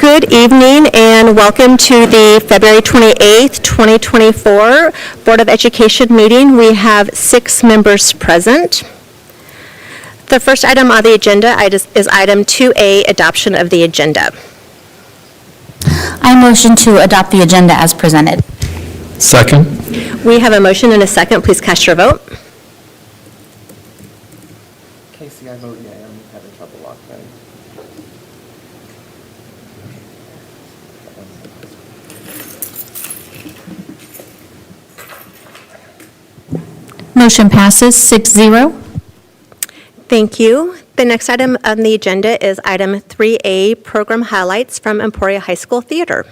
Good evening and welcome to the February 28th, 2024 Board of Education meeting. We have 6 members present. The first item on the agenda is item 2A, adoption of the agenda. I motion to adopt the agenda as presented. Second. We have a motion and a second. Please cast your vote. Casey, I vote yea. I'm having trouble locking in. Motion passes 6-0. Thank you. The next item on the agenda is item 3A, program highlights from Emporia High School Theater.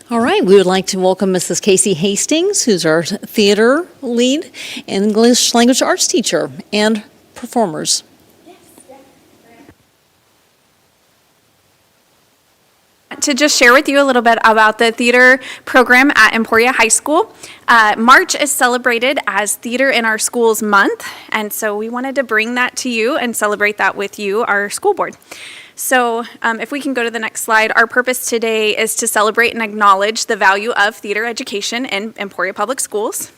All right, we would like to welcome Mrs. Casey Hastings, who's our theater lead, English language arts teacher, and performers. To just share with you a little bit about the theater program at Emporia High School. March is celebrated as Theater in Our Schools Month, and so we wanted to bring that to you and celebrate that with you, our school board. So if we can go to the next slide, our purpose today is to celebrate and acknowledge the value of theater education in Emporia Public Schools.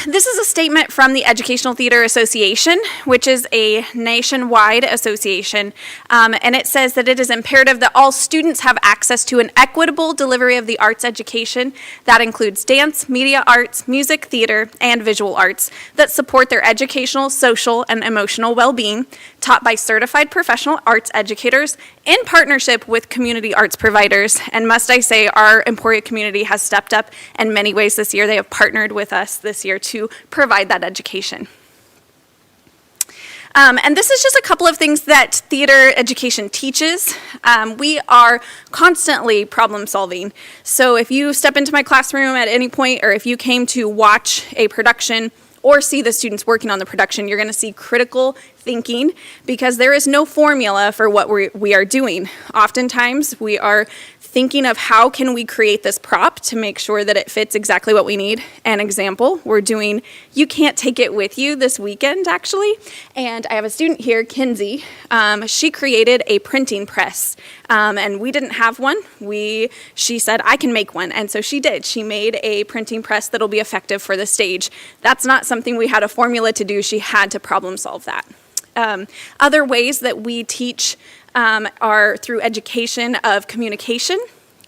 This is a statement from the Educational Theater Association, which is a nationwide association, and it says that it is imperative that all students have access to an equitable delivery of the arts education that includes dance, media arts, music, theater, and visual arts that support their educational, social, and emotional well-being, taught by certified professional arts educators in partnership with community arts providers. And must I say, our Emporia community has stepped up in many ways this year. They have partnered with us this year to provide that education. And this is just a couple of things that theater education teaches. We are constantly problem solving. So if you step into my classroom at any point, or if you came to watch a production or see the students working on the production, you're going to see critical thinking, because there is no formula for what we are doing. Oftentimes we are thinking of how can we create this prop to make sure that it fits exactly what we need. An example, we're doing You Can't Take It With You this weekend, actually. And I have a student here, Kinsey. She created a printing press, and we didn't have one. She said, I can make one, and so she did. She made a printing press that'll be effective for the stage. That's not something we had a formula to do. She had to problem solve that. Other ways that we teach are through education of communication,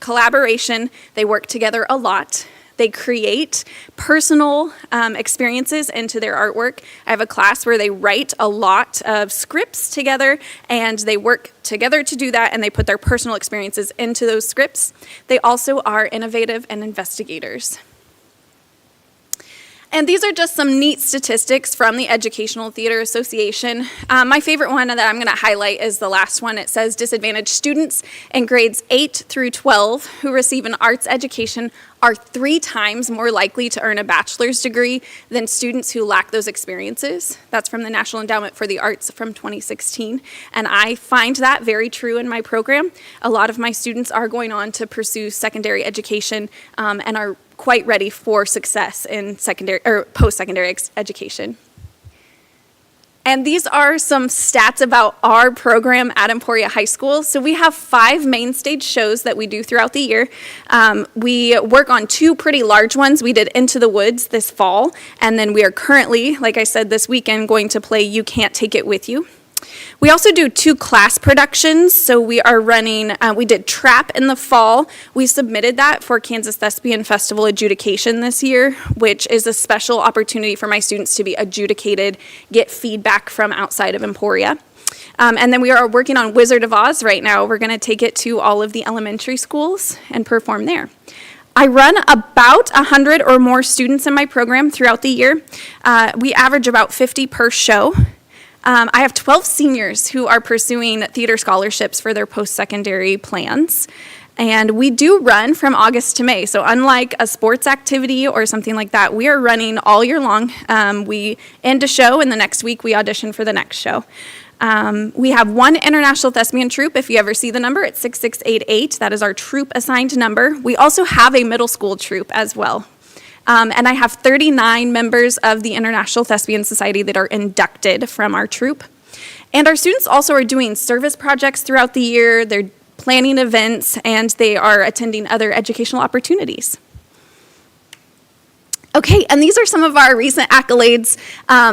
collaboration. They work together a lot. They create personal experiences into their artwork. I have a class where they write a lot of scripts together, and they work together to do that, and they put their personal experiences into those scripts. They also are innovative and investigators. And these are just some neat statistics from the Educational Theater Association. My favorite one that I'm going to highlight is the last one. It says disadvantaged students in grades 8 through 12 who receive an arts education are 3 times more likely to earn a bachelor's degree than students who lack those experiences. That's from the National Endowment for the Arts from 2016. And I find that very true in my program. A lot of my students are going on to pursue secondary education and are quite ready for success in secondary or post-secondary education. And these are some stats about our program at Emporia High School. So we have 5 main stage shows that we do throughout the year. We work on 2 pretty large ones. We did Into the Woods this fall, and then we are currently, like I said, this weekend going to play You Can't Take It With You. We also do 2 class productions. So we are running, we did Trap in the fall. We submitted that for Kansas Thespian Festival adjudication this year, which is a special opportunity for my students to be adjudicated, get feedback from outside of Emporia. And then we are working on Wizard of Oz right now. We're going to take it to all of the elementary schools and perform there. I run about 100 or more students in my program throughout the year. We average about 50 per show. I have 12 seniors who are pursuing theater scholarships for their post-secondary plans. And we do run from August to May. So unlike a sports activity or something like that, we are running all year long. We end a show, and the next week we audition for the next show. We have 1 international thespian troupe. If you ever see the number, it's 6688. That is our troupe assigned number. We also have a middle school troupe as well. And I have 39 members of the International Thespian Society that are inducted from our troupe. And our students also are doing service projects throughout the year. They're planning events, and they are attending other educational opportunities. Okay, and these are some of our recent accolades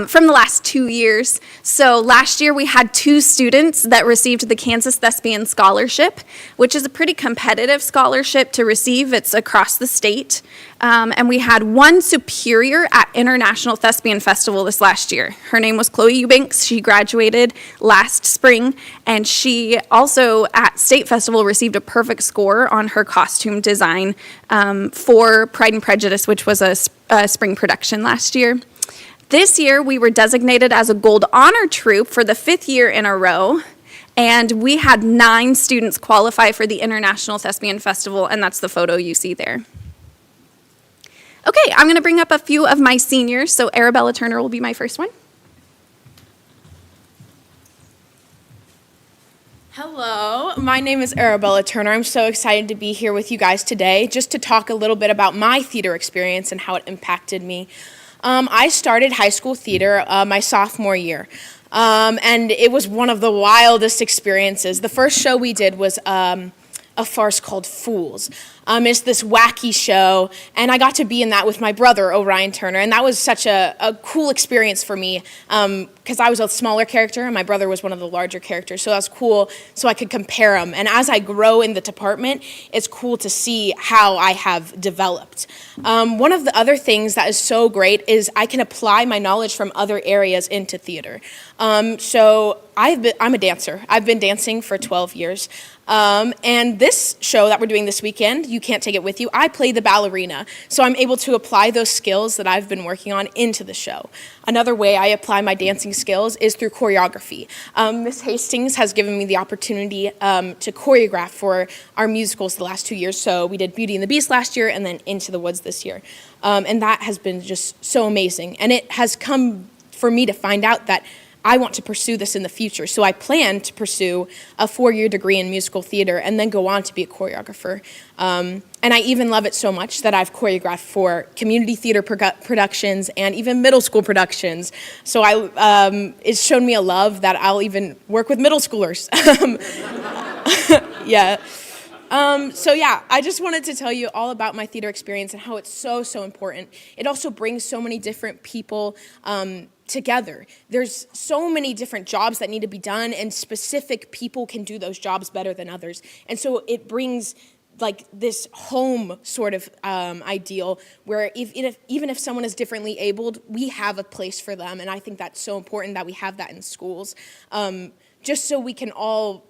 from the last 2 years. So last year we had 2 students that received the Kansas Thespian Scholarship, which is a pretty competitive scholarship to receive. It's across the state. And we had 1 superior at International Thespian Festival this last year. Her name was Chloe Eubanks. She graduated last spring, and she also at State Festival received a perfect score on her costume design for Pride and Prejudice, which was a spring production last year. This year, we were designated as a Gold Honor Troupe for the 5th year in a row, and we had 9 students qualify for the International Thespian Festival, and that's the photo you see there. Okay, I'm going to bring up a few of my seniors, so Arabella Turner will be my first one. Hello, my name is Arabella Turner. I'm so excited to be here with you guys today just to talk a little bit about my theater experience and how it impacted me. I started high school theater my sophomore year, and it was one of the wildest experiences. The first show we did was a farce called Fools. It's this wacky show, and I got to be in that with my brother, Orion Turner, and that was such a cool experience for me because I was a smaller character and my brother was one of the larger characters, so that was cool so I could compare them. And as I grow in the department, it's cool to see how I have developed. One of the other things that is so great is I can apply my knowledge from other areas into theater. So I'm a dancer. I've been dancing for 12 years. And this show that we're doing this weekend, You Can't Take It With You, I play the ballerina. So I'm able to apply those skills that I've been working on into the show. Another way I apply my dancing skills is through choreography. Miss Hastings has given me the opportunity to choreograph for our musicals the last 2 years. So we did Beauty and the Beast last year and then Into the Woods this year. And that has been just so amazing. And it has come for me to find out that I want to pursue this in the future. So I plan to pursue a 4-year degree in musical theater and then go on to be a choreographer. And I even love it so much that I've choreographed for community theater productions and even middle school productions. So it's shown me a love that I'll even work with middle schoolers. Yeah. So yeah, I just wanted to tell you all about my theater experience and how it's so, so important. It also brings so many different people together. There's so many different jobs that need to be done, and specific people can do those jobs better than others. And so it brings like this home sort of ideal where even if someone is differently abled, we have a place for them. And I think that's so important that we have that in schools, just so we can all,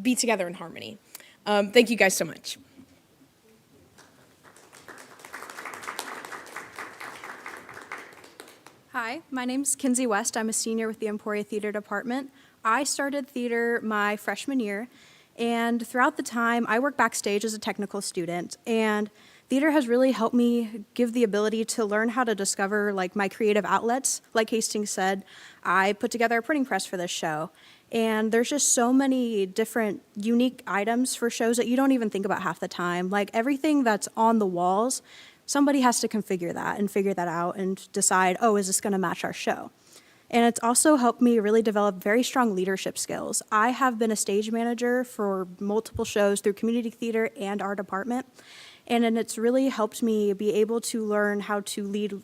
be together in harmony. Thank you guys so much. Hi, my name's Kinsey West. I'm a senior with the Emporia Theater Department. I started theater my freshman year, and throughout the time, I worked backstage as a technical student, and theater has really helped me give the ability to learn how to discover like my creative outlets. Like Hastings said, I put together a printing press for this show, and there's just so many different unique items for shows that you don't even think about half the time. Like everything that's on the walls, somebody has to configure that and figure that out and decide, oh, is this going to match our show? And it's also helped me really develop very strong leadership skills. I have been a stage manager for multiple shows through community theater and our department, and it's really helped me be able to learn how to lead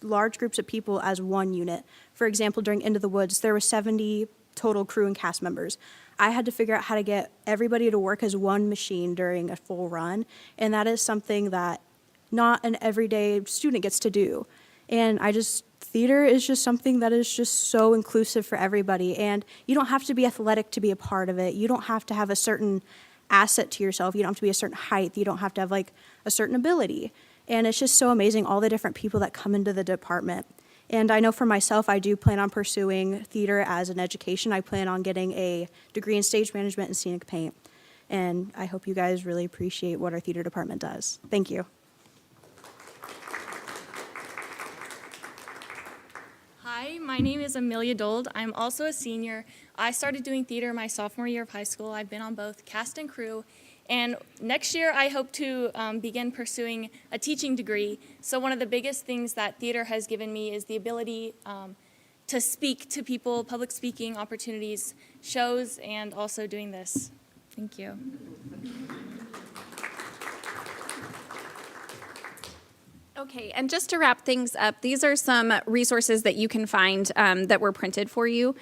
large groups of people as one unit. For example, during Into the Woods, there were 70 total crew and cast members. I had to figure out how to get everybody to work as one machine during a full run, and that is something that not an everyday student gets to do. And theater is just something that is just so inclusive for everybody. And you don't have to be athletic to be a part of it. You don't have to have a certain asset to yourself. You don't have to be a certain height. You don't have to have like a certain ability. And it's just so amazing, all the different people that come into the department. And I know for myself, I do plan on pursuing theater as an education. I plan on getting a degree in stage management and scenic paint. And I hope you guys really appreciate what our theater department does. Thank you. Hi, my name is Amelia Dold. I'm also a senior. I started doing theater my sophomore year of high school. I've been on both cast and crew. And next year, I hope to begin pursuing a teaching degree. So one of the biggest things that theater has given me is the ability to speak to people, public speaking opportunities, shows, and also doing this. Thank you. Okay, and just to wrap things up, these are some resources that you can find that were printed for you,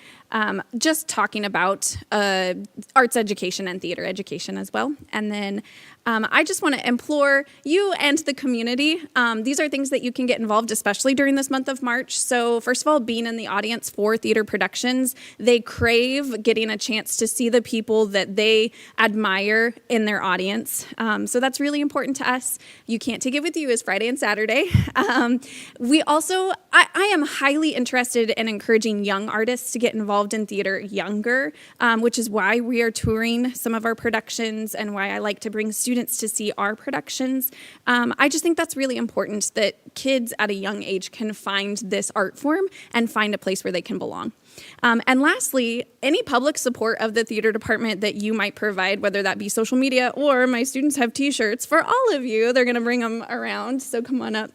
just talking about arts education and theater education as well. And then I just want to implore you and the community. These are things that you can get involved, especially during this month of March. So first of all, being in the audience for theater productions, they crave getting a chance to see the people that they admire in their audience. So that's really important to us. You Can't Take It With You is Friday and Saturday. We also, I am highly interested in encouraging young artists to get involved in theater younger, which is why we are touring some of our productions and why I like to bring students to see our productions. I just think that's really important that kids at a young age can find this art form and find a place where they can belong. And lastly, any public support of the theater department that you might provide, whether that be social media or my students have t-shirts for all of you. They're going to bring them around, so come on up.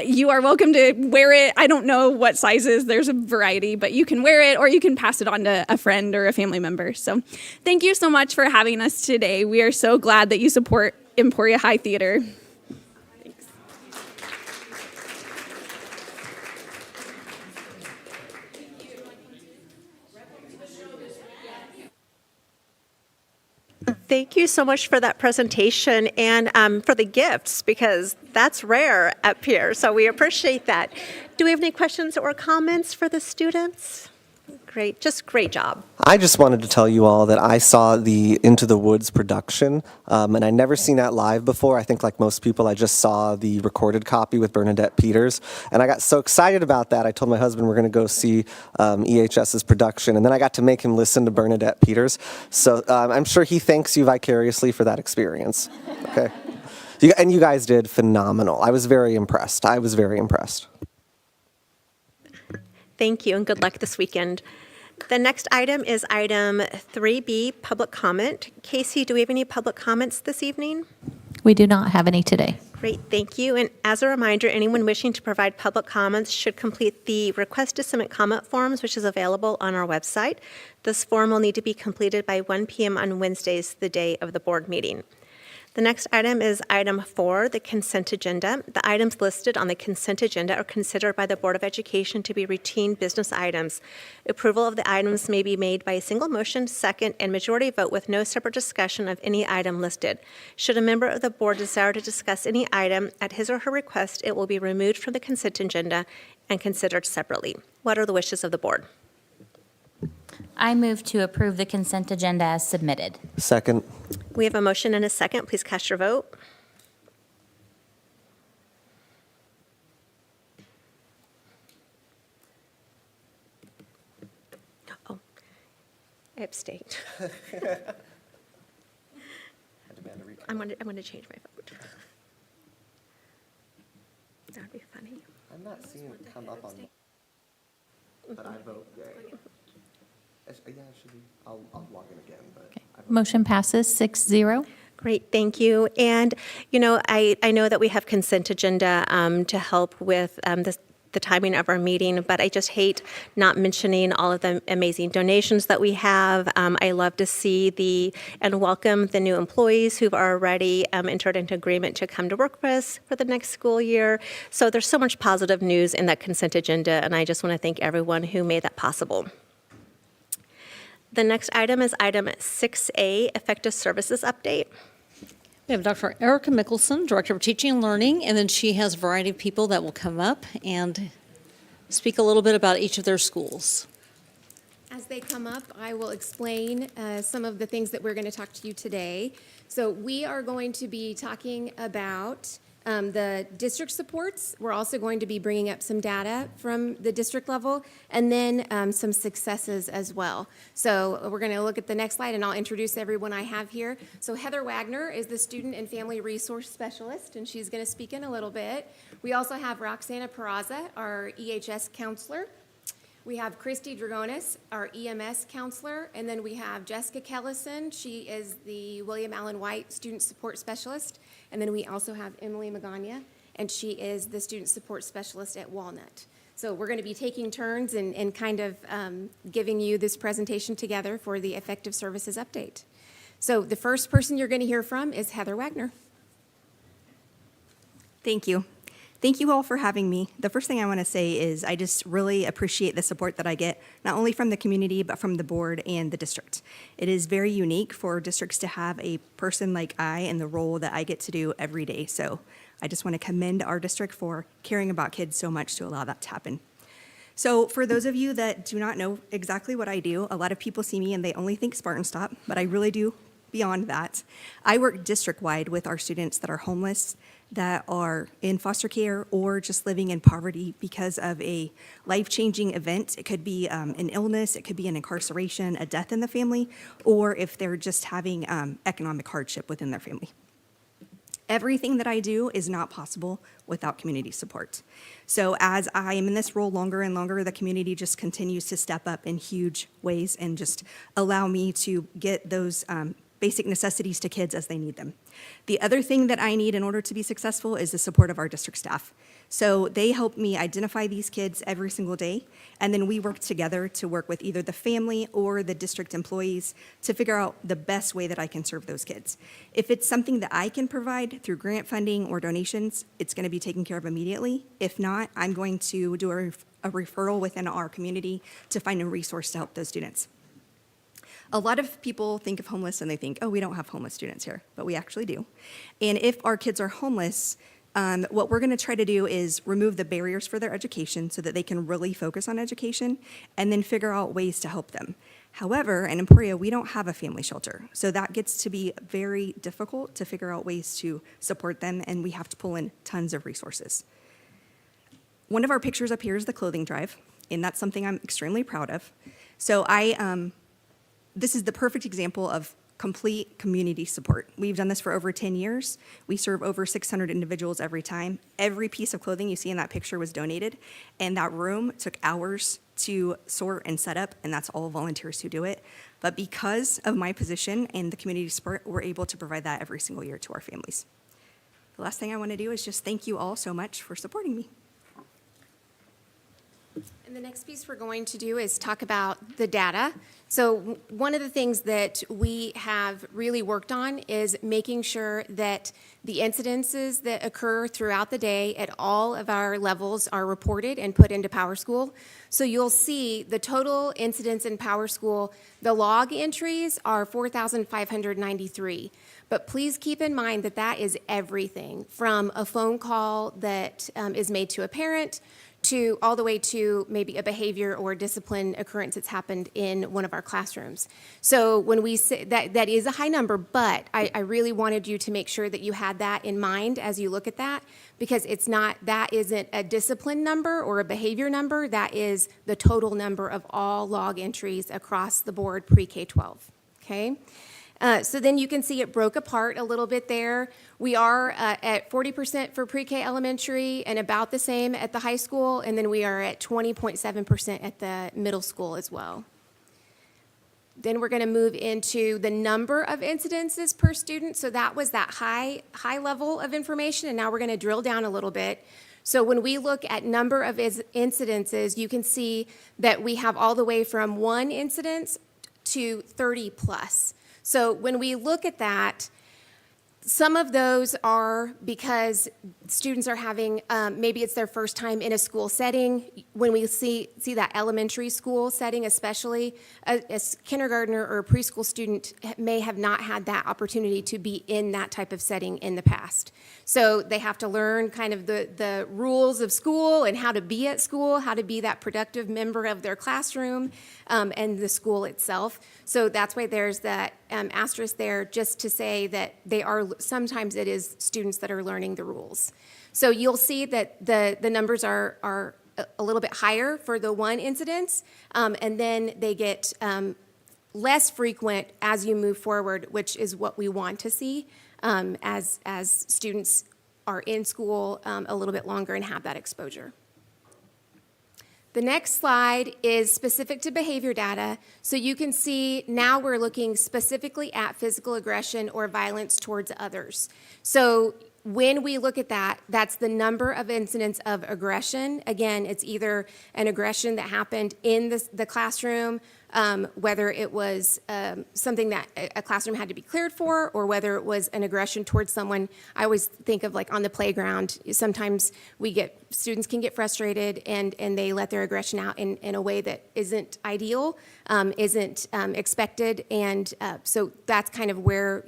You are welcome to wear it. I don't know what sizes. There's a variety, but you can wear it or you can pass it on to a friend or a family member. So thank you so much for having us today. We are so glad that you support Emporia High Theater. Thank you so much for that presentation and for the gifts, because that's rare up here, so we appreciate that. Do we have any questions or comments for the students? Great, just great job. I just wanted to tell you all that I saw the Into the Woods production, and I'd never seen that live before. I think like most people, I just saw the recorded copy with Bernadette Peters, and I got so excited about that. I told my husband we're going to go see EHS's production, and then I got to make him listen to Bernadette Peters. So I'm sure he thanks you vicariously for that experience. Okay, and you guys did phenomenal. I was very impressed. Thank you, and good luck this weekend. The next item is item 3B, public comment. Casey, do we have any public comments this evening? We do not have any today. Great, thank you. And as a reminder, anyone wishing to provide public comments should complete the request to submit comment forms, which is available on our website. This form will need to be completed by 1 p.m. on Wednesdays, the day of the board meeting. The next item is item 4, the consent agenda. The items listed on the consent agenda are considered by the Board of Education to be routine business items. Approval of the items may be made by a single motion, second, and majority vote with no separate discussion of any item listed. Should a member of the board desire to discuss any item at his or her request, it will be removed from the consent agenda and considered separately. What are the wishes of the board? I move to approve the consent agenda as submitted. Second. We have a motion and a second. Please cast your vote. Oh, I abstained. I'm going to change my vote. That would be funny. I'm not seeing it come up on, but I vote yay. Yeah, it should be. I'll log in again, but. Motion passes 6-0. Great, thank you. And, I know that we have consent agenda to help with the timing of our meeting, but I just hate not mentioning all of the amazing donations that we have. I love to see and welcome the new employees who've already entered into agreement to come to work with us for the next school year. So there's so much positive news in that consent agenda, and I just want to thank everyone who made that possible. The next item is item 6A, Effective Services Update. We have Dr. Erica Mickelson, Director of Teaching and Learning, and then she has a variety of people that will come up and speak a little bit about each of their schools. As they come up, I will explain some of the things that we're going to talk to you today. So we are going to be talking about the district supports. We're also going to be bringing up some data from the district level, and then some successes as well. So we're going to look at the next slide, and I'll introduce everyone I have here. So Heather Wagner is the Student and Family Resource Specialist, and she's going to speak in a little bit. We also have Roxana Peraza, our EHS counselor. We have Christy Dragonis, our EMS counselor, and then we have Jessica Kellison. She is the William Allen White Student Support Specialist. And then we also have Emily Magana, and she is the Student Support Specialist at Walnut. So we're going to be taking turns and kind of giving you this presentation together for the Effective Services Update. So the first person you're going to hear from is Heather Wagner. Thank you. Thank you all for having me. The first thing I want to say is I just really appreciate the support that I get, not only from the community, but from the board and the district. It is very unique for districts to have a person like I in the role that I get to do every day. So I just want to commend our district for caring about kids so much to allow that to happen. So for those of you that do not know exactly what I do, a lot of people see me and they only think Spartan Stop, but I really do beyond that. I work district-wide with our students that are homeless, that are in foster care, or just living in poverty because of a life-changing event. It could be an illness, it could be an incarceration, a death in the family, or if they're just having economic hardship within their family. Everything that I do is not possible without community support. So as I am in this role longer and longer, the community just continues to step up in huge ways and just allow me to get those basic necessities to kids as they need them. The other thing that I need in order to be successful is the support of our district staff. So they help me identify these kids every single day, and then we work together to work with either the family or the district employees to figure out the best way that I can serve those kids. If it's something that I can provide through grant funding or donations, it's going to be taken care of immediately. If not, I'm going to do a referral within our community to find a resource to help those students. A lot of people think of homeless and they think, oh, we don't have homeless students here, but we actually do. And if our kids are homeless, what we're going to try to do is remove the barriers for their education so that they can really focus on education and then figure out ways to help them. However, in Emporia, we don't have a family shelter, so that gets to be very difficult to figure out ways to support them, and we have to pull in tons of resources. One of our pictures up here is the clothing drive, and that's something I'm extremely proud of. So this is the perfect example of complete community support. We've done this for over 10 years. We serve over 600 individuals every time. Every piece of clothing you see in that picture was donated, and that room took hours to sort and set up, and that's all volunteers who do it. But because of my position and the community support, we're able to provide that every single year to our families. The last thing I want to do is just thank you all so much for supporting me. And the next piece we're going to do is talk about the data. So one of the things that we have really worked on is making sure that the incidences that occur throughout the day at all of our levels are reported and put into PowerSchool. So you'll see the total incidents in PowerSchool, the log entries are 4,593. But please keep in mind that that is everything from a phone call that is made to a parent to all the way to maybe a behavior or discipline occurrence that's happened in one of our classrooms. So when we say that is a high number, but I really wanted you to make sure that you had that in mind as you look at that, because that isn't a discipline number or a behavior number, that is the total number of all log entries across the board pre-K-12, okay? So then you can see it broke apart a little bit there. We are at 40% for pre-K elementary and about the same at the high school, and then we are at 20.7% at the middle school as well. Then we're going to move into the number of incidences per student. So that was that high level of information, and now we're going to drill down a little bit. So when we look at number of incidences, you can see that we have all the way from 1 incidence to 30 plus. So when we look at that, some of those are because students are having, maybe it's their first time in a school setting. When we see that elementary school setting especially, a kindergartner or a preschool student may have not had that opportunity to be in that type of setting in the past. So they have to learn kind of the rules of school and how to be at school, how to be that productive member of their classroom and the school itself. So that's why there's that asterisk there, just to say that sometimes it is students that are learning the rules. So you'll see that the numbers are a little bit higher for the 1 incidence, and then they get less frequent as you move forward, which is what we want to see as students are in school a little bit longer and have that exposure. The next slide is specific to behavior data. So you can see now we're looking specifically at physical aggression or violence towards others. So when we look at that, that's the number of incidents of aggression. Again, it's either an aggression that happened in the classroom, whether it was something that a classroom had to be cleared for, or whether it was an aggression towards someone. I always think of like on the playground, sometimes students can get frustrated and they let their aggression out in a way that isn't ideal, isn't expected, and so that's kind of where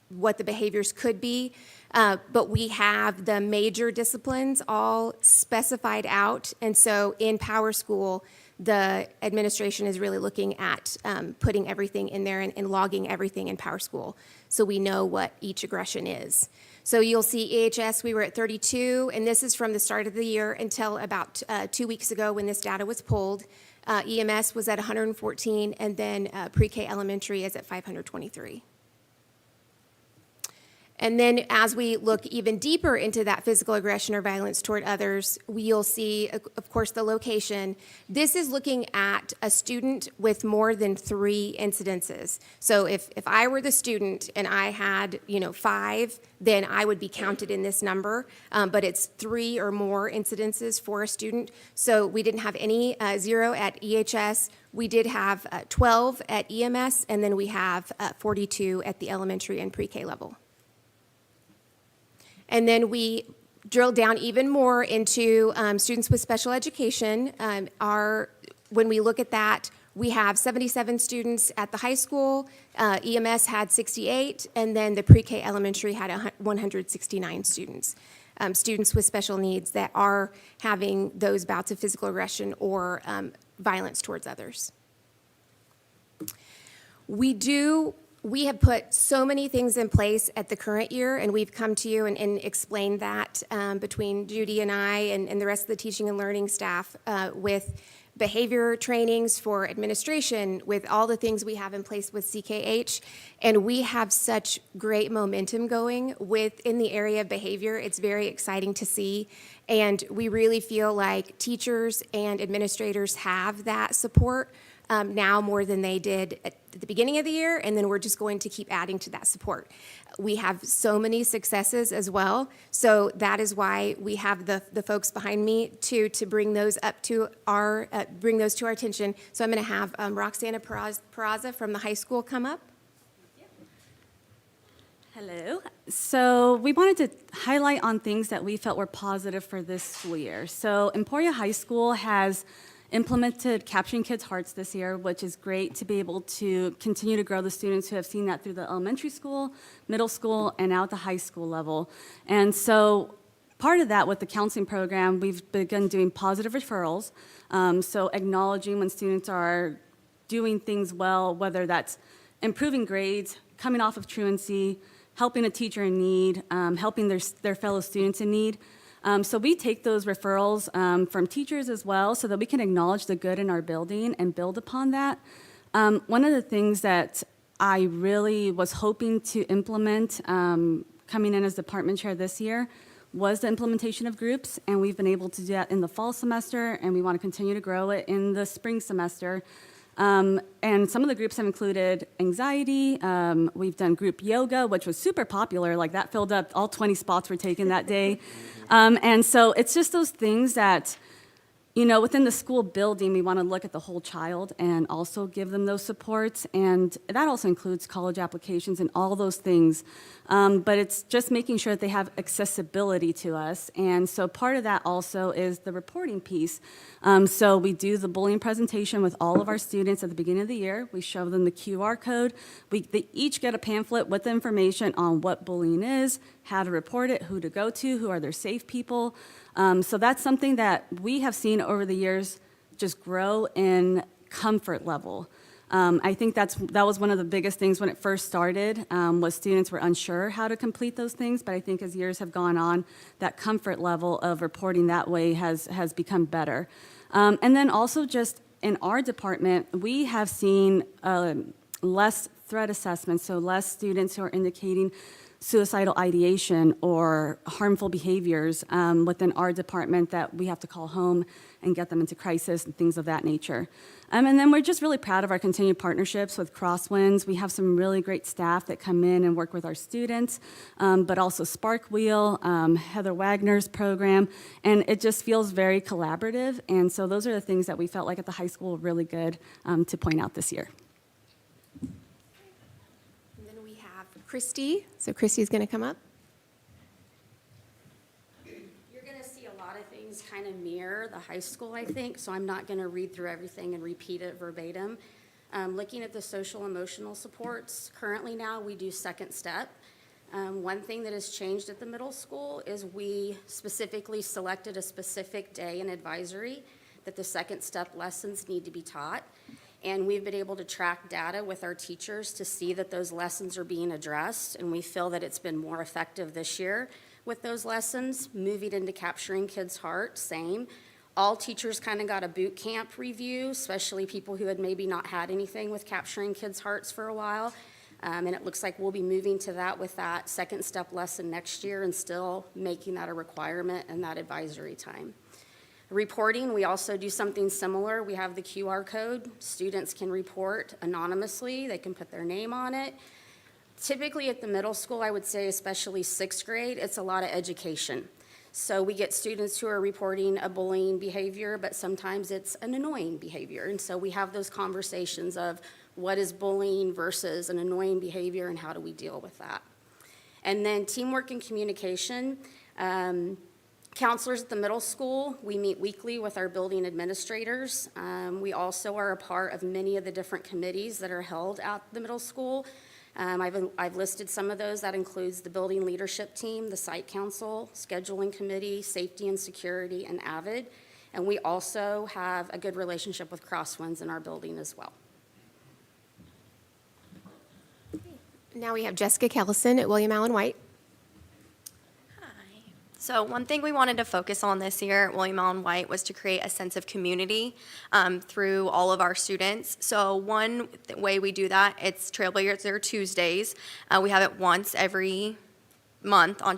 what the behaviors could be. But we have the major disciplines all specified out, and so in Power School, the administration is really looking at putting everything in there and logging everything in Power School, so we know what each aggression is. So you'll see EHS, we were at 32, and this is from the start of the year until about 2 weeks ago when this data was pulled. EMS was at 114, and then pre-K elementary is at 523. And then as we look even deeper into that physical aggression or violence toward others, you'll see, of course, the location. This is looking at a student with more than 3 incidences. So if I were the student and I had, 5, then I would be counted in this number. But it's 3 or more incidences for a student. So we didn't have any 0 at EHS. We did have 12 at EMS, and then we have 42 at the elementary and pre-K level. And then we drill down even more into students with special education. When we look at that, we have 77 students at the high school, EMS had 68, and then the pre-K elementary had 169 students. Students with special needs that are having those bouts of physical aggression or violence towards others. We have put so many things in place at the current year, and we've come to you and explained that between Judy and I and the rest of the teaching and learning staff with behavior trainings for administration, with all the things we have in place with CKH. And we have such great momentum going in the area of behavior. It's very exciting to see. And we really feel like teachers and administrators have that support now more than they did at the beginning of the year, and then we're just going to keep adding to that support. We have so many successes as well, so that is why we have the folks behind me to bring those up to our attention. So I'm going to have Roxana Peraza from the high school come up. Hello. So we wanted to highlight on things that we felt were positive for this school year. So Emporia High School has implemented Capturing Kids' Hearts this year, which is great to be able to continue to grow the students who have seen that through the elementary school, middle school, and now at the high school level. And so part of that with the counseling program, we've begun doing positive referrals, so acknowledging when students are doing things well, whether that's improving grades, coming off of truancy, helping a teacher in need, helping their fellow students in need. So we take those referrals from teachers as well so that we can acknowledge the good in our building and build upon that. One of the things that I really was hoping to implement coming in as department chair this year was the implementation of groups, and we've been able to do that in the fall semester, and we want to continue to grow it in the spring semester. And some of the groups have included anxiety. We've done group yoga, which was super popular. Like that filled up, all 20 spots were taken that day. And so it's just those things that, within the school building, we want to look at the whole child and also give them those supports. And that also includes college applications and all those things. But it's just making sure that they have accessibility to us. And so part of that also is the reporting piece. So we do the bullying presentation with all of our students at the beginning of the year. We show them the QR code. They each get a pamphlet with the information on what bullying is, how to report it, who to go to, who are their safe people. So that's something that we have seen over the years just grow in comfort level. I think that was one of the biggest things when it first started, was students were unsure how to complete those things, but I think as years have gone on, that comfort level of reporting that way has become better. And then also just in our department, we have seen less threat assessment, so less students who are indicating suicidal ideation or harmful behaviors within our department that we have to call home and get them into crisis and things of that nature. And then we're just really proud of our continued partnerships with Crosswinds. We have some really great staff that come in and work with our students, but also Spark Wheel, Heather Wagner's program, and it just feels very collaborative. And so those are the things that we felt like at the high school were really good to point out this year. Christy. So Christy's going to come up. You're going to see a lot of things kind of mirror the high school, I think, so I'm not going to read through everything and repeat it verbatim. Looking at the social emotional supports, currently now we do second step. One thing that has changed at the middle school is we specifically selected a specific day in advisory that the second step lessons need to be taught. And we've been able to track data with our teachers to see that those lessons are being addressed, and we feel that it's been more effective this year with those lessons. Moving into capturing kids' heart, same. All teachers kind of got a boot camp review, especially people who had maybe not had anything with capturing kids' hearts for a while. And it looks like we'll be moving to that with that second step lesson next year and still making that a requirement in that advisory time. Reporting, we also do something similar. We have the QR code. Students can report anonymously. They can put their name on it. Typically at the middle school, I would say especially sixth grade, it's a lot of education. So we get students who are reporting a bullying behavior, but sometimes it's an annoying behavior. And so we have those conversations of what is bullying versus an annoying behavior and how do we deal with that. And then teamwork and communication. Counselors at the middle school, we meet weekly with our building administrators. We also are a part of many of the different committees that are held at the middle school. I've listed some of those. That includes the building leadership team, the site council, scheduling committee, safety and security, and AVID. And we also have a good relationship with Crosswinds in our building as well. Now we have Jessica Kellison at William Allen White. So one thing we wanted to focus on this year at William Allen White was to create a sense of community through all of our students. So one way we do that, it's Trailblazer Tuesdays. We have it once every month on a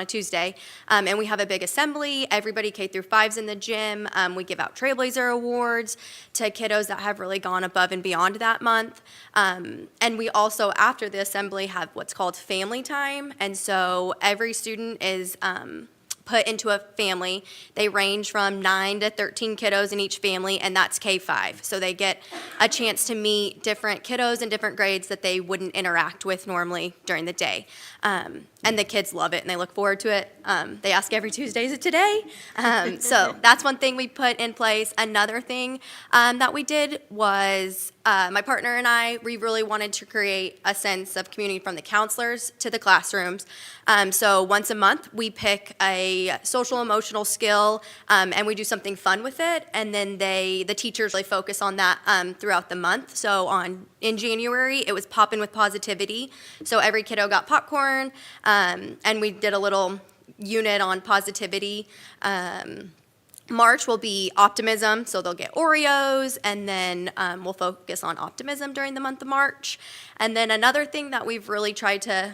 Tuesday, and we have a big assembly. Everybody K through 5's in the gym. We give out Trailblazer Awards to kiddos that have really gone above and beyond that month. And we also, after the assembly, have what's called family time. And so every student is put into a family. They range from 9 to 13 kiddos in each family, and that's K-5. So they get a chance to meet different kiddos in different grades that they wouldn't interact with normally during the day. And the kids love it, and they look forward to it. They ask every Tuesday, is it today? So that's one thing we put in place. Another thing that we did was my partner and I, we really wanted to create a sense of community from the counselors to the classrooms. So once a month, we pick a social emotional skill, and we do something fun with it. And then the teachers really focus on that throughout the month. So in January, it was Poppin' with Positivity. So every kiddo got popcorn, and we did a little unit on positivity. March will be optimism, so they'll get Oreos, and then we'll focus on optimism during the month of March. And then another thing that we've really tried to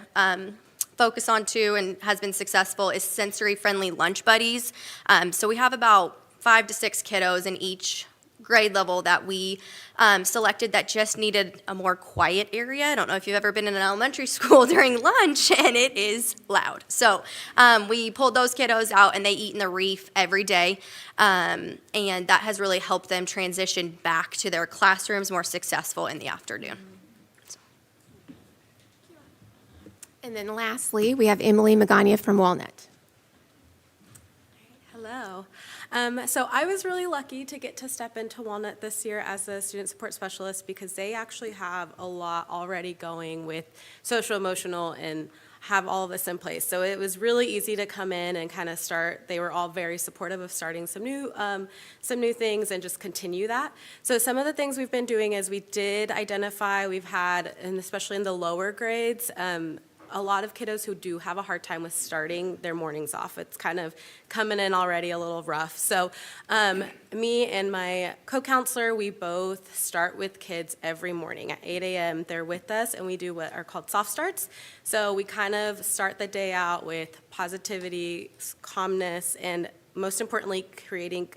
focus on too and has been successful is sensory-friendly lunch buddies. So we have about 5 to 6 kiddos in each grade level that we selected that just needed a more quiet area. I don't know if you've ever been in an elementary school during lunch, and it is loud. So we pulled those kiddos out, and they eat in the reef every day, and that has really helped them transition back to their classrooms more successful in the afternoon. And then lastly, we have Emily Magana from Walnut. Hello. So I was really lucky to get to step into Walnut this year as a student support specialist because they actually have a lot already going with social emotional and have all of this in place. So it was really easy to come in and kind of start. They were all very supportive of starting some new things and just continue that. So some of the things we've been doing is we did identify, we've had, and especially in the lower grades, a lot of kiddos who do have a hard time with starting their mornings off. It's kind of coming in already a little rough. So me and my co-counselor, we both start with kids every morning at 8 a.m. They're with us, and we do what are called soft starts. So we kind of start the day out with positivity, calmness, and most importantly, creating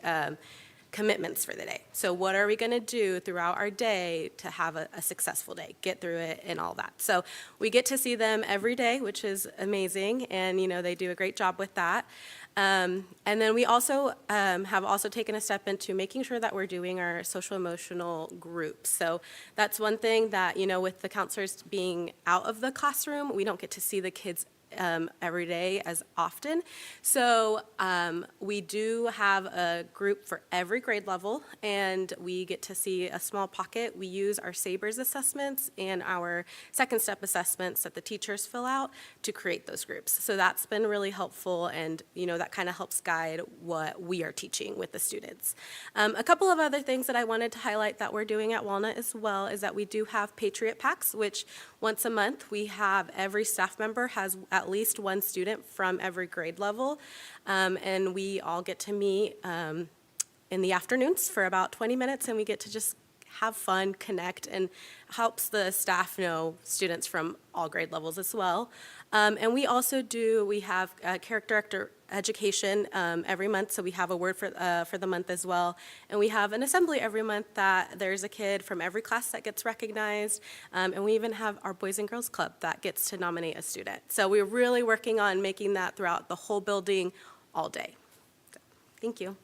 commitments for the day. So what are we going to do throughout our day to have a successful day, get through it, and all that. So we get to see them every day, which is amazing, and they do a great job with that. And then we also have also taken a step into making sure that we're doing our social emotional groups. So that's one thing that, with the counselors being out of the classroom, we don't get to see the kids every day as often. So we do have a group for every grade level, and we get to see a small pocket. We use our SABRS assessments and our second step assessments that the teachers fill out to create those groups. So that's been really helpful, and that kind of helps guide what we are teaching with the students. A couple of other things that I wanted to highlight that we're doing at Walnut as well is that we do have Patriot Packs, which once a month we have every staff member has at least one student from every grade level, and we all get to meet in the afternoons for about 20 minutes, and we get to just have fun, connect, and helps the staff know students from all grade levels as well. And we also we have character education every month, so we have a word for the month as well. And we have an assembly every month that there's a kid from every class that gets recognized, and we even have our Boys and Girls Club that gets to nominate a student. So we're really working on making that throughout the whole building all day. So, thank you.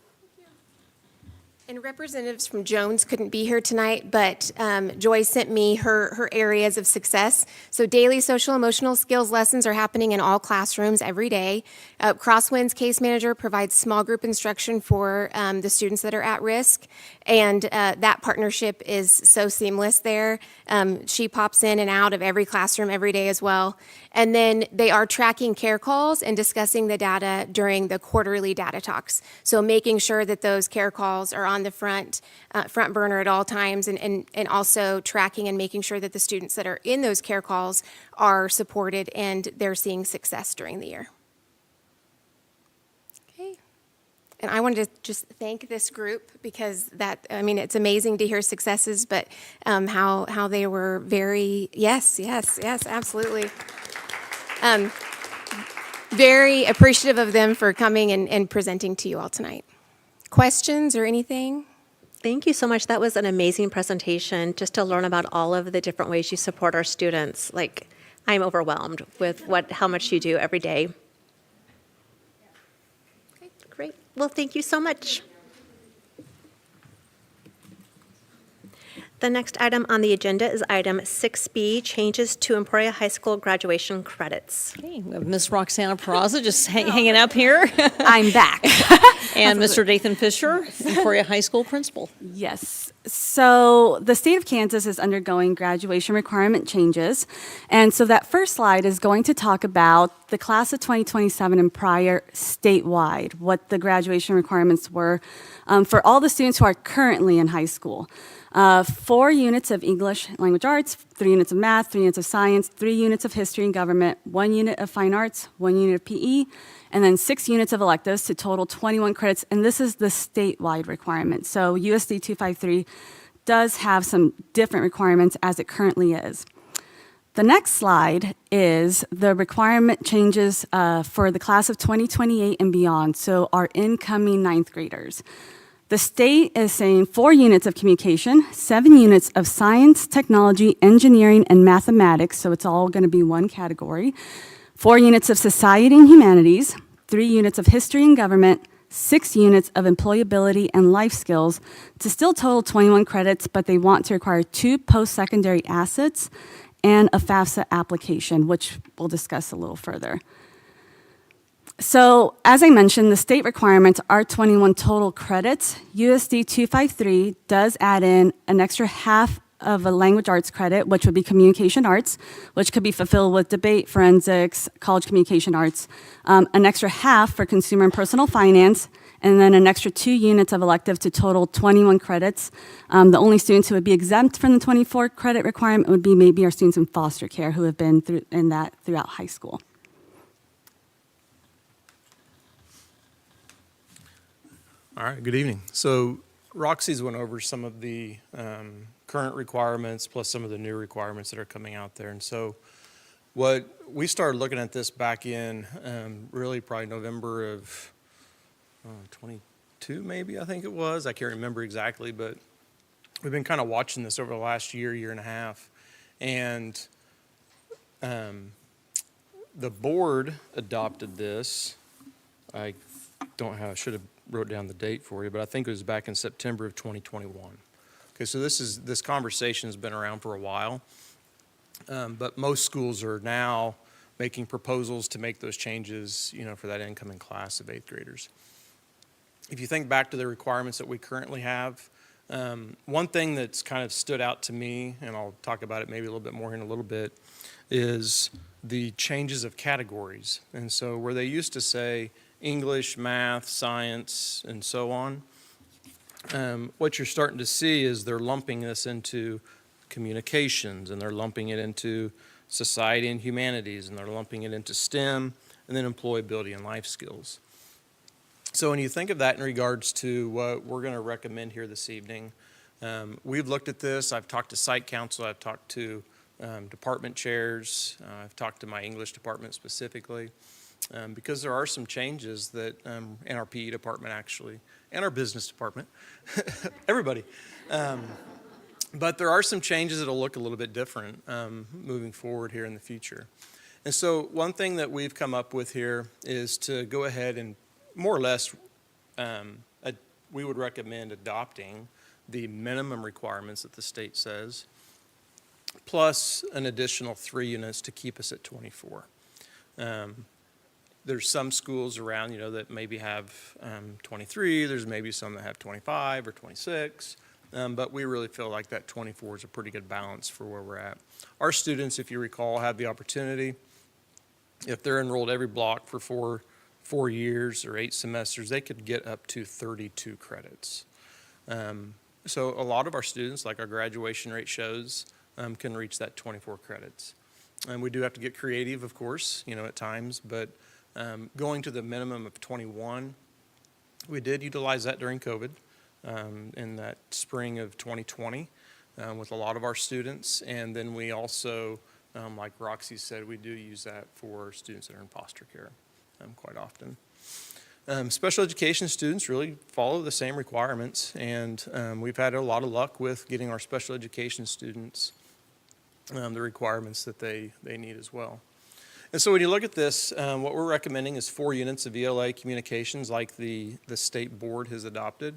And representatives from Jones couldn't be here tonight, but Joy sent me her areas of success. So daily social emotional skills lessons are happening in all classrooms every day. Crosswinds Case Manager provides small group instruction for the students that are at risk, and that partnership is so seamless there. She pops in and out of every classroom every day as well. And then they are tracking care calls and discussing the data during the quarterly data talks. So making sure that those care calls are on the front burner at all times, and also tracking and making sure that the students that are in those care calls are supported and they're seeing success during the year. Okay. And I wanted to just thank this group because it's amazing to hear successes, but how they were very, yes, absolutely. Very appreciative of them for coming and presenting to you all tonight. Questions or anything? Thank you so much. That was an amazing presentation, just to learn about all of the different ways you support our students. I'm overwhelmed with how much you do every day. Okay, great. Well, thank you so much. The next item on the agenda is item 6B, changes to Emporia High School graduation credits. Okay, we have Ms. Roxana Peraza just hanging up here. I'm back. And Mr. Dathan Fisher, Emporia High School principal. Yes. So the state of Kansas is undergoing graduation requirement changes. And so that first slide is going to talk about the class of 2027 and prior statewide, what the graduation requirements were for all the students who are currently in high school. 4 units of English language arts, 3 units of math, 3 units of science, 3 units of history and government, 1 unit of fine arts, 1 unit of PE, and then 6 units of electives to total 21 credits. And this is the statewide requirement. So USD253 does have some different requirements as it currently is. The next slide is the requirement changes for the class of 2028 and beyond, so our incoming 9th graders. The state is saying 4 units of communication, 7 units of science, technology, engineering, and mathematics, so it's all going to be one category, 4 units of society and humanities, 3 units of history and government, 6 units of employability and life skills to still total 21 credits, but they want to require 2 post-secondary assets and a FAFSA application, which we'll discuss a little further. So, as I mentioned, the state requirements are 21 total credits. USD 253 does add in an extra half of a language arts credit, which would be communication arts, which could be fulfilled with debate, forensics, college communication arts, an extra half for consumer and personal finance, and then an extra 2 units of elective to total 21 credits. The only students who would be exempt from the 24 credit requirement would be maybe our students in foster care who have been throughout high school. All right, good evening. So Roxy's went over some of the current requirements plus some of the new requirements that are coming out there. And so what we started looking at this back in really probably November of 22 maybe, I think it was. I can't remember exactly, but we've been kind of watching this over the last year and a half. And the board adopted this. I should have wrote down the date for you, but I think it was back in September of 2021. Okay, so this conversation has been around for a while, but most schools are now making proposals to make those changes, for that incoming class of 8th graders. If you think back to the requirements that we currently have, one thing that's kind of stood out to me, and I'll talk about it maybe a little bit more here in a little bit, is the changes of categories. And so where they used to say English, math, science, and so on, what you're starting to see is they're lumping this into communications, and they're lumping it into society and humanities, and they're lumping it into STEM, and then employability and life skills. So when you think of that in regards to what we're going to recommend here this evening, we've looked at this. I've talked to site council. I've talked to department chairs. I've talked to my English department specifically. Because there are some changes that in our PE department actually, and our business department, everybody. But there are some changes that'll look a little bit different moving forward here in the future. And so one thing that we've come up with here is to go ahead and more or less, we would recommend adopting the minimum requirements that the state says, plus an additional 3 units to keep us at 24. There's some schools around, that maybe have 23. There's maybe some that have 25 or 26. But we really feel like that 24 is a pretty good balance for where we're at. Our students, if you recall, have the opportunity, if they're enrolled every block for four years or 8 semesters, they could get up to 32 credits. So a lot of our students, like our graduation rate shows, can reach that 24 credits. And we do have to get creative, of course, at times, but going to the minimum of 21, we did utilize that during COVID in that spring of 2020 with a lot of our students. And then we also, like Roxy said, we do use that for students that are in foster care quite often. Special education students really follow the same requirements, and we've had a lot of luck with getting our special education students the requirements that they need as well. And so when you look at this, what we're recommending is 4 units of ELA communications like the state board has adopted.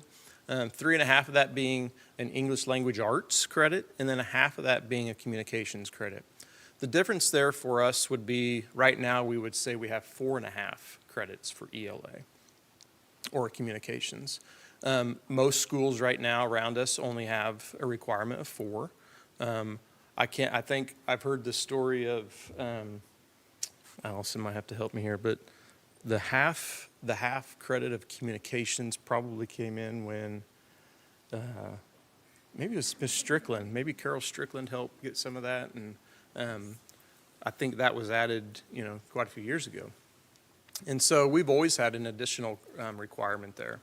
3.5 of that being an English language arts credit, and then 1/2 of that being a communications credit. The difference there for us would be, right now we would say we have 4.5 credits for ELA or communications. Most schools right now around us only have a requirement of 4. I think I've heard the story of, Allison might have to help me here, but the half credit of communications probably came in when maybe it was Miss Strickland, maybe Carol Strickland helped get some of that, and I think that was added, quite a few years ago. And so we've always had an additional requirement there.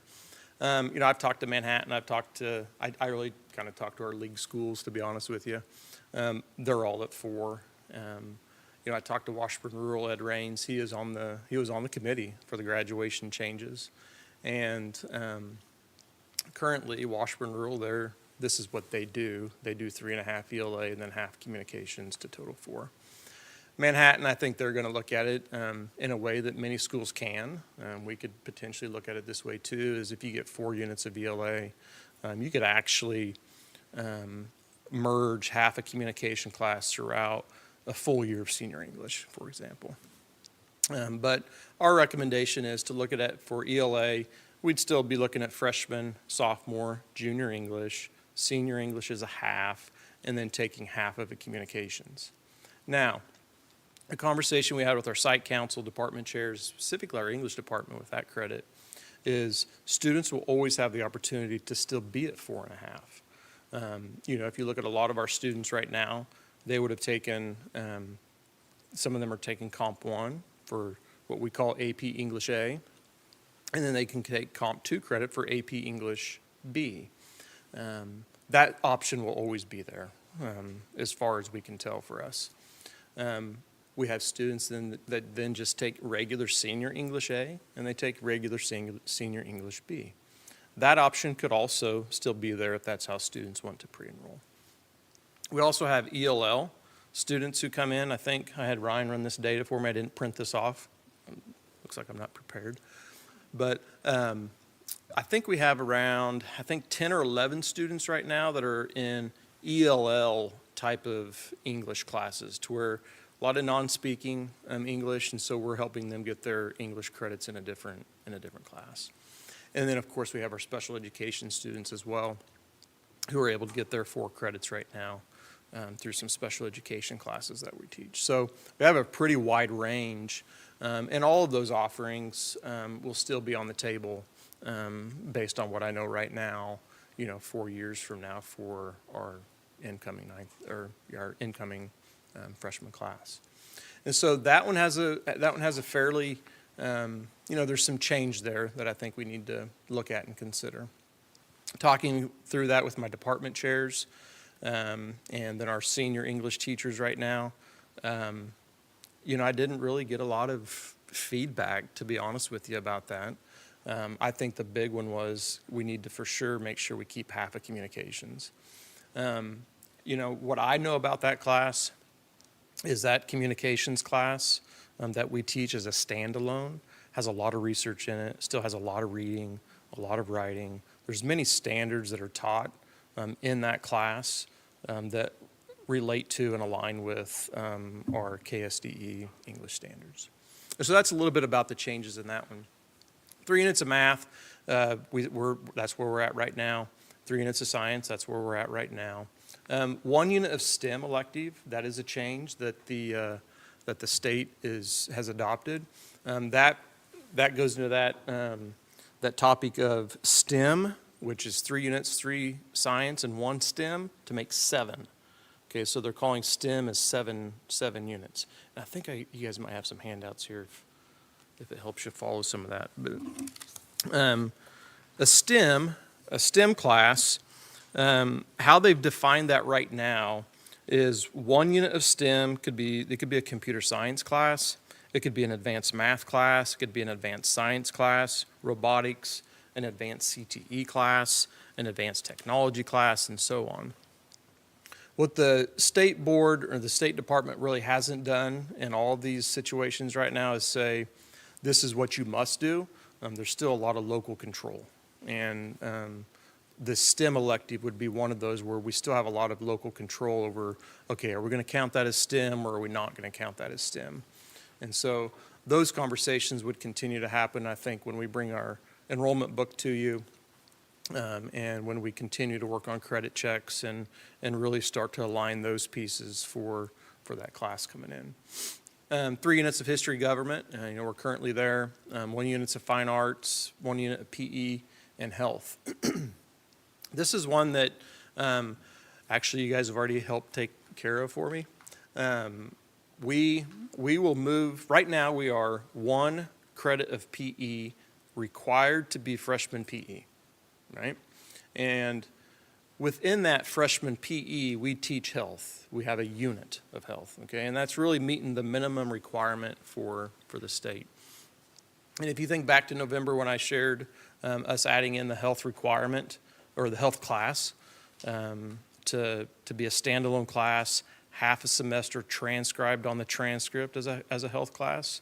I've talked to Manhattan. I really kind of talked to our league schools, to be honest with you. They're all at 4. I talked to Washburn Rural, Ed Raines. He was on the committee for the graduation changes. And currently, Washburn Rural, this is what they do. They do 3.5 ELA and then 1/2 communications to total 4. Manhattan, I think they're going to look at it in a way that many schools can. We could potentially look at it this way too, is if you get 4 units of ELA, you could actually merge 1/2 a communication class throughout a full year of senior English, for example. But our recommendation is to look at it for ELA. We'd still be looking at freshman, sophomore, junior English, senior English is 1/2, and then taking 1/2 of it communications. Now, a conversation we had with our site council department chairs, specifically our English department with that credit, is students will always have the opportunity to still be at 4.5. If you look at a lot of our students right now, they would have taken, some of them are taking Comp 1 for what we call AP English A, and then they can take Comp 2 credit for AP English B. That option will always be there, as far as we can tell for us. We have students that then just take regular senior English A, and they take regular senior English B. That option could also still be there if that's how students want to pre-enroll. We also have ELL students who come in. I think I had Ryan run this data for me. I didn't print this off. Looks like I'm not prepared. But I think we have around, 10 or 11 students right now that are in ELL type of English classes, to where a lot of non-speaking English, and so we're helping them get their English credits in a different class. And then, of course, we have our special education students as well, who are able to get their 4 credits right now through some special education classes that we teach. So we have a pretty wide range, and all of those offerings will still be on the table based on what I know right now, 4 years from now for our incoming freshman class. And so that one has a fairly, there's some change there that I think we need to look at and consider. Talking through that with my department chairs, and then our senior English teachers right now, I didn't really get a lot of feedback, to be honest with you, about that. I think the big one was we need to for sure make sure we keep half of communications. What I know about that class is that communications class that we teach as a standalone has a lot of research in it, still has a lot of reading, a lot of writing. There's many standards that are taught in that class that relate to and align with our KSDE English standards. And so that's a little bit about the changes in that one. 3 units of math, that's where we're at right now. 3 units of science, that's where we're at right now. 1 unit of STEM elective, that is a change that the state has adopted. That goes into that topic of STEM, which is 3 units, 3 science and 1 STEM, to make 7. Okay, so they're calling STEM as seven units. And I think you guys might have some handouts here if it helps you follow some of that. But a STEM class, how they've defined that right now is 1 unit of STEM it could be a computer science class, it could be an advanced math class, it could be an advanced science class, robotics, an advanced CTE class, an advanced technology class, and so on. What the state board or the State Department really hasn't done in all of these situations right now is say, this is what you must do. There's still a lot of local control. And the STEM elective would be one of those where we still have a lot of local control over, okay, are we going to count that as STEM or are we not going to count that as STEM? And so those conversations would continue to happen, I think, when we bring our enrollment book to you and when we continue to work on credit checks and really start to align those pieces for that class coming in. 3 units of history government, we're currently there. 1 unit of fine arts, 1 unit of PE, and health. This is one that actually you guys have already helped take care of for me. We will move, right now we are 1 credit of PE required to be freshman PE, right? And within that freshman PE, we teach health. We have a unit of health, okay? And that's really meeting the minimum requirement for the state. And if you think back to November when I shared us adding in the health requirement, or the health class, to be a standalone class, half a semester transcribed on the transcript as a health class.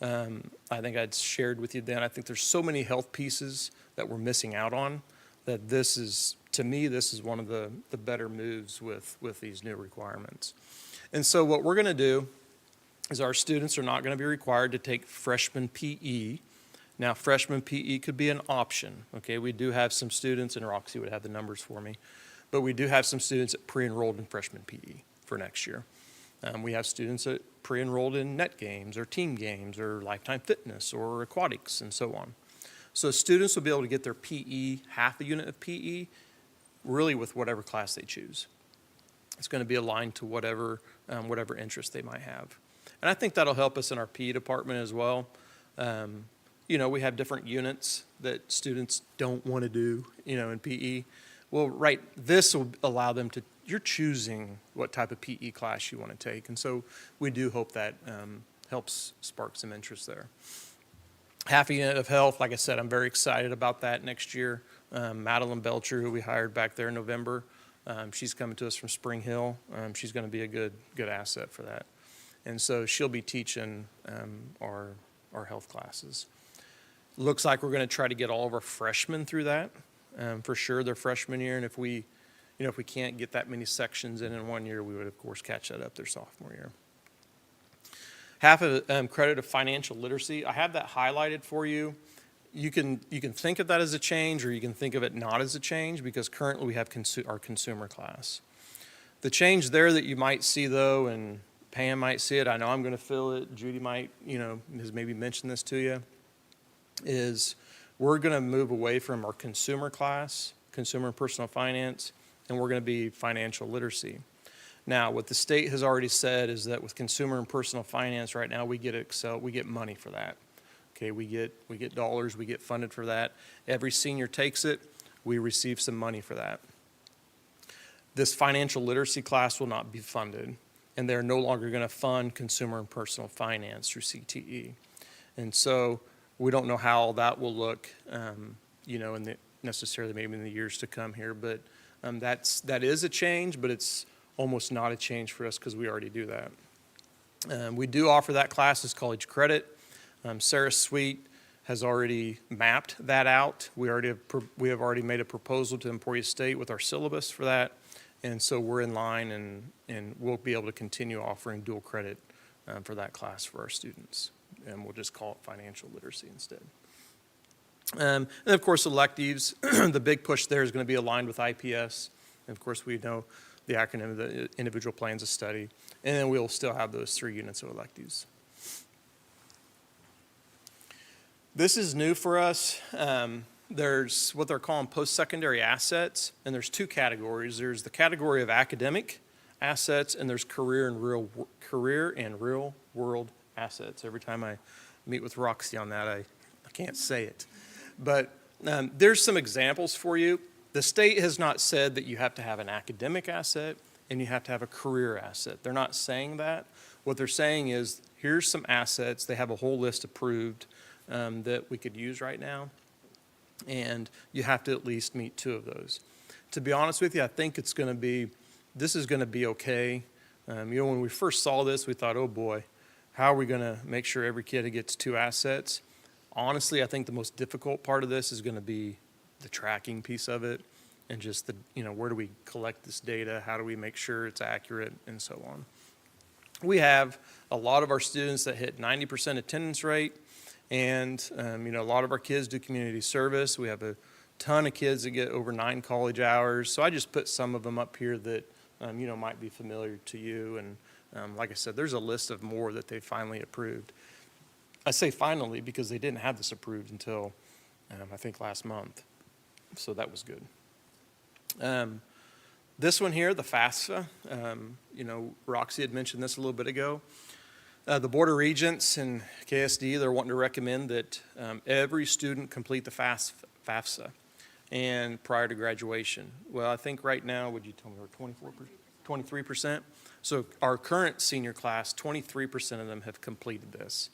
I think I'd shared with you then, I think there's so many health pieces that we're missing out on that this is, to me, this is one of the better moves with these new requirements. And so what we're going to do is our students are not going to be required to take freshman PE. Now, freshman PE could be an option, okay? We do have some students, and Roxy would have the numbers for me, but we do have some students that pre-enrolled in freshman PE for next year. We have students that pre-enrolled in net games or team games or lifetime fitness or aquatics and so on. So students will be able to get their PE, half a unit of PE, really with whatever class they choose. It's going to be aligned to whatever interest they might have. And I think that'll help us in our PE department as well. We have different units that students don't want to do, in PE. Well, this will allow them to, you're choosing what type of PE class you want to take. And so we do hope that helps spark some interest there. Half a unit of health, like I said, I'm very excited about that next year. Madeline Belcher, who we hired back there in November, she's coming to us from Spring Hill. She's going to be a good asset for that. And so she'll be teaching our health classes. Looks like we're going to try to get all of our freshmen through that, for sure, their freshman year. And if we can't get that many sections in 1 year, we would, of course, catch that up their sophomore year. Half a credit of financial literacy. I have that highlighted for you. You can think of that as a change, or you can think of it not as a change, because currently we have our consumer class. The change there that you might see, though, and Pam might see it, I know I'm going to feel it, Judy might, has maybe mentioned this to you, is we're going to move away from our consumer class, consumer and personal finance, and we're going to be financial literacy. Now, what the state has already said is that with consumer and personal finance right now, we get money for that. Okay, we get dollars, we get funded for that. Every senior takes it, we receive some money for that. This financial literacy class will not be funded, and they're no longer going to fund consumer and personal finance through CTE. And so we don't know how that will look, necessarily maybe in the years to come here, but that is a change, but it's almost not a change for us because we already do that. We do offer that class as college credit. Sarah Sweet has already mapped that out. We have already made a proposal to Emporia State with our syllabus for that, and so we're in line, and we'll be able to continue offering dual credit for that class for our students, and we'll just call it financial literacy instead. And of course, electives, the big push there is going to be aligned with IPS. And of course, we know the acronym of the individual plans of study, and then we'll still have those 3 units of electives. This is new for us. There's what they're calling post-secondary assets, and there's 2 categories. There's the category of academic assets, and there's career and real world assets. Every time I meet with Roxy on that, I can't say it. But there's some examples for you. The state has not said that you have to have an academic asset and you have to have a career asset. They're not saying that. What they're saying is, here's some assets. They have a whole list approved that we could use right now, and you have to at least meet 2 of those. To be honest with you, I think this is going to be okay. When we first saw this, we thought, oh boy, how are we going to make sure every kid gets 2 assets? Honestly, I think the most difficult part of this is going to be the tracking piece of it, and just where do we collect this data? How do we make sure it's accurate, and so on. We have a lot of our students that hit 90% attendance rate, and a lot of our kids do community service. We have a ton of kids that get over 9 college hours. So I just put some of them up here that might be familiar to you. And like I said, there's a list of more that they finally approved. I say finally because they didn't have this approved until I think last month. So that was good. This one here, the FAFSA, Roxy had mentioned this a little bit ago. The Board of Regents and KSD, they're wanting to recommend that every student complete the FAFSA and prior to graduation. Well, I think right now, would you tell me, we're 23%? So our current senior class, 23% of them have completed this.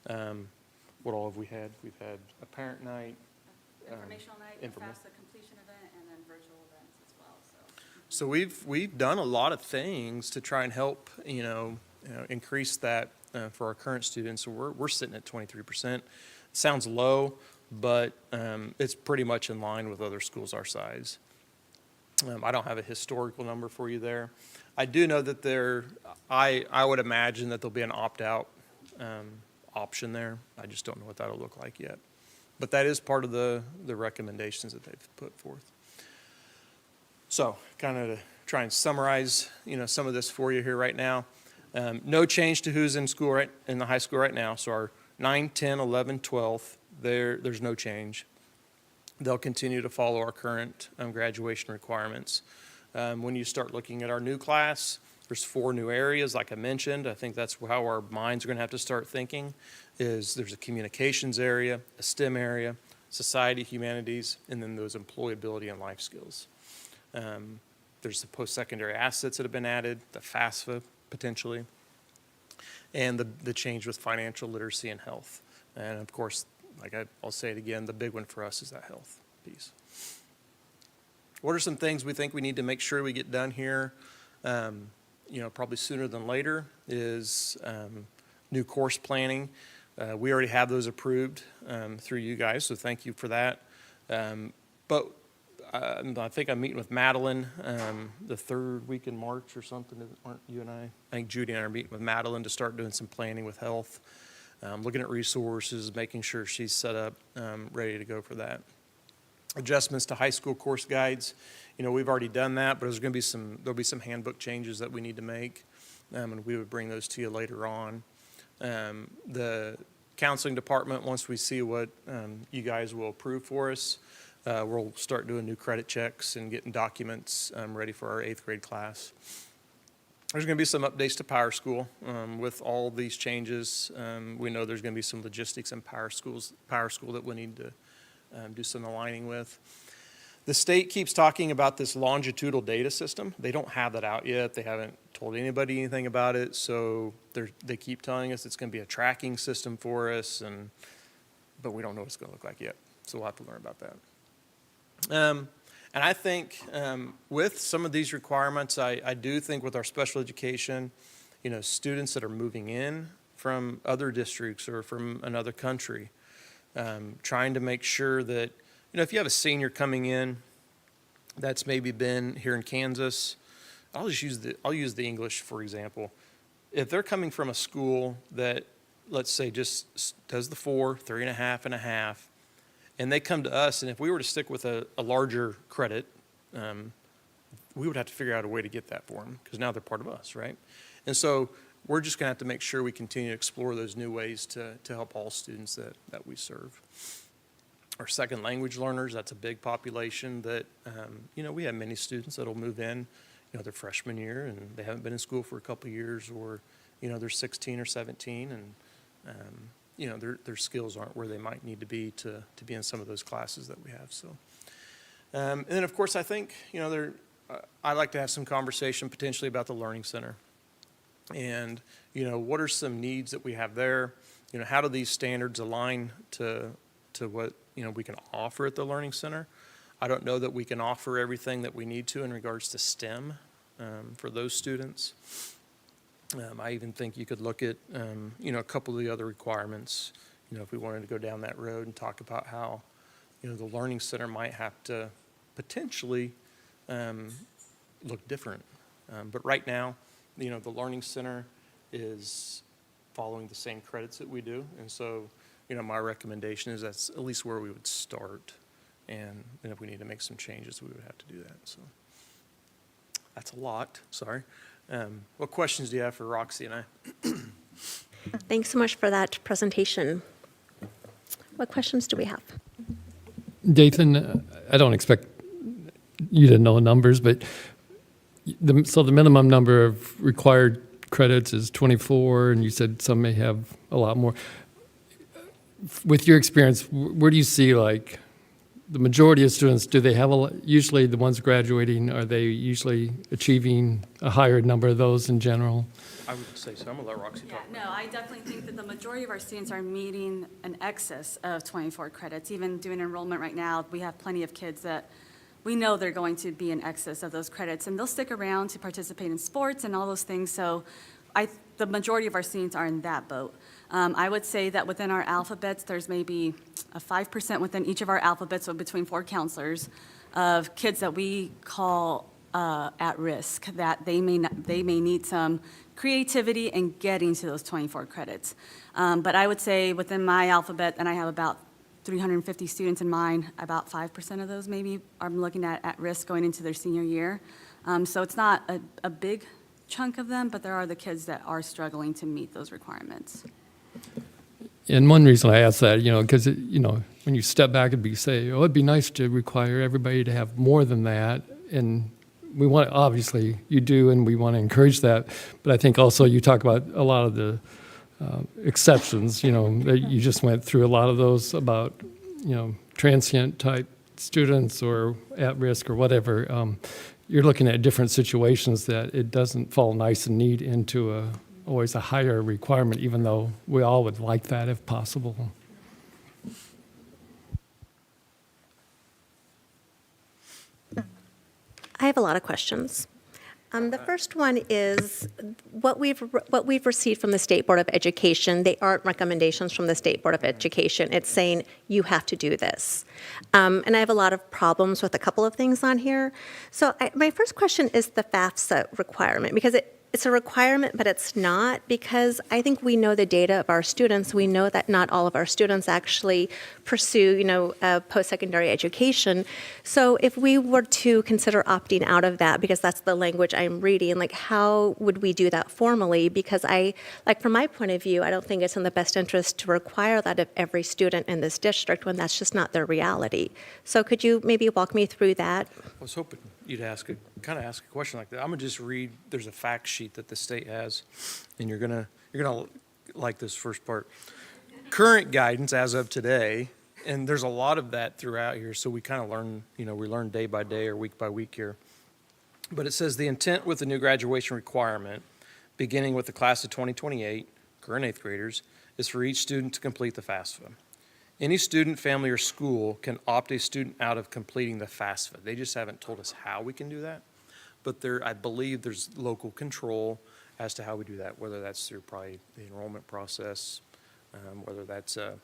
What all have we had? We've had a parent night. Informational night, a FAFSA completion event, and then virtual events as well. So we've done a lot of things to try and help, increase that for our current students. So we're sitting at 23%. It sounds low, but it's pretty much in line with other schools our size. I don't have a historical number for you there. I do know that I would imagine that there'll be an opt-out option there. I just don't know what that'll look like yet. But that is part of the recommendations that they've put forth. So kind of to try and summarize, some of this for you here right now. No change to who's in school in the high school right now. So our 9, 10, 11, 12, there's no change. They'll continue to follow our current graduation requirements. When you start looking at our new class, there's 4 new areas, like I mentioned. I think that's how our minds are going to have to start thinking, is there's a communications area, a STEM area, society, humanities, and then those employability and life skills. There's the post-secondary assets that have been added, the FAFSA potentially, and the change with financial literacy and health. And of course, I'll say it again, the big one for us is that health piece. What are some things we think we need to make sure we get done here? Probably sooner than later is new course planning. We already have those approved through you guys, so thank you for that. But I think I'm meeting with Madeline the 3rd week in March or something, aren't you and I? I think Judy and I are meeting with Madeline to start doing some planning with health, looking at resources, making sure she's set up, ready to go for that. Adjustments to high school course guides. We've already done that, but there'll be some handbook changes that we need to make, and we would bring those to you later on. The counseling department, once we see what you guys will approve for us, we'll start doing new credit checks and getting documents ready for our 8th grade class. There's going to be some updates to Power School. With all these changes, we know there's going to be some logistics in Power School that we need to do some aligning with. The state keeps talking about this longitudinal data system. They don't have that out yet. They haven't told anybody anything about it, so they keep telling us it's going to be a tracking system for us, but we don't know what it's going to look like yet, so we'll have to learn about that. And I think with some of these requirements, I do think with our special education, students that are moving in from other districts or from another country, trying to make sure that, if you have a senior coming in that's maybe been here in Kansas, I'll use the English, for example. If they're coming from a school that, let's say, just does the 4, 3.5, and a half, and they come to us, and if we were to stick with a larger credit, we would have to figure out a way to get that for them, because now they're part of us, right? And so we're just going to have to make sure we continue to explore those new ways to help all students that we serve. Our second language learners, that's a big population that, we have many students that'll move in, their freshman year, and they haven't been in school for a couple of years, or, they're 16 or 17, and, their skills aren't where they might need to be be in some of those classes that we have. So, and then, of course, I think, I'd like to have some conversation potentially about the Learning Center. And, what are some needs that we have there? How do these standards align to what, we can offer at the Learning Center? I don't know that we can offer everything that we need to in regards to STEM for those students. I even think you could look at, a couple of the other requirements, if we wanted to go down that road and talk about how, the Learning Center might have to potentially look different. But right now, the Learning Center is following the same credits that we do. And so, my recommendation is that's at least where we would start. And if we need to make some changes, we would have to do that. So that's a lot, sorry. What questions do you have for Roxy and I? Thanks so much for that presentation. What questions do we have? Dathan, I don't expect you to know numbers, but so the minimum number of required credits is 24, and you said some may have a lot more. With your experience, where do you see, like, the majority of students, do they have usually the ones graduating, are they usually achieving a higher number of those in general? I would say so. I'm going to let Roxy talk. No, I definitely think that the majority of our students are meeting an excess of 24 credits. Even doing enrollment right now, we have plenty of kids that we know they're going to be in excess of those credits, and they'll stick around to participate in sports and all those things. So the majority of our students are in that boat. I would say that within our alphabets, there's maybe a 5% within each of our alphabets, so between 4 counselors, of kids that we call at risk, that they may need some creativity in getting to those 24 credits. But I would say within my alphabet, and I have about 350 students in mine, about 5% of those maybe I'm looking at risk going into their senior year. So it's not a big chunk of them, but there are the kids that are struggling to meet those requirements. And one reason I ask that, because, when you step back and say, oh, it'd be nice to require everybody to have more than that. And we want, obviously, you do, and we want to encourage that. But I think also you talk about a lot of the exceptions, that you just went through a lot of those about, transient type students or at risk or whatever. You're looking at different situations that it doesn't fall nice and neat into always a higher requirement, even though we all would like that if possible. I have a lot of questions. The first one is what we've received from the State Board of Education. They aren't recommendations from the State Board of Education. It's saying you have to do this. And I have a lot of problems with a couple of things on here. So my first question is the FAFSA requirement, because it's a requirement, but it's not, because I think we know the data of our students. We know that not all of our students actually pursue, post-secondary education. So if we were to consider opting out of that, because that's the language I'm reading, how would we do that formally? Because from my point of view, I don't think it's in the best interest to require that of every student in this district when that's just not their reality. So could you maybe walk me through that? I was hoping you'd ask a question like that. I'm gonna just read, there's a fact sheet that the state has, and you're gonna like this first part. Current guidance as of today, and there's a lot of that throughout here, so we kind of learn, we learn day by day or week by week here. But it says the intent with the new graduation requirement, beginning with the class of 2028, current 8th graders, is for each student to complete the FAFSA. Any student, family, or school can opt a student out of completing the FAFSA. They just haven't told us how we can do that. But I believe there's local control as to how we do that, whether that's through probably the enrollment process, whether that's a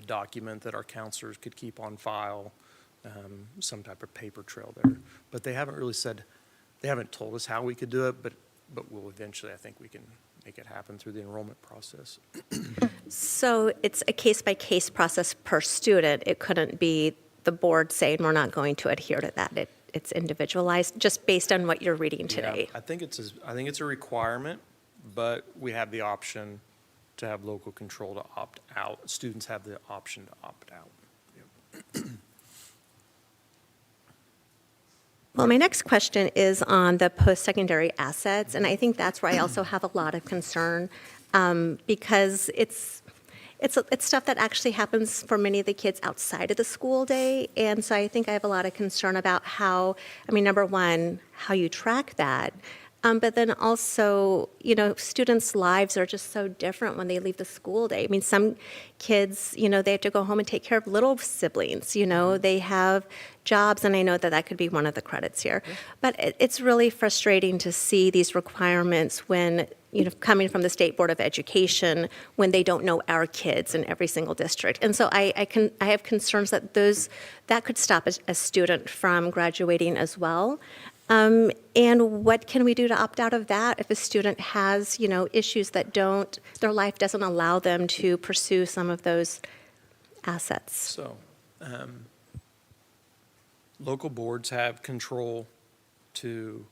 document that our counselors could keep on file, some type of paper trail there. But they haven't really said, they haven't told us how we could do it, but we'll eventually, I think we can make it happen through the enrollment process. So it's a case-by-case process per student. It couldn't be the board saying we're not going to adhere to that. It's individualized, just based on what you're reading today. Yeah, I think it's a requirement, but we have the option to have local control to opt out. Students have the option to opt out. Yep. Well, my next question is on the post-secondary assets, and I think that's where I also have a lot of concern, because it's stuff that actually happens for many of the kids outside of the school day, and so I think I have a lot of concern about number one, how you track that, but then also, students' lives are just so different when they leave the school day. I mean, some kids, they have to go home and take care of little siblings, they have jobs, and I know that could be one of the credits here. But it's really frustrating to see these requirements when, coming from the State Board of Education, when they don't know our kids in every single district. And so I have concerns that that could stop a student from graduating as well. And what can we do to opt out of that if a student has, issues that their life doesn't allow them to pursue some of those assets? So, local boards have control you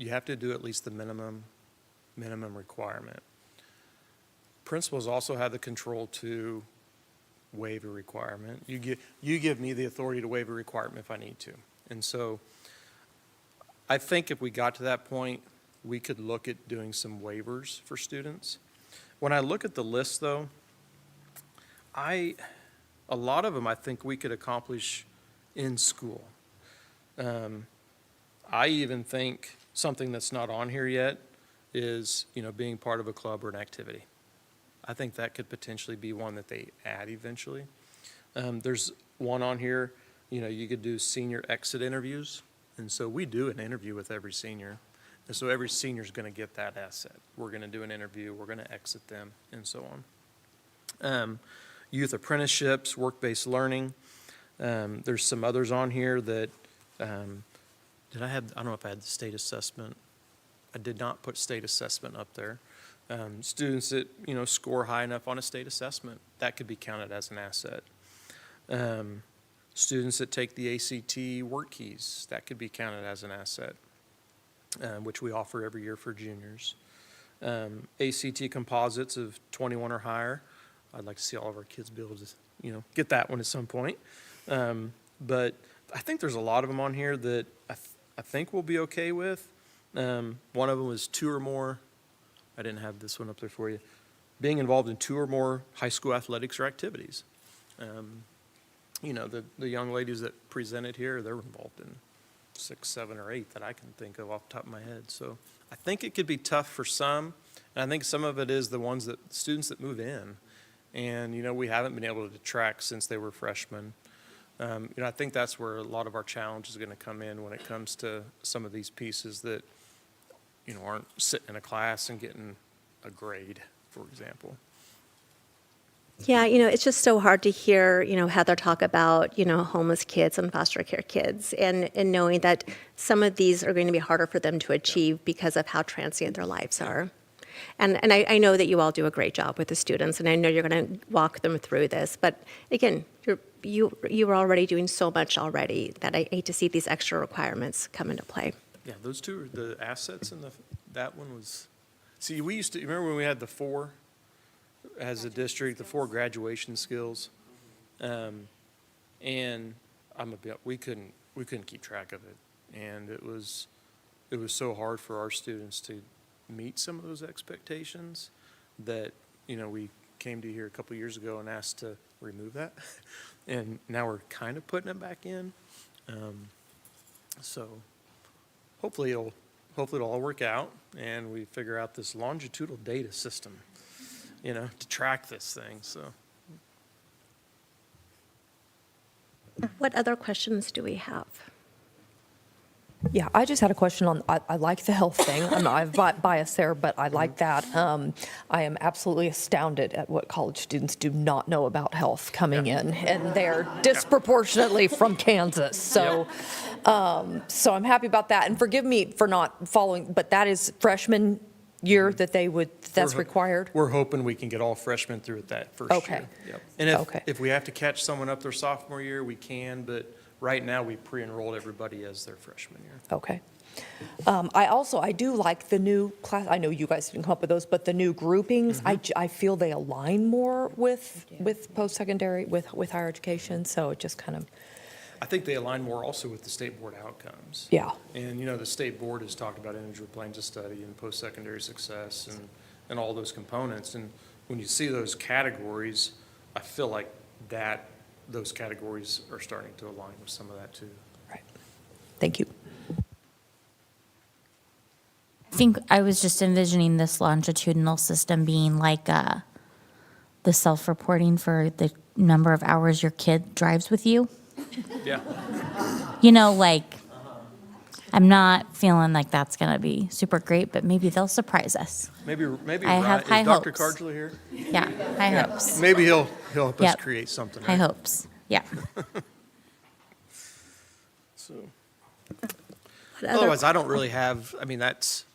have to do at least the minimum requirement. Principals also have the control to waive a requirement. You give me the authority to waive a requirement if I need to. And so I think if we got to that point, we could look at doing some waivers for students. When I look at the list, though, a lot of them I think we could accomplish in school. I even think something that's not on here yet is, being part of a club or an activity. I think that could potentially be one that they add eventually. There's one on here, you could do senior exit interviews. And so we do an interview with every senior. And so every senior is going to get that asset. We're going to do an interview, we're going to exit them, and so on. Youth apprenticeships, work-based learning. There's some others on here that, I don't know if I had the state assessment. I did not put state assessment up there. Students that, score high enough on a state assessment, that could be counted as an asset. Students that take the ACT work keys, that could be counted as an asset, which we offer every year for juniors. ACT composites of 21 or higher. I'd like to see all of our kids be able to, get that one at some point. But I think there's a lot of them on here that I think we'll be okay with. One of them was 2 or more. I didn't have this one up there for you. Being involved in 2 or more high school athletics or activities. The young ladies that presented here, they're involved in 6, 7, or 8 that I can think of off the top of my head. So I think it could be tough for some, and I think some of it is the ones that students that move in, and we haven't been able to track since they were freshmen. I think that's where a lot of our challenge is going to come in when it comes to some of these pieces that aren't sitting in a class and getting a grade, for example. Yeah, it's just so hard to hear, Heather talk about, homeless kids and foster care kids, and knowing that some of these are going to be harder for them to achieve because of how transient their lives are. And I know that you all do a great job with the students, and I know you're going to walk them through this. But again, you are already doing so much already that I hate to see these extra requirements come into play. Yeah, those 2 are the assets, and that one was. See, we used to remember when we had the 4 as a district, the 4 graduation skills, and we couldn't keep track of it, and it was so hard for our students to meet some of those expectations that we came to here a couple years ago and asked to remove that, and now we're kind of putting it back in. So hopefully it'll all work out, and we figure out this longitudinal data system, to track this thing. So. What other questions do we have? Yeah, I just had a question on, I like the health thing. I'm biased there, but I like that. I am absolutely astounded at what college students do not know about health coming in, and they're disproportionately from Kansas. So, so I'm happy about that. And forgive me for not following, but that is freshman year that that's required? We're hoping we can get all freshmen through it that first year. Yep. And if we have to catch someone up their sophomore year, we can, but right now, we pre-enrolled everybody as their freshman year. Okay. I do like the new class. I know you guys didn't come up with those, but the new groupings, I feel they align more with post-secondary, with higher education. So it just kind of. I think they align more also with the state board outcomes. Yeah. And, the state board has talked about individual plans of study and post-secondary success and all those components. And when you see those categories, I feel like those categories are starting to align with some of that too. Right. Thank you. I think I was just envisioning this longitudinal system being like the self-reporting for the number of hours your kid drives with you. Yeah. I'm not feeling like that's going to be super great, but maybe they'll surprise us. Maybe I have high is Dr. hopes. Cardinal here? Yeah, high hopes. Maybe he'll help us Yep. create something. High Right? hopes, yeah. So, otherwise, I don't really have. I mean, that's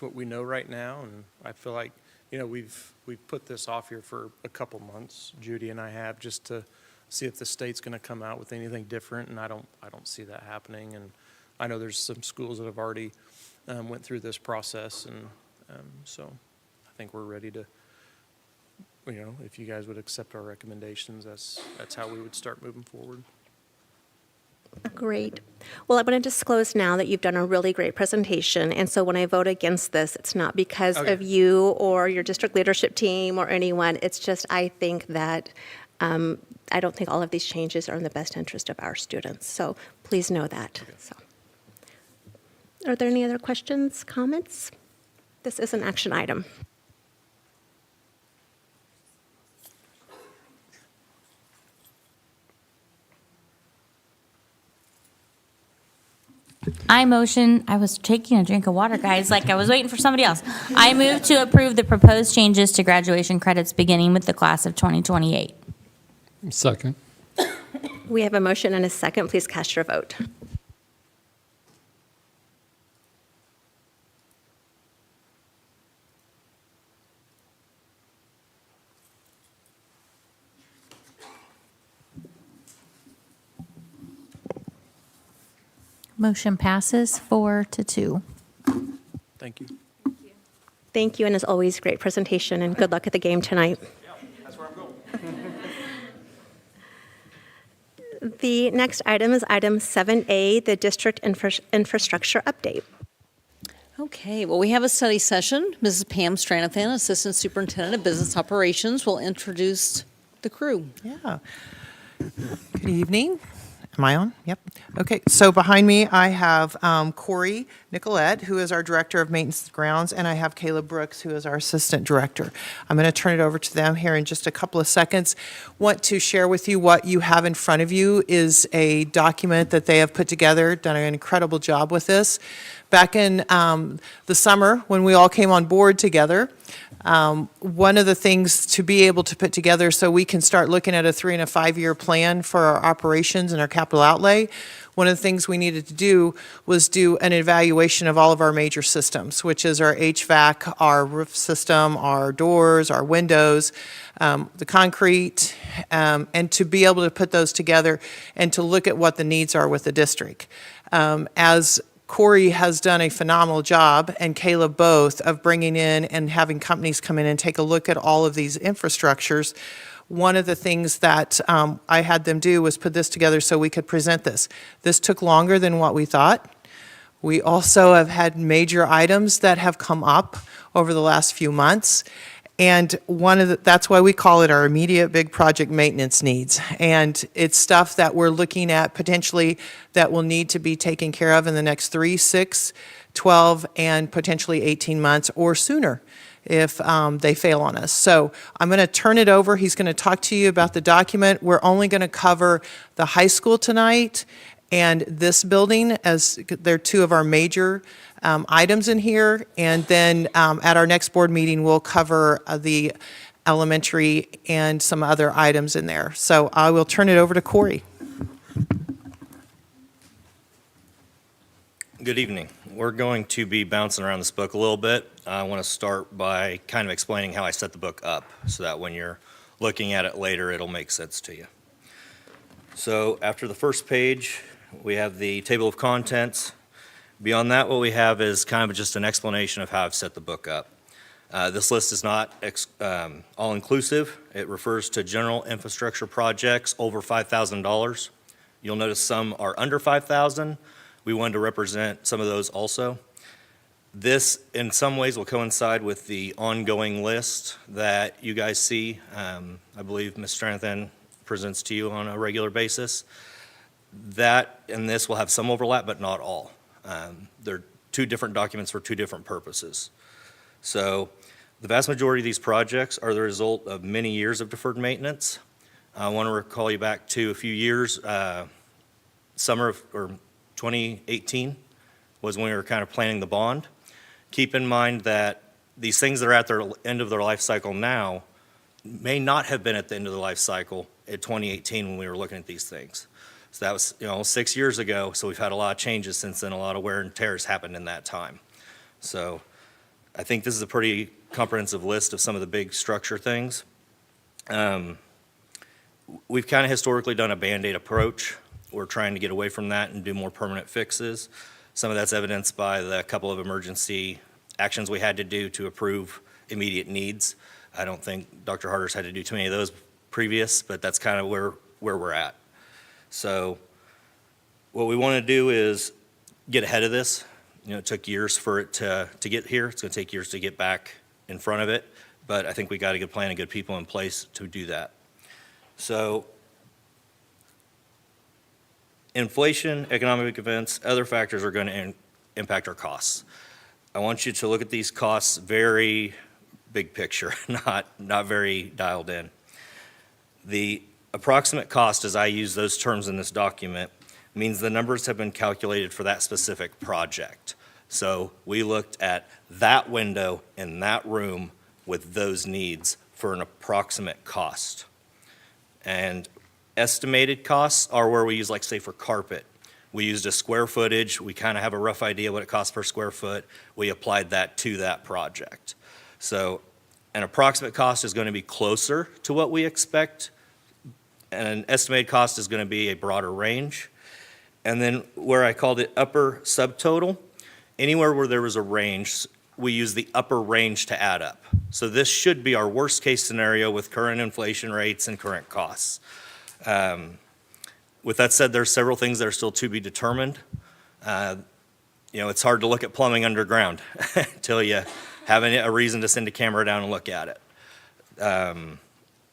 what we know right now, and I feel like we've put this off here for a couple months. Judy and I have, just to see if the state's going to come out with anything different, and I don't see that happening. And I know there's some schools that have already went through this process, and so I think we're ready to. If you guys would accept our recommendations, that's how we would start moving forward. Great. Well, I'm going to disclose now that you've done a really great presentation, and so when I vote against this, it's not because of you or your district leadership team or anyone. It's just I think that I don't think all of these changes are in the best interest of our students. So please know that. Okay. So, are there any other questions, comments? This is an action item. I was taking a drink of water, guys, like I was waiting for somebody else. I move to approve the proposed changes to graduation credits beginning with the class of 2028. Second. We have a motion and a second. Please cast your vote. Motion passes 4-2. Thank you. Thank you, and as always, great presentation, and good luck at the game tonight. Yeah, that's where I'm going. The next item is item 7A, the district infrastructure update. Okay, well, we have a study session. Mrs. Pam Stranathan, Assistant Superintendent of Business Operations, will introduce the crew. Yeah. Good evening. Am I on? Yep. Okay, so behind me, I have Corey Nicolette, who is our Director of Maintenance Grounds, and I have Caleb Brooks, who is our Assistant Director. I'm going to turn it over to them here in just a couple of seconds. Want to share with you what you have in front of you is a document that they have put together, done an incredible job with this. Back in the summer, when we all came on board together, one of the things to be able to put together so we can start looking at a 3- and 5-year plan for our operations and our capital outlay, one of the things we needed to do was do an evaluation of all of our major systems, which is our HVAC, our roof system, our doors, our windows, the concrete, and to be able to put those together and to look at what the needs are with the district. As Corey has done a phenomenal job, and Caleb both, of bringing in and having companies come in and take a look at all of these infrastructures. One of the things that I had them do was put this together so we could present this. This took longer than what we thought. We also have had major items that have come up over the last few months. And that's why we call it our immediate big project maintenance needs. And it's stuff that we're looking at potentially that will need to be taken care of in the next 3, 6, 12, and potentially 18 months or sooner if they fail on us. So I'm going to turn it over. He's going to talk to you about the document. We're only going to cover the high school tonight and this building, as they're two of our major items in here, and then at our next board meeting, we'll cover the elementary and some other items in there. So I will turn it over to Corey. Good evening. We're going to be bouncing around this book a little bit. I want to start by kind of explaining how I set the book up so that when you're looking at it later, it'll make sense to you. So after the first page, we have the table of contents. Beyond that, what we have is kind of just an explanation of how I've set the book up. This list is not all-inclusive. It refers to general infrastructure projects over $5,000. You'll notice some are under $5,000. We wanted to represent some of those also. This, in some ways, will coincide with the ongoing list that you guys see. I believe Ms. Stranathan presents to you on a regular basis. That and this will have some overlap, but not all. They're two different documents for two different purposes. So the vast majority of these projects are the result of many years of deferred maintenance. I want to recall you back to a few years, summer of 2018 was when we were kind of planning the bond. Keep in mind that these things that are at their end of their life cycle now may not have been at the end of the life cycle in 2018 when we were looking at these things. So that was 6 years ago, so we've had a lot of changes since then. A lot of wear and tear has happened in that time. So I think this is a pretty comprehensive list of some of the big structure things. We've kind of historically done a Band-Aid approach. We're trying to get away from that and do more permanent fixes. Some of that's evidenced by the couple of emergency actions we had to do to approve immediate needs. I don't think Dr. Harder's had to do too many of those previous, but that's kind of where we're at. So what we want to do is get ahead of this. It took years for it to get here. It's going to take years to get back in front of it, but I think we got a good plan and good people in place to do that. So inflation, economic events, other factors are going to impact our costs. I want you to look at these costs very big picture, not very dialed in. The approximate cost, as I use those terms in this document, means the numbers have been calculated for that specific project. So we looked at that window in that room with those needs for an approximate cost. And estimated costs are where we use, like, say, for carpet. We used a square footage. We kind of have a rough idea what it costs per square foot. We applied that to that project. So an approximate cost is going to be closer to what we expect, and an estimated cost is going to be a broader range. And then where I called it upper subtotal, anywhere where there was a range we use the upper range to add up. So this should be our worst case scenario with current inflation rates and current costs. With that said, there's several things that are still to be determined. It's hard to look at plumbing underground until you have a reason to send a camera down and look at it.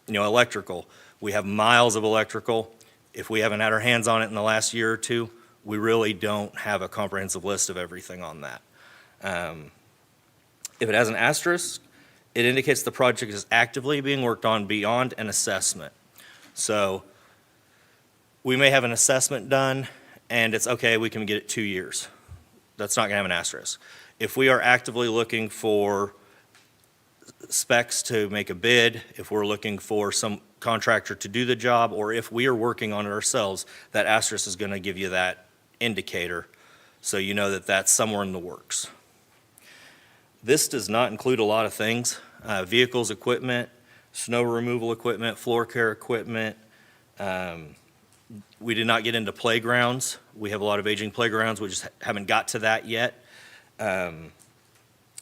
Electrical. We have miles of electrical. If we haven't had our hands on it in the last year or two, we really don't have a comprehensive list of everything on that. If it has an asterisk, it indicates the project is actively being worked on beyond an assessment. So we may have an assessment done and it's okay, we can get it 2 years. That's not gonna have an asterisk. If we are actively looking for specs to make a bid, if we're looking for some contractor to do the job, or if we are working on it ourselves, that asterisk is gonna give you that indicator so you know that that's somewhere in the works. This does not include a lot of things. Vehicles, equipment, snow removal equipment, floor care equipment. We did not get into playgrounds. We have a lot of aging playgrounds. We just haven't got to that yet.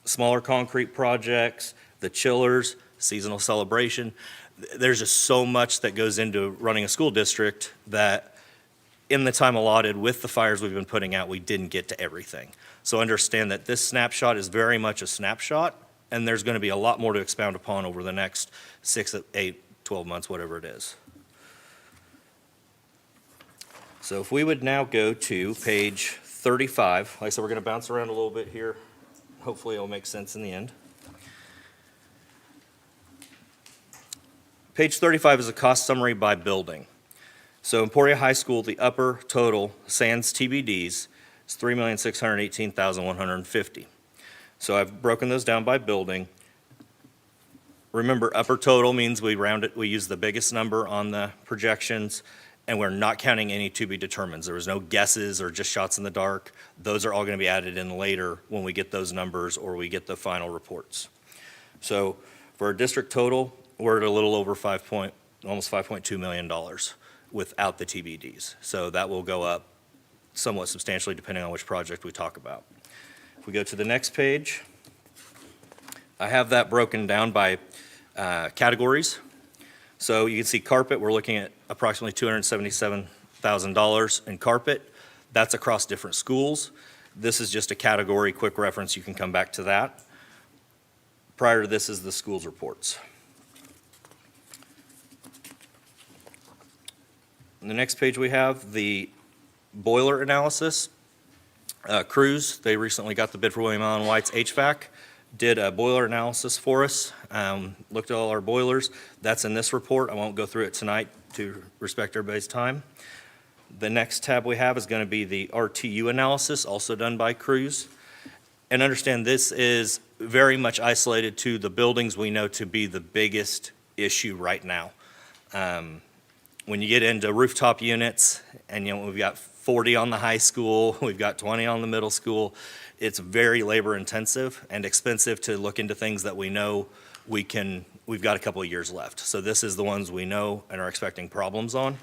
Smaller concrete projects, the chillers, seasonal celebration. There's just so much that goes into running a school district that in the time allotted with the fires we've been putting out, we didn't get to everything. So understand that this snapshot is very much a snapshot, and there's going to be a lot more to expound upon over the next 6, 8, 12 months, whatever it is. So if we would now go to page 35, like I said, we're going to bounce around a little bit here. Hopefully it'll make sense in the end. Page 35 is a cost summary by building. So Emporia High School, the upper total, sans TBDs, is $3,618,150. So I've broken those down by building. Remember, upper total means we round it, we use the biggest number on the projections, and we're not counting any to be determined. There was no guesses or just shots in the dark. Those are all going to be added in later when we get those numbers or we get the final reports. So for our district total, we're at a little over almost $5.2 million without the TBDs. So that will go up somewhat substantially depending on which project we talk about. If we go to the next page, I have that broken down by categories. So you can see carpet, we're looking at approximately $277,000 in carpet. That's across different schools. This is just a category, quick reference, you can come back to that. Prior to this is the schools reports. On the next page we have the boiler analysis. Crews, they recently got the bid for William Allen White's HVAC, did a boiler analysis for us, looked at all our boilers. That's in this report. I won't go through it tonight to respect everybody's time. The next tab we have is going to be the RTU analysis, also done by Crews. And understand this is very much isolated to the buildings we know to be the biggest issue right now. When you get into rooftop units, and we've got 40 on the high school, we've got 20 on the middle school, it's very labor intensive and expensive to look into things that we know we've got a couple of years left. So this is the ones we know and are expecting problems on.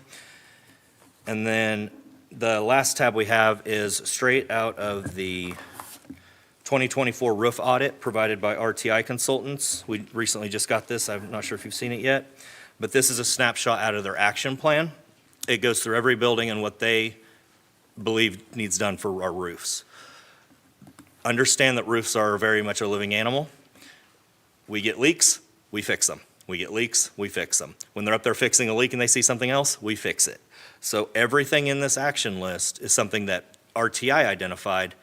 And then the last tab we have is straight out of the 2024 roof audit provided by RTI Consultants. We recently just got this. I'm not sure if you've seen it yet, but this is a snapshot out of their action plan. It goes through every building and what they believe needs done for our roofs. Understand that roofs are very much a living animal. We get leaks, we fix them. We get leaks, we fix them. When they're up there fixing a leak and they see something else, we fix it. So everything in this action list is something that RTI identified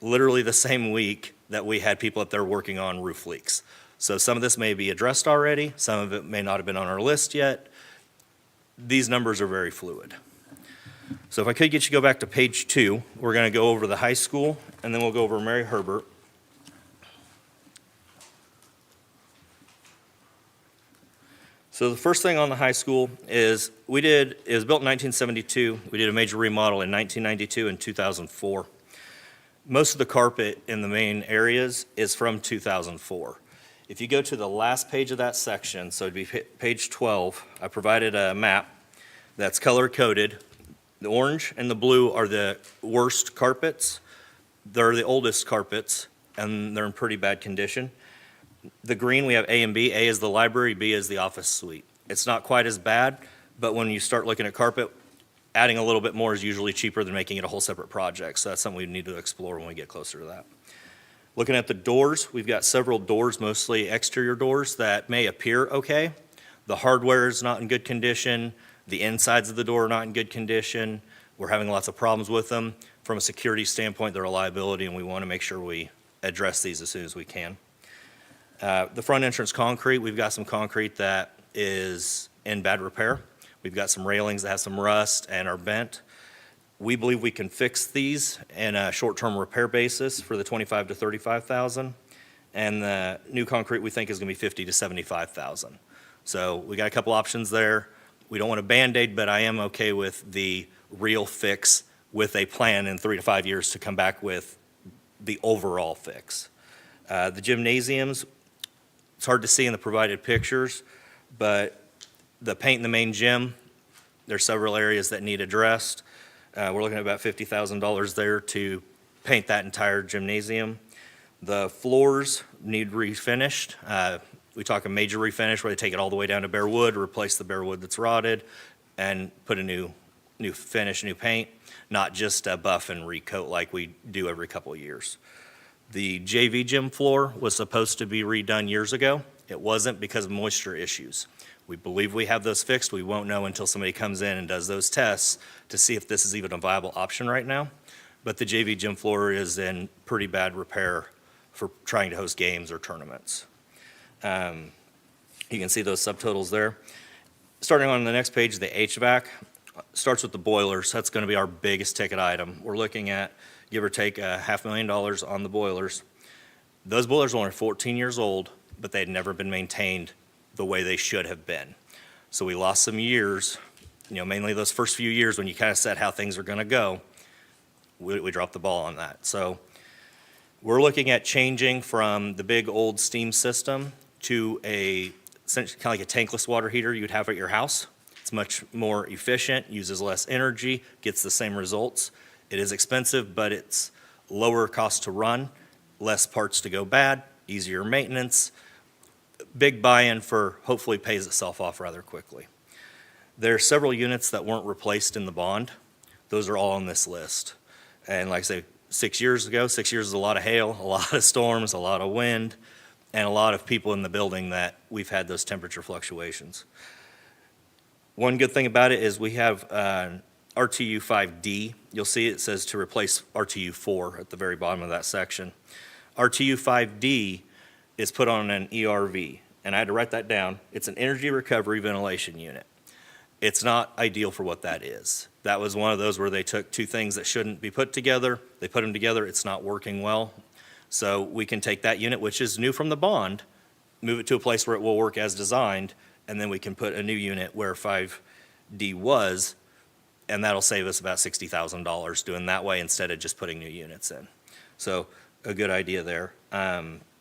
literally the same week that we had people up there working on roof leaks. So some of this may be addressed already, some of it may not have been on our list yet. These numbers are very fluid. So if I could get you to go back to page 2, we're going to go over the high school, and then we'll go over Mary Herbert. So the first thing on the high school is it was built in 1972. We did a major remodel in 1992 and 2004. Most of the carpet in the main areas is from 2004. If you go to the last page of that section, so it'd be page 12, I provided a map that's color-coded. The orange and the blue are the worst carpets. They're the oldest carpets. and they're in pretty bad condition. The green, we have A and B. A is the library, B is the office suite. It's not quite as bad, but when you start looking at carpet, adding a little bit more is usually cheaper than making it a whole separate project. So that's something we need to explore when we get closer to that. Looking at the doors, we've got several doors, mostly exterior doors, that may appear okay. The hardware is not in good condition. The insides of the door are not in good condition. We're having lots of problems with them. From a security standpoint, they're a liability, and we want to make sure we address these as soon as we can. The front entrance concrete, we've got some concrete that is in bad repair. We've got some railings that have some rust and are bent. We believe we can fix these in a short-term repair basis for the $25,000 to $35,000. And the new concrete we think is going to be $50,000 to $75,000. So we got a couple options there. We don't want a Band-Aid, but I am okay with the real fix with a plan in 3 to 5 years to come back with the overall fix. The gymnasiums, it's hard to see in the provided pictures, but the paint in the main gym, there's several areas that need addressed. We're looking at about $50,000 there to paint that entire gymnasium. The floors need refinished. We talk a major refinish where they take it all the way down to bare wood, replace the bare wood that's rotted, and put a new finish, new paint, not just a buff and recoat like we do every couple of years. The JV gym floor was supposed to be redone years ago. It wasn't because of moisture issues. We believe we have those fixed. We won't know until somebody comes in and does those tests to see if this is even a viable option right now. But the JV gym floor is in pretty bad repair for trying to host games or tournaments. You can see those subtotals there. Starting on the next page, the HVAC starts with the boilers. That's going to be our biggest ticket item. We're looking at, give or take, $500,000 on the boilers. Those boilers are only 14 years old, but they had never been maintained the way they should have been. So we lost some years, mainly those first few years when you kind of set how things are going to go. We dropped the ball on that. So we're looking at changing from the big old steam system to essentially kind of like a tankless water heater you'd have at your house. It's much more efficient, uses less energy, gets the same results. It is expensive, but it's lower cost to run, less parts to go bad, easier maintenance, big buy-in for hopefully pays itself off rather quickly. There are several units that weren't replaced in the bond. Those are all on this list. And like I say, 6 years ago, 6 years is a lot of hail, a lot of storms, a lot of wind, and a lot of people in the building that we've had those temperature fluctuations. One good thing about it is we have RTU5D. You'll see it says to replace RTU4 at the very bottom of that section. RTU5D is put on an ERV, and I had to write that down. It's an energy recovery ventilation unit. It's not ideal for what that is. That was one of those where they took two things that shouldn't be put together. They put them together. It's not working well. So we can take that unit, which is new from the bond, move it to a place where it will work as designed, and then we can put a new unit where 5D was, and that'll save us about $60,000 doing that way instead of just putting new units in. So a good idea there.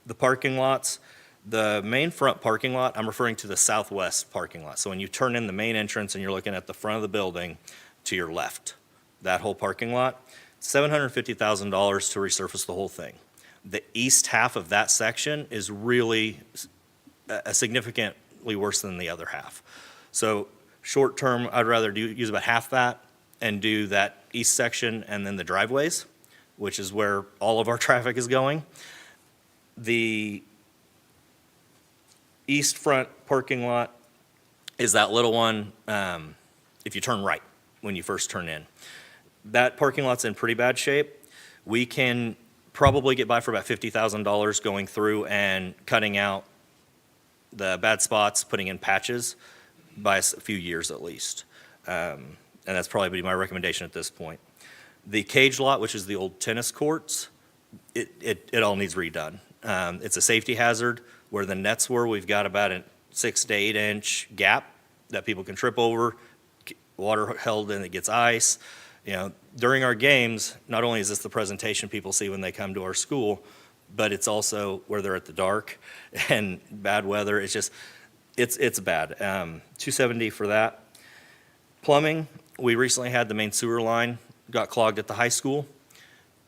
The parking lots, the main front parking lot, I'm referring to the southwest parking lot. So when you turn in the main entrance and you're looking at the front of the building to your left, that whole parking lot, $750,000 to resurface the whole thing. The east half of that section is really significantly worse than the other half. So short term, I'd rather use about half that and do that east section and then the driveways, which is where all of our traffic is going. The east front parking lot is that little one if you turn right when you first turn in. That parking lot's in pretty bad shape. We can probably get by for about $50,000 going through and cutting out the bad spots, putting in patches by a few years at least. And that's probably my recommendation at this point. The cage lot, which is the old tennis courts, it all needs redone. It's a safety hazard. Where the nets were, we've got about a 6 to 8 inch gap that people can trip over, water held and it gets ice. During our games, not only is this the presentation people see when they come to our school, but it's also where they're at the dark and bad weather. It's just, it's bad. $270 for that. Plumbing, we recently had the main sewer line got clogged at the high school.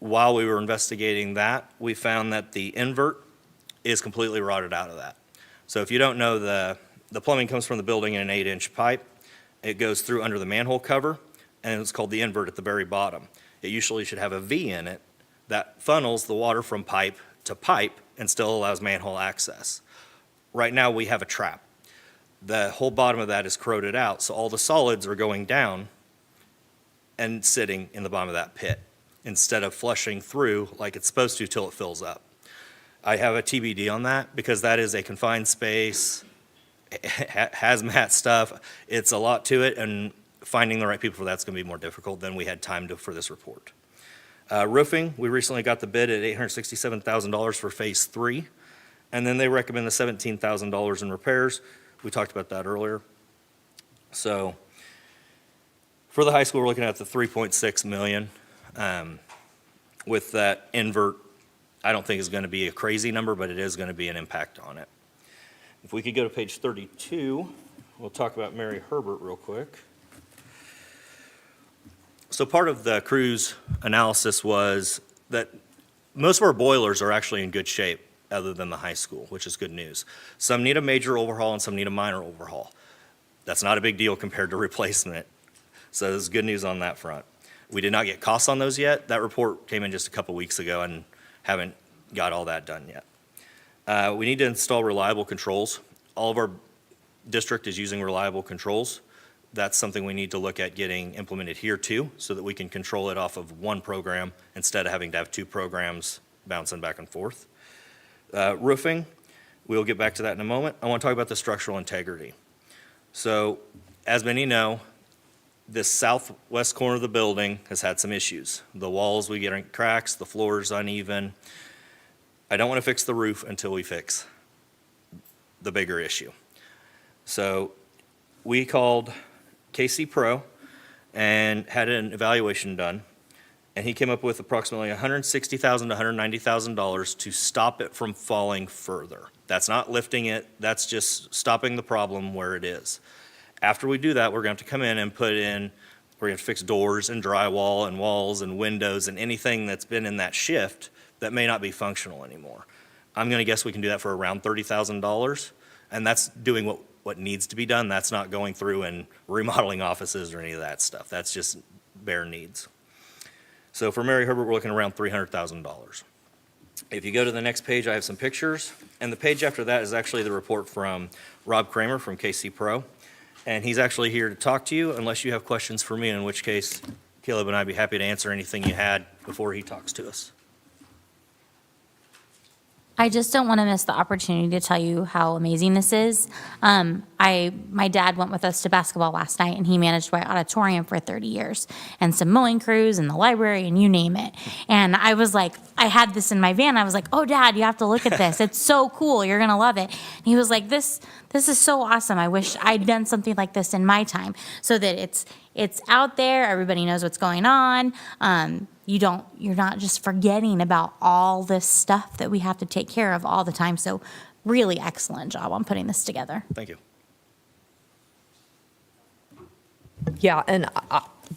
while we were investigating that, we found that the invert is completely rotted out of that. So if you don't know, the plumbing comes from the building in an 8-inch pipe. It goes through under the manhole cover, and it's called the invert at the very bottom. It usually should have a V in it that funnels the water from pipe to pipe and still allows manhole access. Right now, we have a trap. The whole bottom of that is corroded out, so all the solids are going down and sitting in the bottom of that pit instead of flushing through like it's supposed to till it fills up. I have a TBD on that because that is a confined space, hazmat stuff. It's a lot to it, and finding the right people for that's going to be more difficult than we had time to for this report. Roofing, we recently got the bid at $867,000 for phase 3, and then they recommend the $17,000 in repairs. We talked about that earlier. So for the high school, we're looking at the $3.6 million. With that invert, I don't think is going to be a crazy number, but it is going to be an impact on it. If we could go to page 32, we'll talk about Mary Herbert real quick. So part of the cruise analysis was that most of our boilers are actually in good shape other than the high school, which is good news. Some need a major overhaul and some need a minor overhaul. That's not a big deal compared to replacement. So there's good news on that front. We did not get costs on those yet. That report came in just a couple weeks ago and haven't got all that done yet. We need to install reliable controls. All of our district is using reliable controls. That's something we need to look at getting implemented here too, so that we can control it off of one program instead of having to have 2 programs bouncing back and forth. Roofing, we'll get back to that in a moment. I want to talk about the structural integrity. So, as many know, this southwest corner of the building has had some issues. The walls, we get cracks, the floor is uneven. I don't want to fix the roof until we fix the bigger issue. So we called KC Pro and had an evaluation done, and he came up with approximately $160,000 to $190,000 to stop it from falling further. That's not lifting it, that's just stopping the problem where it is. After we do that, we're going to have to come in and we're going to have to fix doors and drywall and walls and windows and anything that's been in that shift that may not be functional anymore. I'm going to guess we can do that for around $30,000, and that's doing what needs to be done. That's not going through and remodeling offices or any of that stuff. That's just bare needs. So for Mary Herbert, we're looking around $300,000. If you go to the next page, I have some pictures, and the page after that is actually the report from Rob Kramer from KC Pro. And he's actually here to talk to you unless you have questions for me, in which case Caleb and I'd be happy to answer anything you had before he talks to us. I just don't want to miss the opportunity to tell you how amazing this is. My dad went with us to basketball last night, and he managed White Auditorium for 30 years, and some mowing crews, and the library, and you name it. And I was like, I had this in my van. I was like, oh, Dad, you have to look at this. It's so cool. You're going to love it. And he was like, this is so awesome. I wish I'd done something like this in my time, so that it's out there. Everybody knows what's going on. You're not just forgetting about all this stuff that we have to take care of all the time. So really excellent job on putting this together. Thank you. Yeah, and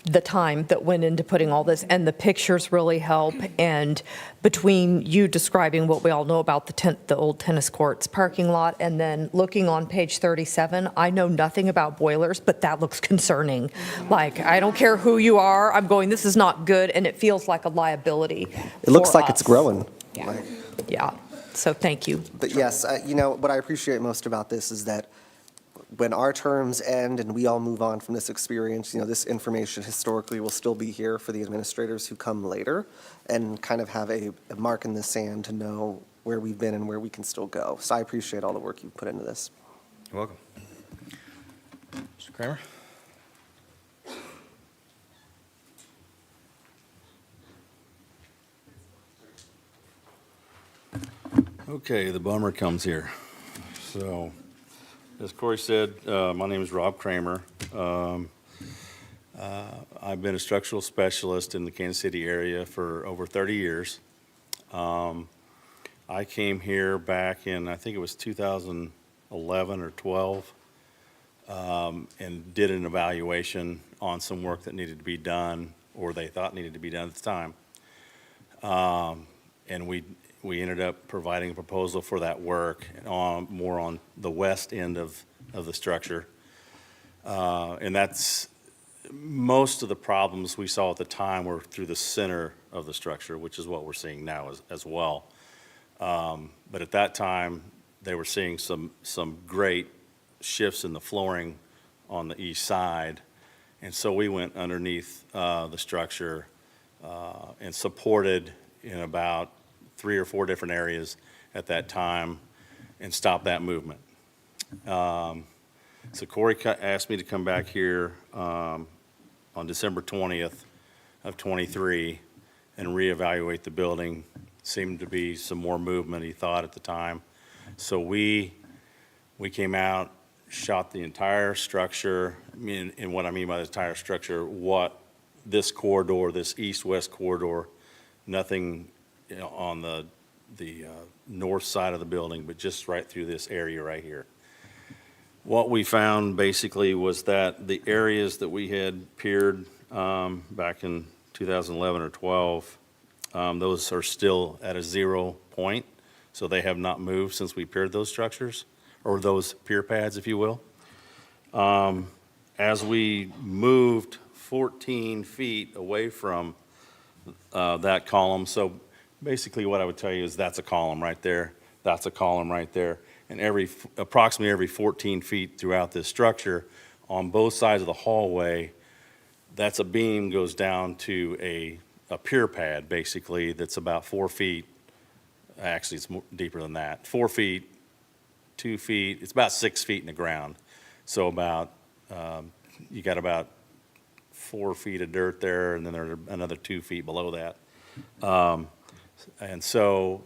the time that went into putting all this, and the pictures really help. And between you describing what we all know about the old tennis courts parking lot, and then looking on page 37, I know nothing about boilers, but that looks concerning. Like, I don't care who you are, I'm going, this is not good, and it feels like a liability. It looks like it's growing. Yeah. Yeah. So thank you. But yes, what I appreciate most about this is that when our terms end and we all move on from this experience, this information historically will still be here for the administrators who come later and kind of have a mark in the sand to know where we've been and where we can still go. So I appreciate all the work you've put into this. You're welcome. Mr. Kramer? Okay, the bummer comes here. So, as Corey said, my name is Rob Kramer. I've been a structural specialist in the Kansas City area for over 30 years. I came here back in, I think it was 2011 or 12, and did an evaluation on some work that needed to be done, or they thought needed to be done at the time. And we ended up providing a proposal for that work more on the west end of the structure. And that's, most of the problems we saw at the time were through the center of the structure, which is what we're seeing now as well. But at that time, they were seeing some great shifts in the flooring on the east side. And so we went underneath the structure and supported in about 3 or 4 different areas at that time and stopped that movement. So Corey asked me to come back here on December 20th of '23 and reevaluate the building. Seemed to be some more movement, he thought, at the time. So we came out, shot the entire structure. And what I mean by the entire structure, what this corridor, this east-west corridor, nothing on the north side of the building, but just right through this area right here. What we found basically was that the areas that we had peered back in 2011 or 12, those are still at a 0 point. So they have not moved since we peered those structures, or those pier pads, if you will. As we moved 14 feet away from that column, so basically what I would tell you is that's a column right there, that's a column right there, and approximately every 14 feet throughout this structure, on both sides of the hallway, that's a beam goes down to a pier pad, basically, that's about 4 feet. Actually, it's deeper than that. 4 feet, 2 feet, it's about 6 feet in the ground. So about, you got about 4 feet of dirt there, and then there's another 2 feet below that. And so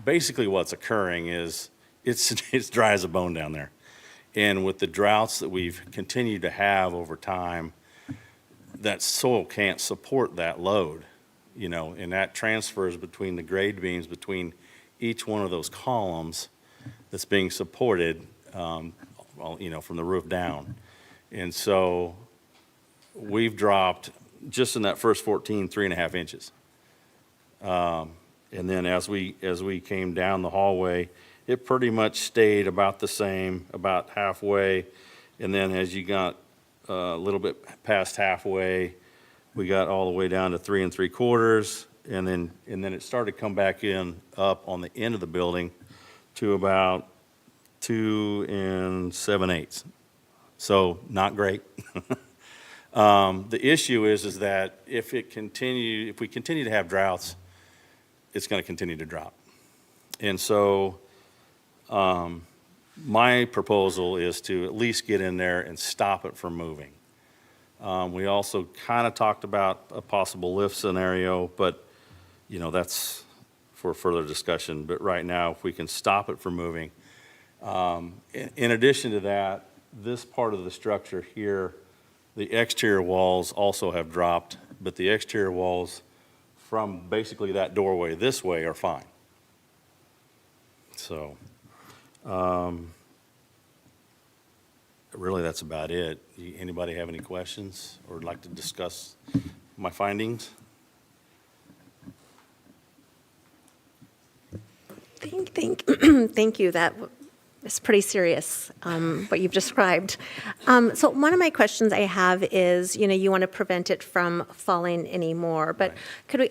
basically what's occurring is it's dry as a bone down there. And with the droughts that we've continued to have over time, that soil can't support that load, and that transfers between the grade beams between each one of those columns that's being supported, from the roof down. And so we've dropped, just in that first 14, 3.5 inches. And then as we came down the hallway, it pretty much stayed about the same, about halfway. And then as you got a little bit past halfway, we got all the way down to 3 3/4, and then it started to come back up on the end of the building to about 2 7/8. So not great. The issue is that if we continue to have droughts, it's going to continue to drop. And so my proposal is to at least get in there and stop it from moving. We also kind of talked about a possible lift scenario, but that's for further discussion. But right now, if we can stop it from moving. In addition to that, this part of the structure here, the exterior walls also have dropped, but the exterior walls from basically that doorway this way are fine. So really, that's about it. Anybody have any questions or would like to discuss my findings? Thank you. That is pretty serious, what you've described. So one of my questions I have is, you want to prevent it from falling anymore, but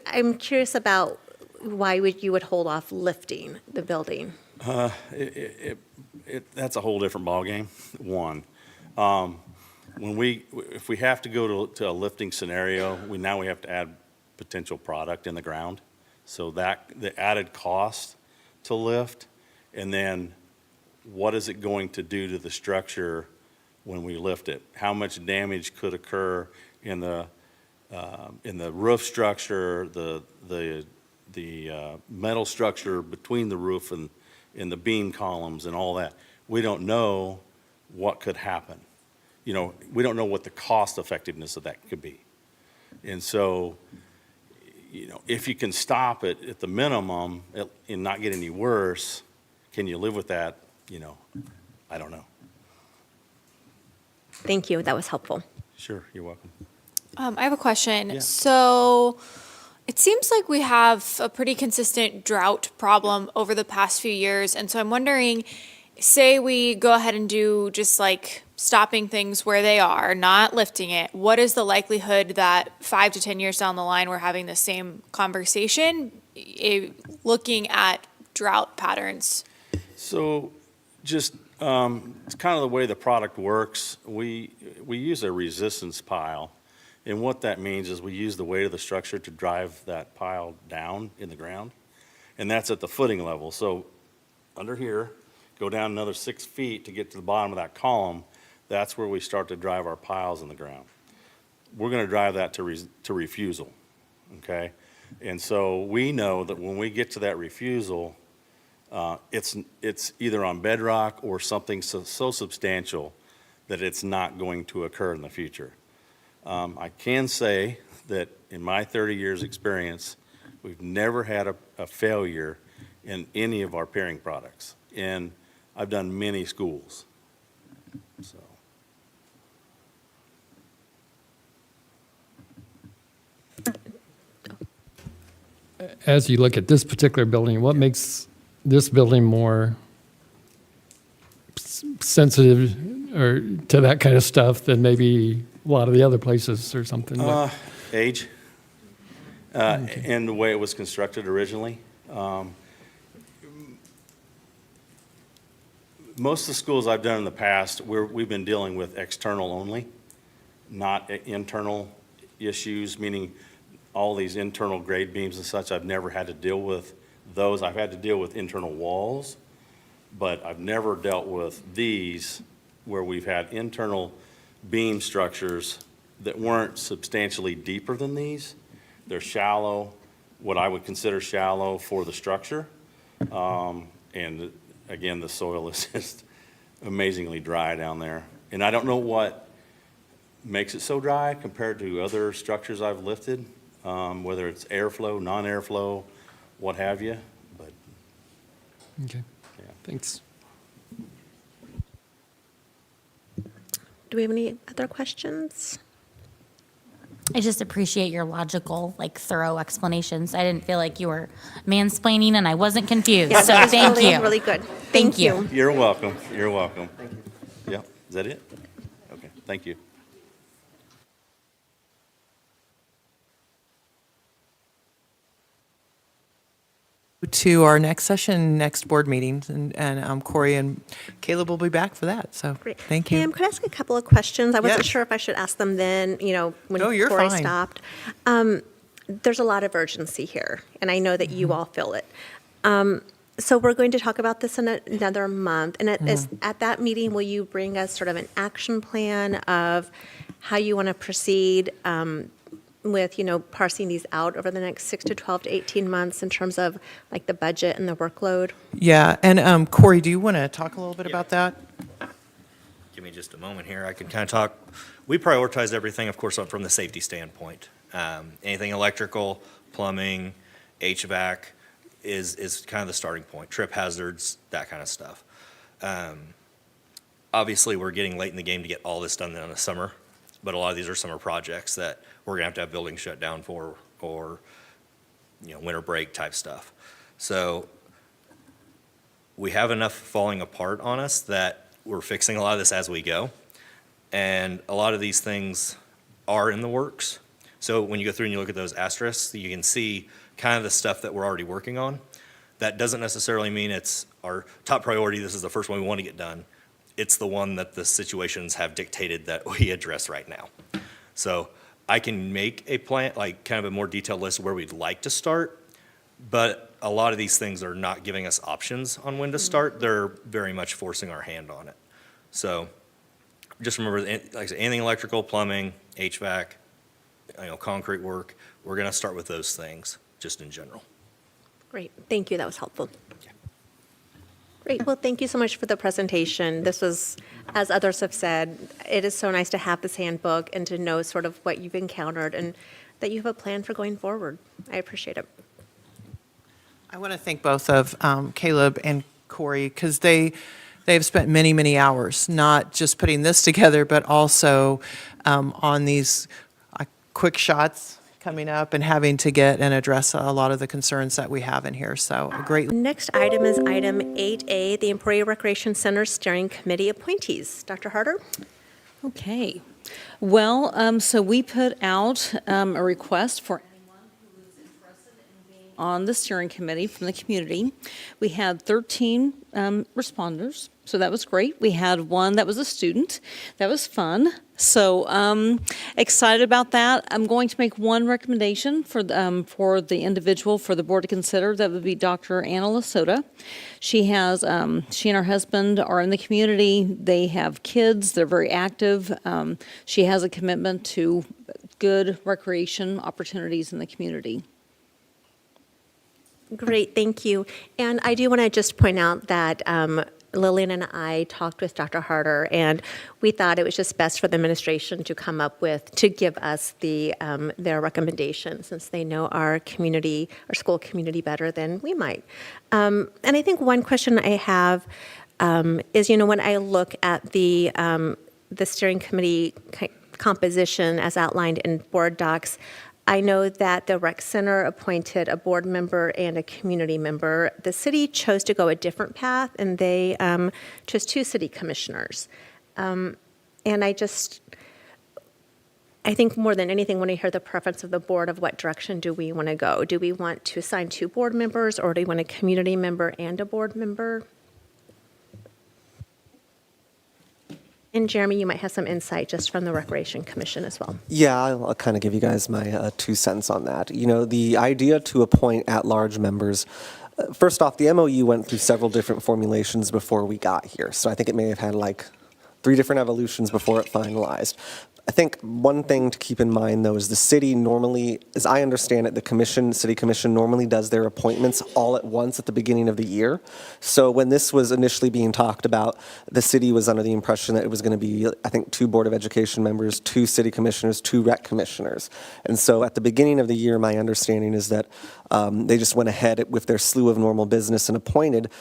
I'm curious about why you would hold off lifting the building? That's a whole different ballgame, one. If we have to go to a lifting scenario, now we have to add potential product in the ground. So the added cost to lift, and then what is it going to do to the structure when we lift it? How much damage could occur in the roof structure, the metal structure between the roof and the beam columns and all that? We don't know what could happen. We don't know what the cost effectiveness of that could be. And so, if you can stop it at the minimum and not get any worse, can you live with that? I don't know. Thank you. That was helpful. Sure, you're welcome. I have a question. Yeah. So It seems like we have a pretty consistent drought problem over the past few years. And so I'm wondering, say we go ahead and do just like stopping things where they are, not lifting it, what is the likelihood that 5 to 10 years down the line we're having the same conversation, looking at drought patterns? So just, it's kind of the way the product works. We use a resistance pile. And what that means is we use the weight of the structure to drive that pile down in the ground. And that's at the footing level. So under here, go down another 6 feet to get to the bottom of that column. That's where we start to drive our piles in the ground. We're going to drive that to refusal, okay? And so we know that when we get to that refusal, it's either on bedrock or something so substantial that it's not going to occur in the future. I can say that in my 30 years experience, we've never had a failure in any of our pairing products. And I've done many schools, so. As you look at this particular building, what makes this building more sensitive or to that kind of stuff than maybe a lot of the other places or something? Age, and the way it was constructed originally. Most of the schools I've done in the past, we've been dealing with external only, not internal issues, meaning all these internal grade beams and such. I've never had to deal with those. I've had to deal with internal walls, but I've never dealt with these where we've had internal beam structures that weren't substantially deeper than these. They're shallow, what I would consider shallow for the structure. And again, the soil is just amazingly dry down there. And I don't know what makes it so dry compared to other structures I've lifted, whether it's airflow, non-airflow, what have you, but. Okay, yeah. Thanks. Do we have any other questions? I just appreciate your logical, like thorough explanations. I didn't feel like you were mansplaining and I wasn't confused. Yeah, so that was thank really, you. really good. Thank you. You're welcome. You're welcome. Thank you. Yeah, is that it? Okay, thank you. To our next session, next board meetings, and Corey and Caleb will be back for that, so Great. thank you. Pam, could I ask a couple of questions? I wasn't Yes. sure if I should ask them then, when No, you're Corey fine. stopped. There's a lot of urgency here, and I know that Mm-hmm. you all feel it. So we're going to talk about this in another month, and at that meeting, will you bring us sort of an action plan of how you want to proceed with, parsing these out over the next 6 to 12 to 18 months in terms of like the budget and the workload? Yeah, and Corey, do you want to talk a little bit about that? Give me just a moment here. I can kind of talk. We prioritize everything, of course, from the safety standpoint. Anything electrical, plumbing, HVAC is kind of the starting point. Trip hazards, that kind of stuff. Obviously, we're getting late in the game to get all this done in the summer, but a lot of these are summer projects that we're going to have buildings shut down for, or winter break type stuff. So we have enough falling apart on us that we're fixing a lot of this as we go. And a lot of these things are in the works. So when you go through and you look at those asterisks, you can see kind of the stuff that we're already working on. That doesn't necessarily mean it's our top priority, this is the first one we want to get done. It's the one that the situations have dictated that we address right now. So I can make a plan, like kind of a more detailed list of where we'd like to start, but a lot of these things are not giving us options on when to start. They're very much forcing our hand on it. So just remember, like I said, anything electrical, plumbing, HVAC, concrete work, we're going to start with those things just in general. Great, thank you, that was helpful. Great, well, thank you so much for the presentation. This was, as others have said, it is so nice to have this handbook and to know sort of what you've encountered and that you have a plan for going forward. I appreciate it. I want to thank both of Caleb and Corey, because they've spent many, many hours, not just putting this together, but also on these quick shots, coming up and having to get and address a lot of the concerns that we have in here. So a great. Next item is item 8A, the Emporia Recreation Center Steering Committee appointees. Dr. Harder? Okay. Well, so we put out a request for anyone who is interested in being on the steering committee from the community. We had 13 responders, so that was great. We had one that was a student. That was fun. So excited about that. I'm going to make one recommendation for the individual for the board to consider. That would be Dr. Anna Lasota. She and her husband are in the community. They have kids. They're very active. She has a commitment to good recreation opportunities in the community. Great, thank you. And I do want to just point out that Lillian and I talked with Dr. Harder, and we thought it was just best for the administration to come up with, to give us their recommendations, since they know our community, our school community better than we might. And I think one question I have is, when I look at the steering committee composition as outlined in board docs, I know that the rec center appointed a board member and a community member. The city chose to go a different path, and they chose 2 city commissioners. And I think more than anything, when I hear the preference of the board of what direction do we want to go? Do we want to assign 2 board members, or do we want a community member and a board member? And Jeremy, you might have some insight just from the Recreation Commission as well. Yeah, I'll kind of give you guys my 2 cents on that. The idea to appoint at-large members, first off, the MOU went through several different formulations before we got here. So I think it may have had 3 different evolutions before it finalized. I think one thing to keep in mind, though, is the city normally, as I understand it, the city commission normally does their appointments all at once at the beginning of the year. So when this was initially being talked about, the city was under the impression that it was going to be, I think, 2 Board of Education members, 2 city commissioners, 2 rec commissioners. And so at the beginning of the year, my understanding is that they just went ahead with their slew of normal business and appointed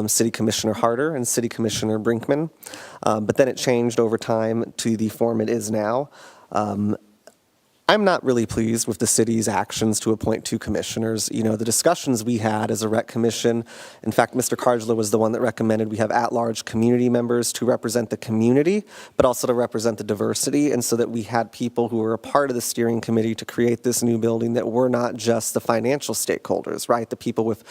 City Commissioner Harder and City Commissioner Brinkman. But then it changed over time to the form it is now. I'm not really pleased with the city's actions to appoint 2 commissioners. The discussions we had as a rec commission, in fact, Mr. Karjla was the one that recommended we have at-large community members to represent the community, but also to represent the diversity, and so that we had people who were a part of the steering committee to create this new building that were not just the financial stakeholders, right? The people with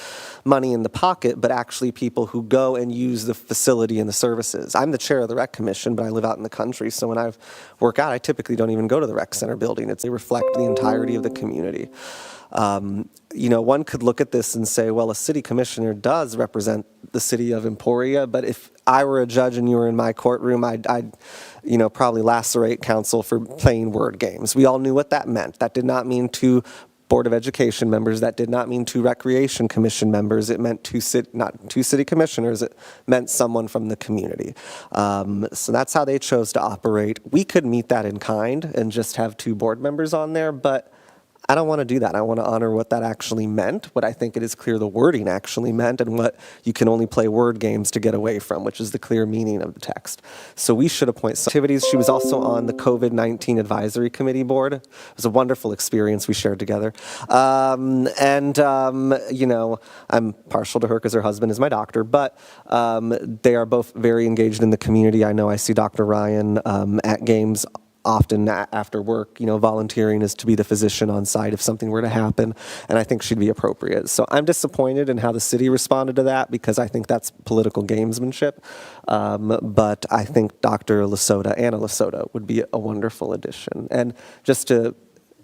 money in the pocket, but actually people who go and use the facility and the services. I'm the chair of the rec commission, but I live out in the country, so when I work out, I typically don't even go to the rec center building. They reflect the entirety of the community. One could look at this and say, well, a city commissioner does represent the city of Emporia, but if I were a judge and you were in my courtroom, I'd probably lacerate counsel for playing word games. We all knew what that meant. That did not mean 2 Board of Education members. That did not mean 2 Recreation Commission members. It meant not 2 city commissioners. It meant someone from the community. So that's how they chose to operate. We could meet that in kind and just have 2 board members on there, but I don't want to do that. I want to honor what that actually meant, what I think it is clear the wording actually meant, and what you can only play word games to get away from, which is the clear meaning of the text. So we should appoint some activities. She was also on the COVID-19 Advisory Committee Board. It was a wonderful experience we shared together. I'm partial to her because her husband is my doctor, but they are both very engaged in the community. I know I see Dr. Ryan at games often after work, volunteering is to be the physician on site if something were to happen, and I think she'd be appropriate. So I'm disappointed in how the city responded to that because I think that's political gamesmanship, but I think Anna Lasota, would be a wonderful addition. And just to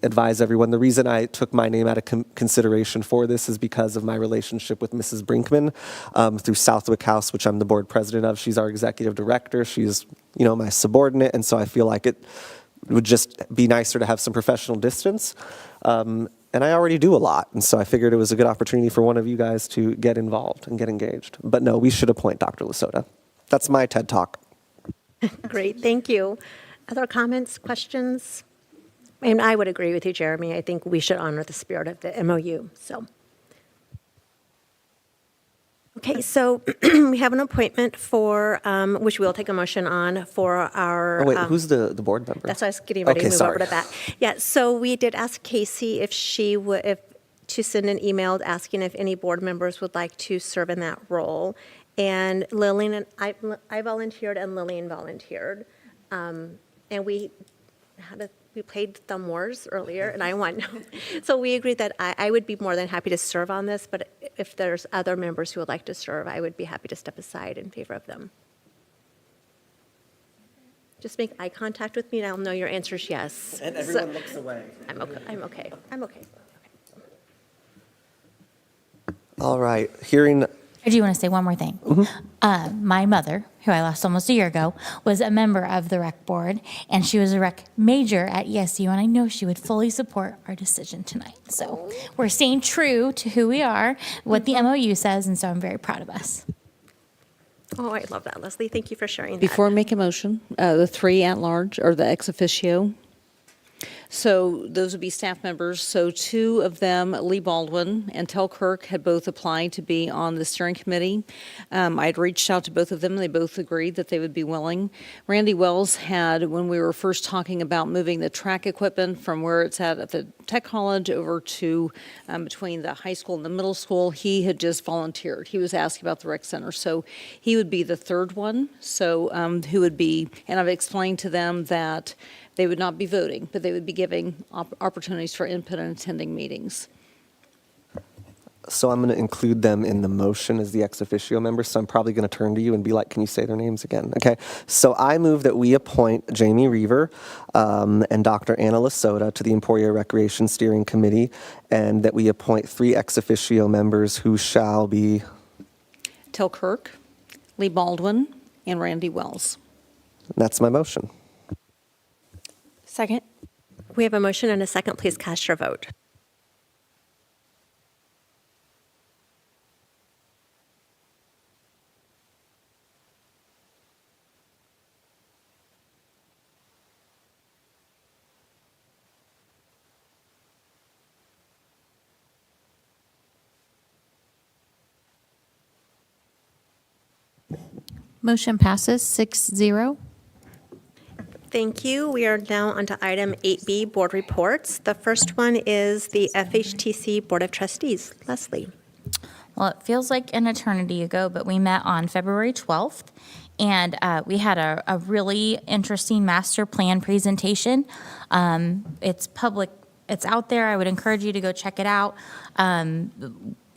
advise everyone, the reason I took my name out of consideration for this is because of my relationship with Mrs. Brinkman through Southwick House, which I'm the board president of. She's our executive director. She's, my subordinate, and so I feel like it would just be nicer to have some professional distance. And I already do a lot, and so I figured it was a good opportunity for one of you guys to get involved and get engaged. But no, we should appoint Dr. Lasota. That's my TED Talk. Great, thank you. Other comments, questions? And I would agree with you, Jeremy. I think we should honor the spirit of the MOU. So, Okay, so we have an appointment for, which we'll take a motion on for our. Oh, wait, who's the board member? That's why I was getting ready to Okay, move over sorry. to that. Yeah, so we did ask Casey if she would, to send an email asking if any board members would like to serve in that role. And Lillian and I volunteered and Lillian volunteered. And we played Thumb Wars earlier and I won. So we agreed that I would be more than happy to serve on this, but if there's other members who would like to serve, I would be happy to step aside in favor of them. Just make eye contact with me and I'll know your answer is yes. And everyone looks away. I'm okay. I'm okay. I'm okay. All right, hearing. I do want to say one more thing. My mother, who I lost almost a year ago, was a member of the rec board, and she was a rec major at ESU, and I know she would fully support our decision tonight. So we're staying true to who we are, what the MOU says, and so I'm very proud of us. Oh, I love that, Leslie. Thank you for sharing that. Before I make a motion, the 3 at-large, or the ex officio. So those would be staff members. So 2 of them, Lee Baldwin and Tel Kirk, had both applied to be on the steering committee. I had reached out to both of them. They both agreed that they would be willing. Randy Wells had, when we were first talking about moving the track equipment from where it's at the tech college over to between the high school and the middle school, he had just volunteered. He was asking about the rec center. So he would be the 3rd one. So who would be, and I've explained to them that they would not be voting, but they would be giving opportunities for input and attending meetings. So I'm going to include them in the motion as the ex officio members. So I'm probably going to turn to you and be like, can you say their names again? Okay. So I move that we appoint Jamie Reaver and Dr. Anna Lasota to the Emporia Recreation Steering Committee, and that we appoint 3 ex officio members who shall be Tel Kirk, Lee Baldwin, and Randy Wells. That's my motion. Second. We have a motion and a second. Please cast your vote. Motion passes 6-0. Thank you. We are now on to item 8B, board reports. The first one is the FHTC Board of Trustees. Leslie. Well, it feels like an eternity ago, but we met on February 12th, and we had a really interesting master plan presentation. It's public, it's out there. I would encourage you to go check it out.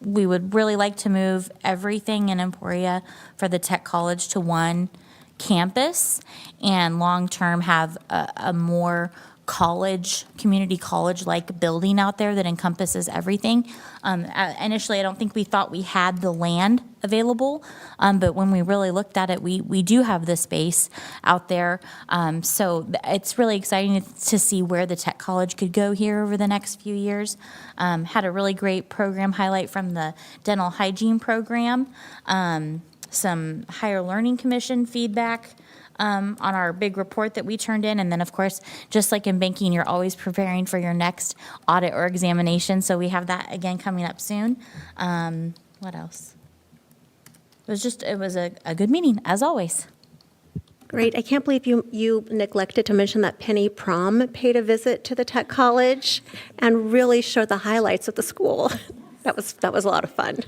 We would really like to move everything in Emporia for the tech college to one campus and long-term have a more community college-like building out there that encompasses everything. Initially, I don't think we thought we had the land available, but when we really looked at it, we do have the space out there. So it's really exciting to see where the tech college could go here over the next few years. Had a really great program highlight from the dental hygiene program. Some higher learning commission feedback on our big report that we turned in. And then, of course, just like in banking, you're always preparing for your next audit or examination. So we have that again coming up soon. What else? It was a good meeting, as always. Great. I can't believe you neglected to mention that Penny Prom paid a visit to the tech college and really showed the highlights of the school. That was a lot of fun.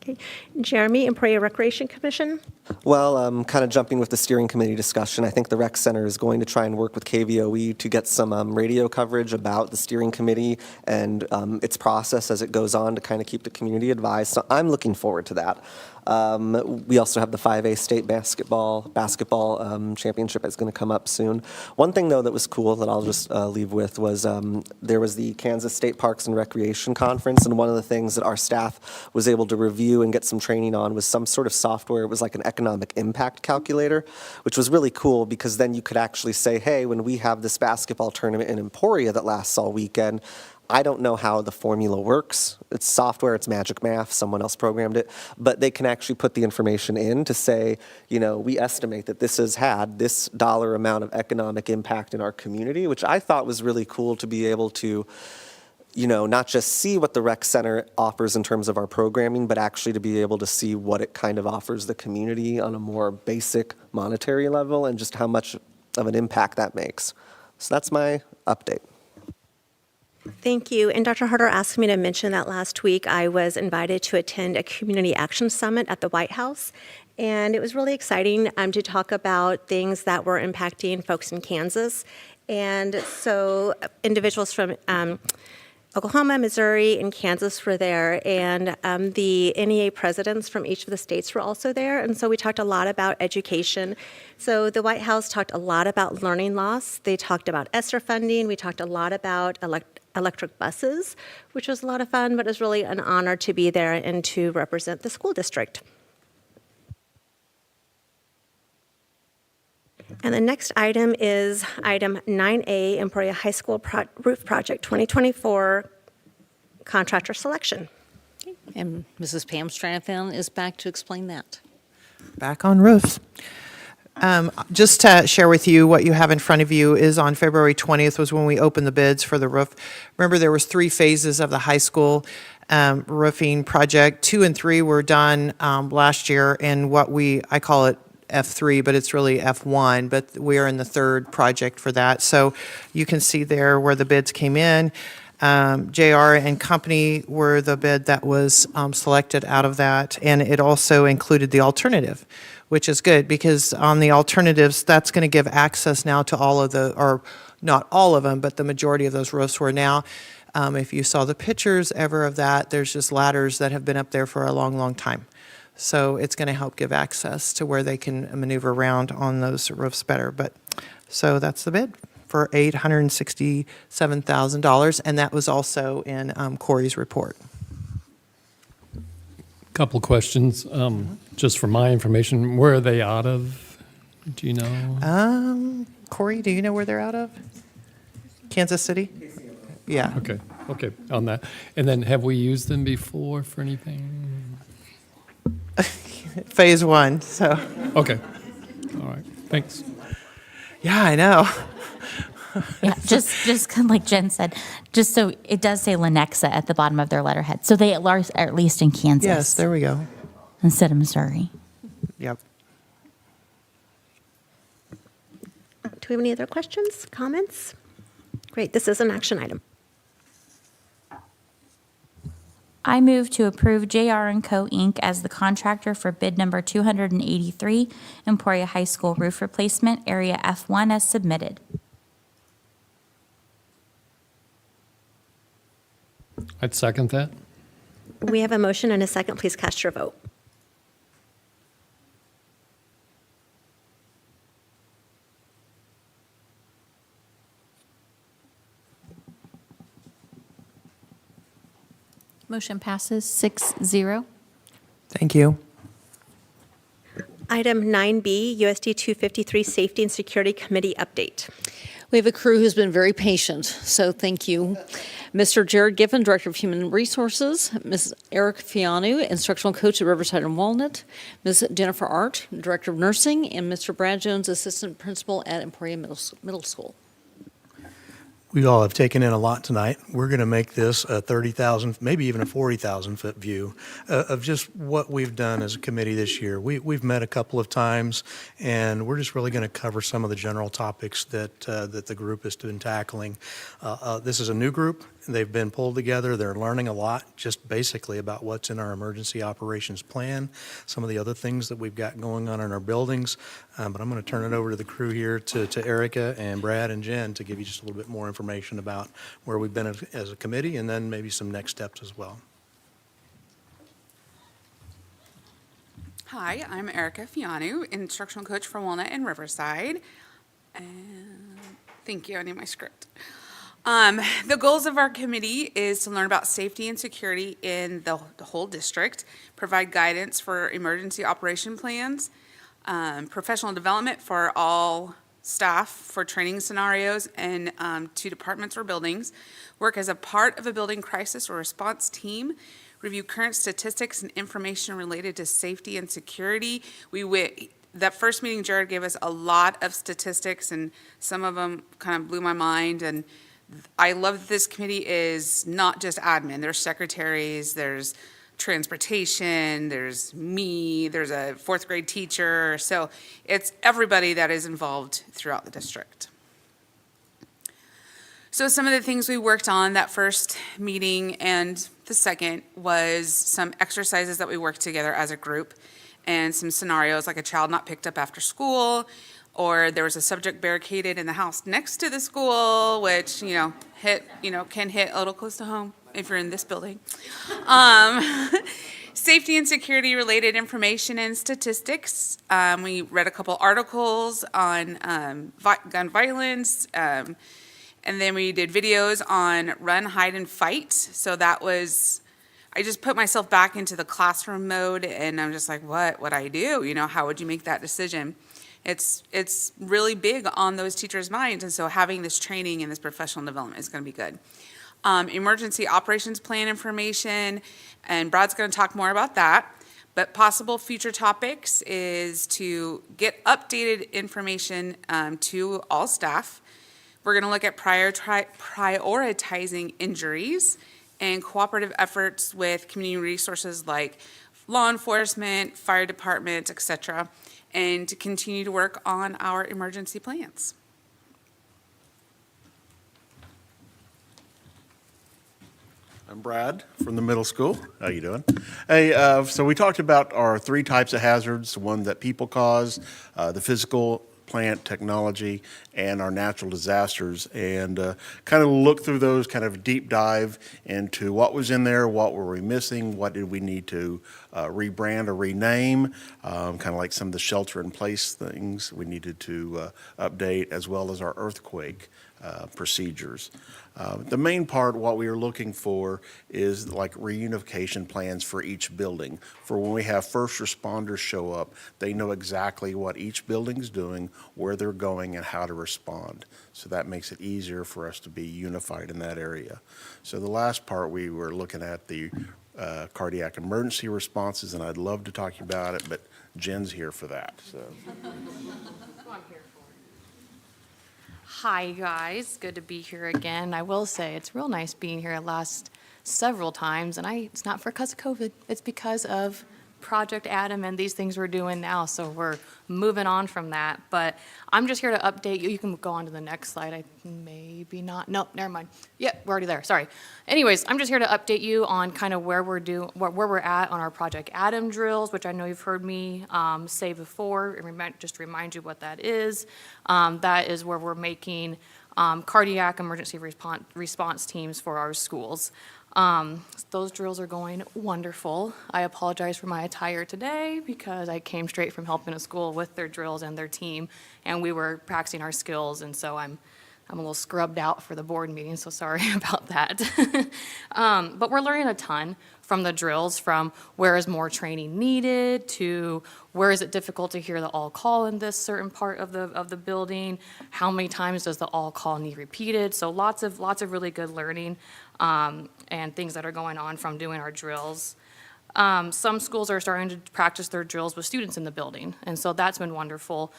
Okay. Jeremy, Emporia Recreation Commission. Well, kind of jumping with the steering committee discussion, I think the rec center is going to try and work with KVOE to get some radio coverage about the steering committee and its process as it goes on to kind of keep the community advised. So I'm looking forward to that. We also have the 5A state basketball championship that's going to come up soon. One thing, though, that was cool that I'll just leave with was there was the Kansas State Parks and Recreation Conference, and one of the things that our staff was able to review and get some training on was some sort of software. It was like an economic impact calculator, which was really cool because then you could actually say, hey, when we have this basketball tournament in Emporia that lasts all weekend, I don't know how the formula works. It's software, it's magic math, someone else programmed it, but they can actually put the information in to say, we estimate that this has had this dollar amount of economic impact in our community, which I thought was really cool to be able to not just see what the rec center offers in terms of our programming, but actually to be able to see what it kind of offers the community on a more basic monetary level and just how much of an impact that makes. So that's my update. Thank you. And Dr. Harder asked me to mention that last week I was invited to attend a community action summit at the White House. And it was really exciting to talk about things that were impacting folks in Kansas. And so individuals from Oklahoma, Missouri, and Kansas were there, and the NEA presidents from each of the states were also there, and so we talked a lot about education. So the White House talked a lot about learning loss. They talked about ESSER funding. We talked a lot about electric buses, which was a lot of fun, but it was really an honor to be there and to represent the school district. And the next item is item 9A, Emporia High School Roof Project 2024 contractor selection. And Mrs. Pam Strathan is back to explain that. Back on roofs. Just to share with you, what you have in front of you is on February 20th was when we opened the bids for the roof. Remember, there was 3 phases of the high school roofing project. 2 and 3 were done last year, and I call it F3, but it's really F1, but we are in the 3rd project for that. So you can see there where the bids came in. JR and Company were the bid that was selected out of that, and it also included the alternative, which is good because on the alternatives, that's going to give access now to all of or not all of them, but the majority of those roofs were now. If you saw the pictures ever of that, there's just ladders that have been up there for a long, long time. So it's going to help give access to where they can maneuver around on those roofs better. So that's the bid for $867,000, and that was also in Corey's report. Couple questions, just for my information. Where are they out of? Do you know? Corey, do you know where they're out of? Kansas City? Yeah. Okay, on that. And then have we used them before for anything? Phase 1, so. Okay, all right, thanks. Yeah, I know. Yeah, just kind of like Jen said, just so it does say Lenexa at the bottom of their letterhead. So they are at least in Kansas. Yes, there we go. Instead of Missouri. Yep. Do we have any other questions, comments? Great, this is an action item. I move to approve JR & Co. Inc. as the contractor for bid number 283, Emporia High School roof replacement, area F1 as submitted. I'd second that. We have a motion and a second. Please cast your vote. Motion passes 6-0. Thank you. Item 9B, USD253 Safety and Security Committee update. We have a crew who's been very patient, so thank you. Mr. Jared Giffen, Director of Human Resources, Ms. Erica Fianu, Instructional Coach at Riverside and Walnut, Ms. Jennifer Art, Director of Nursing, and Mr. Brad Jones, Assistant Principal at Emporia Middle School. We all have taken in a lot tonight. We're going to make this a 30,000, maybe even a 40,000 foot view of just what we've done as a committee this year. We've met a couple of times, and we're just really going to cover some of the general topics that the group has been tackling. This is a new group. They've been pulled together. They're learning a lot just basically about what's in our emergency operations plan, some of the other things that we've got going on in our buildings. But I'm going to turn it over to the crew here, to Erica and Brad and Jen, to give you just a little bit more information about where we've been as a committee and then maybe some next steps as well. Hi, I'm Erica Fianu, Instructional Coach for Walnut and Riverside. And thank you, I need my script. The goals of our committee is to learn about safety and security in the whole district, provide guidance for emergency operation plans, professional development for all staff for training scenarios and 2 departments or buildings, work as a part of a building crisis or response team, review current statistics and information related to safety and security. That first meeting, Jared gave us a lot of statistics, and some of them kind of blew my mind, and I love that this committee is not just admin. There's secretaries, there's transportation, there's me, there's a fourth grade teacher. So it's everybody that is involved throughout the district. So some of the things we worked on that first meeting and the second was some exercises that we worked together as a group and some scenarios like a child not picked up after school, or there was a subject barricaded in the house next to the school, which, can hit a little close to home if you're in this building. Safety and security related information and statistics. We read a couple articles on gun violence, and then we did videos on run, hide, and fight. So that was, I just put myself back into the classroom mode, and I'm just like, what would I do? How would you make that decision? It's really big on those teachers' minds, and so having this training and this professional development is going to be good. Emergency operations plan information, and Brad's going to talk more about that. But possible future topics is to get updated information to all staff. We're going to look at prioritizing injuries and cooperative efforts with community resources like law enforcement, fire department, etc., and to continue to work on our emergency plans. I'm Brad from the middle school. How you doing? Hey, so we talked about our 3 types of hazards, the one that people cause, the physical, plant, technology, and our natural disasters, and kind of look through those, kind of deep dive into what was in there, what were we missing, what did we need to rebrand or rename, kind of like some of the shelter-in-place things we needed to update, as well as our earthquake procedures. The main part, what we are looking for is like reunification plans for each building. For when we have first responders show up, they know exactly what each building's doing, where they're going, and how to respond. So that makes it easier for us to be unified in that area. So the last part, we were looking at the cardiac emergency responses, and I'd love to talk to you about it, but Jen's here for that. So. Hi, guys. Good to be here again. I will say it's real nice being here last several times, and it's not because of COVID. It's because of Project Adam and these things we're doing now, so we're moving on from that. But I'm just here to update you. You can go on to the next slide. Maybe not. Nope, never mind. Yep, we're already there. Sorry. Anyways, I'm just here to update you on kind of where we're at on our Project Adam drills, which I know you've heard me say before, and just to remind you what that is. That is where we're making cardiac emergency response teams for our schools. Those drills are going wonderful. I apologize for my attire today because I came straight from helping a school with their drills and their team, and we were practicing our skills, and so I'm a little scrubbed out for the board meeting, so sorry about that. But we're learning a ton from the drills, from where is more training needed to where is it difficult to hear the all call in this certain part of the building, how many times does the all call need repeated. So lots of really good learning and things that are going on from doing our drills. Some schools are starting to practice their drills with students in the building, and so that's been wonderful.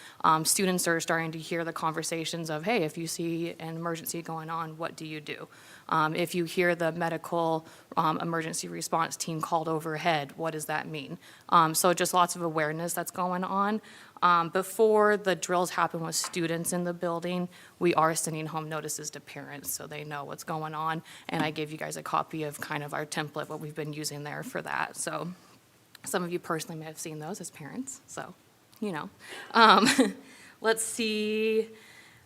Students are starting to hear the conversations of, hey, if you see an emergency going on, what do you do? If you hear the medical emergency response team called overhead, what does that mean? So just lots of awareness that's going on. Before the drills happen with students in the building, we are sending home notices to parents so they know what's going on. And I gave you guys a copy of kind of our template, what we've been using there for that. So some of you personally may have seen those as parents, so, let's see.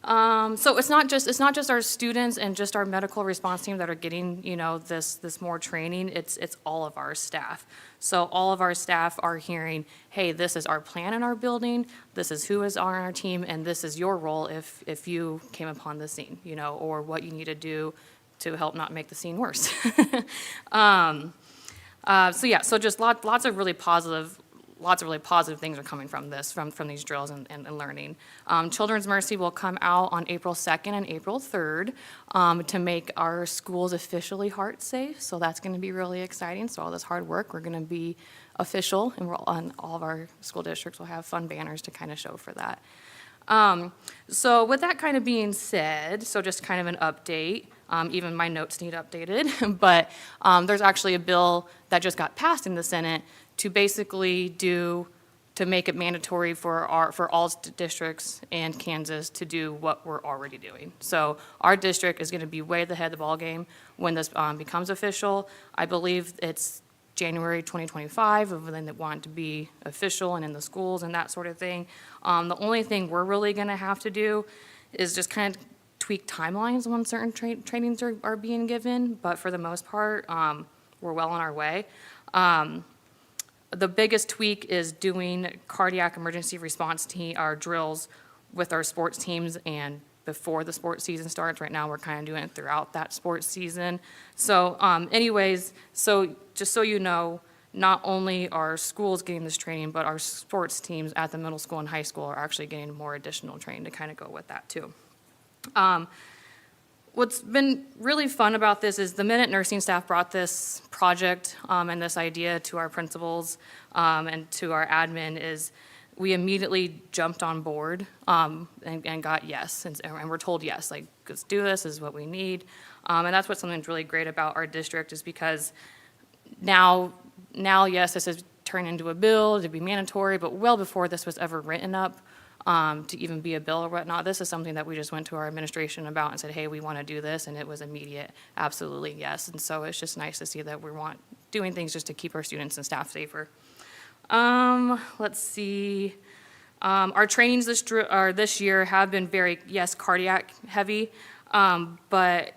So it's not just our students and just our medical response team that are getting, this more training. It's all of our staff. So all of our staff are hearing, hey, this is our plan in our building, this is who is on our team, and this is your role if you came upon the scene, or what you need to do to help not make the scene worse. So just lots of really positive things are coming from this, from these drills and learning. Children's Mercy will come out on April 2nd and April 3rd to make our schools officially heart safe. So that's going to be really exciting. So all this hard work, we're going to be official, and all of our school districts will have fun banners to kind of show for that. So with that kind of being said, so just kind of an update, even my notes need updated, but there's actually a bill that just got passed in the Senate to basically to make it mandatory for all districts in Kansas to do what we're already doing. So our district is going to be way ahead of the ballgame when this becomes official. I believe it's January 2025 of when they want it to be official and in the schools and that sort of thing. The only thing we're really going to have to do is just kind of tweak timelines when certain trainings are being given, but for the most part, we're well on our way. The biggest tweak is doing cardiac emergency response our drills with our sports teams and before the sports season starts. Right now, we're kind of doing it throughout that sports season. So anyways, so just so you know, not only are schools getting this training, but our sports teams at the middle school and high school are actually getting more additional training to kind of go with that too. What's been really fun about this is the minute nursing staff brought this project and this idea to our principals and to our admin is we immediately jumped on board and got yes. And we're told yes, like, let's do this, is what we need. And that's what's something that's really great about our district is because now yes, this has turned into a bill to be mandatory, but well before this was ever written up, to even be a bill or whatnot. This is something that we just went to our administration about and said, hey, we want to do this, and it was immediate, absolutely yes. And so it's just nice to see that we want doing things just to keep our students and staff safer. Let's see. Our trainings this year have been very, yes, cardiac heavy, but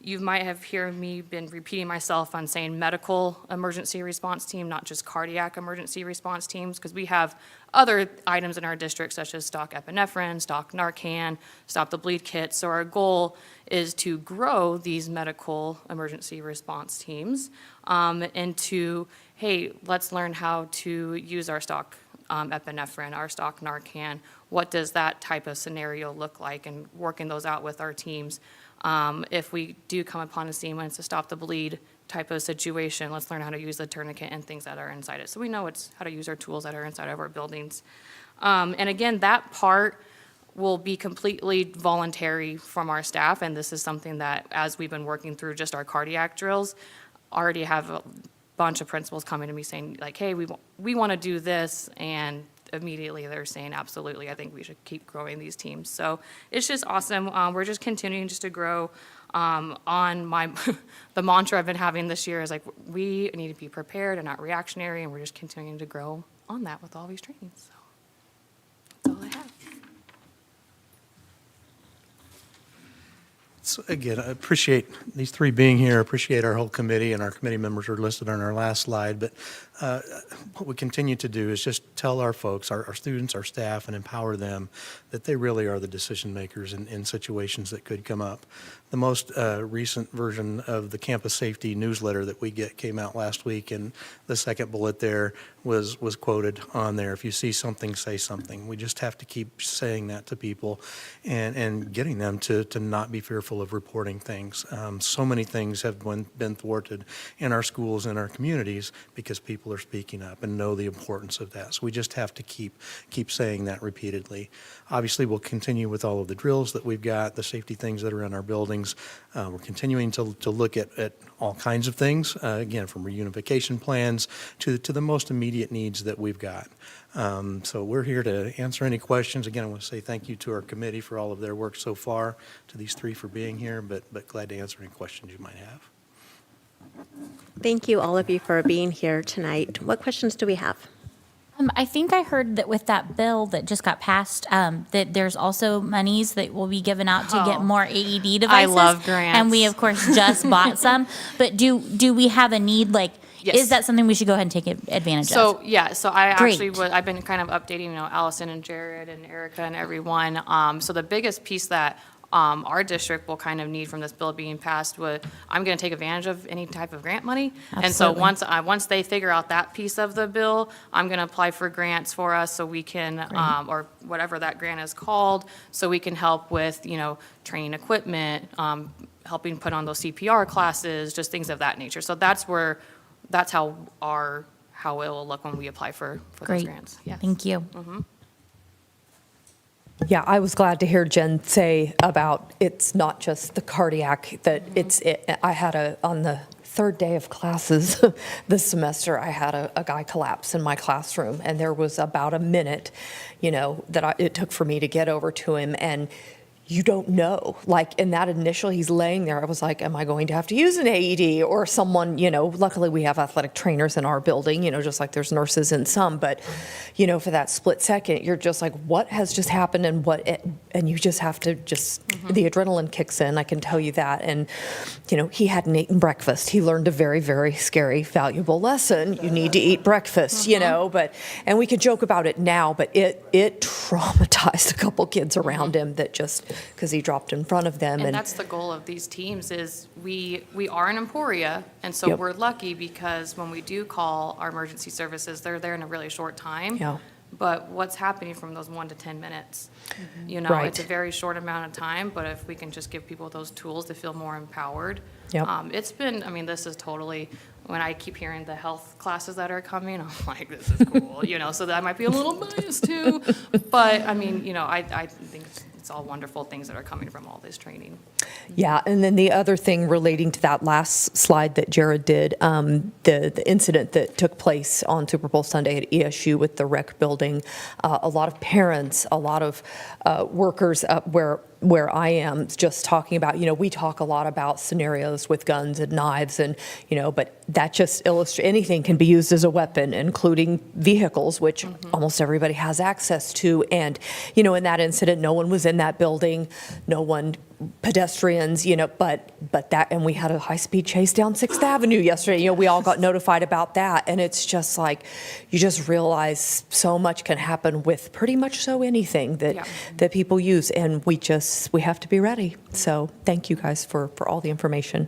you might have heard me been repeating myself on saying medical emergency response team, not just cardiac emergency response teams, because we have other items in our district such as stock epinephrine, stock Narcan, stop the bleed kits. So our goal is to grow these medical emergency response teams into, hey, let's learn how to use our stock epinephrine, our stock Narcan. What does that type of scenario look like, and working those out with our teams. If we do come upon a scene when it's a stop the bleed type of situation, let's learn how to use the tourniquet and things that are inside it. So we know it's how to use our tools that are inside of our buildings. And again, that part will be completely voluntary from our staff, and this is something that, as we've been working through just our cardiac drills, already have a bunch of principals coming to me saying, like, hey, we want to do this, and immediately they're saying, absolutely, I think we should keep growing these teams. So it's just awesome. We're just continuing just to grow. On the mantra I've been having this year is like, we need to be prepared and not reactionary, and we're just continuing to grow on that with all these trainings. So that's all I have. So again, I appreciate these three being here, appreciate our whole committee, and our committee members are listed on our last slide. But what we continue to do is just tell our folks, our students, our staff, and empower them that they really are the decision makers in situations that could come up. The most recent version of the campus safety newsletter that we get came out last week, and the second bullet there was quoted on there. If you see something, say something. We just have to keep saying that to people and getting them to not be fearful of reporting things. So many things have been thwarted in our schools and our communities because people are speaking up and know the importance of that. So we just have to keep saying that repeatedly. Obviously, we'll continue with all of the drills that we've got, the safety things that are in our buildings. We're continuing to look at all kinds of things, again, from reunification plans to the most immediate needs that we've got. So we're here to answer any questions. Again, I want to say thank you to our committee for all of their work so far, to these three for being here, but glad to answer any questions you might have. Thank you, all of you, for being here tonight. What questions do we have? I think I heard that with that bill that just got passed, that there's also monies that will be given out to get more AED devices. I love grants. And we, of course, just bought some. But do we have a need, like, Yes. is that something we should go ahead and take advantage of? So, yeah, so I Great. actually I've been kind of updating, Allison and Jared and Erica and everyone. So the biggest piece that our district will kind of need from this bill being passed I'm going to take advantage of any type of grant money. And so once they figure out that piece of the bill, I'm going to apply for grants for us so we can, or whatever that grant is called, so we can help with, training equipment, helping put on those CPR classes, just things of that nature. So that's how it will look when we apply for those Great. grants. Yes. Thank you. Mm-hmm. Yeah, I was glad to hear Jen say about it's not just the cardiac, that I had on the third day of classes this semester, I had a guy collapse in my classroom, and there was about a minute, that it took for me to get over to him, and you don't know. Like in that initial, he's laying there, I was like, am I going to have to use an AED or someone, luckily we have athletic trainers in our building, just like there's nurses in some, but, for that split second, you're just like, what has just happened and you just have to the adrenaline kicks in, I can tell you that. And, he hadn't eaten breakfast. He learned a very, very scary, valuable lesson. You need to eat breakfast, and we can joke about it now, but it traumatized a couple kids around him that just, because he dropped in front of them. And that's the goal of these teams is we are in Emporia, and so Yep. we're lucky because when we do call our emergency services, they're there in a really short time. Yeah. But what's happening from those 1 to 10 minutes? Right. It's a very short amount of time, but if we can just give people those tools to feel more empowered. Yep. It's been, this is totally, when I keep hearing the health classes that are coming, I'm like, this is cool, so that might be a little biased too. But, I think it's all wonderful things that are coming from all this training. Yeah, and then the other thing relating to that last slide that Jared did, the incident that took place on Super Bowl Sunday at ESU with the rec building, a lot of parents, a lot of workers where I am just talking about, we talk a lot about scenarios with guns and knives and, but that just illustrates anything can be used as a weapon, including vehicles, which almost everybody has access to. And, in that incident, no one was in that building, no one pedestrians, but that, and we had a high-speed chase down 6th Avenue yesterday. We all got notified about that. And it's just like, you just realize so much can happen with pretty much anything that people use. And we have to be ready. So thank you guys for all the information.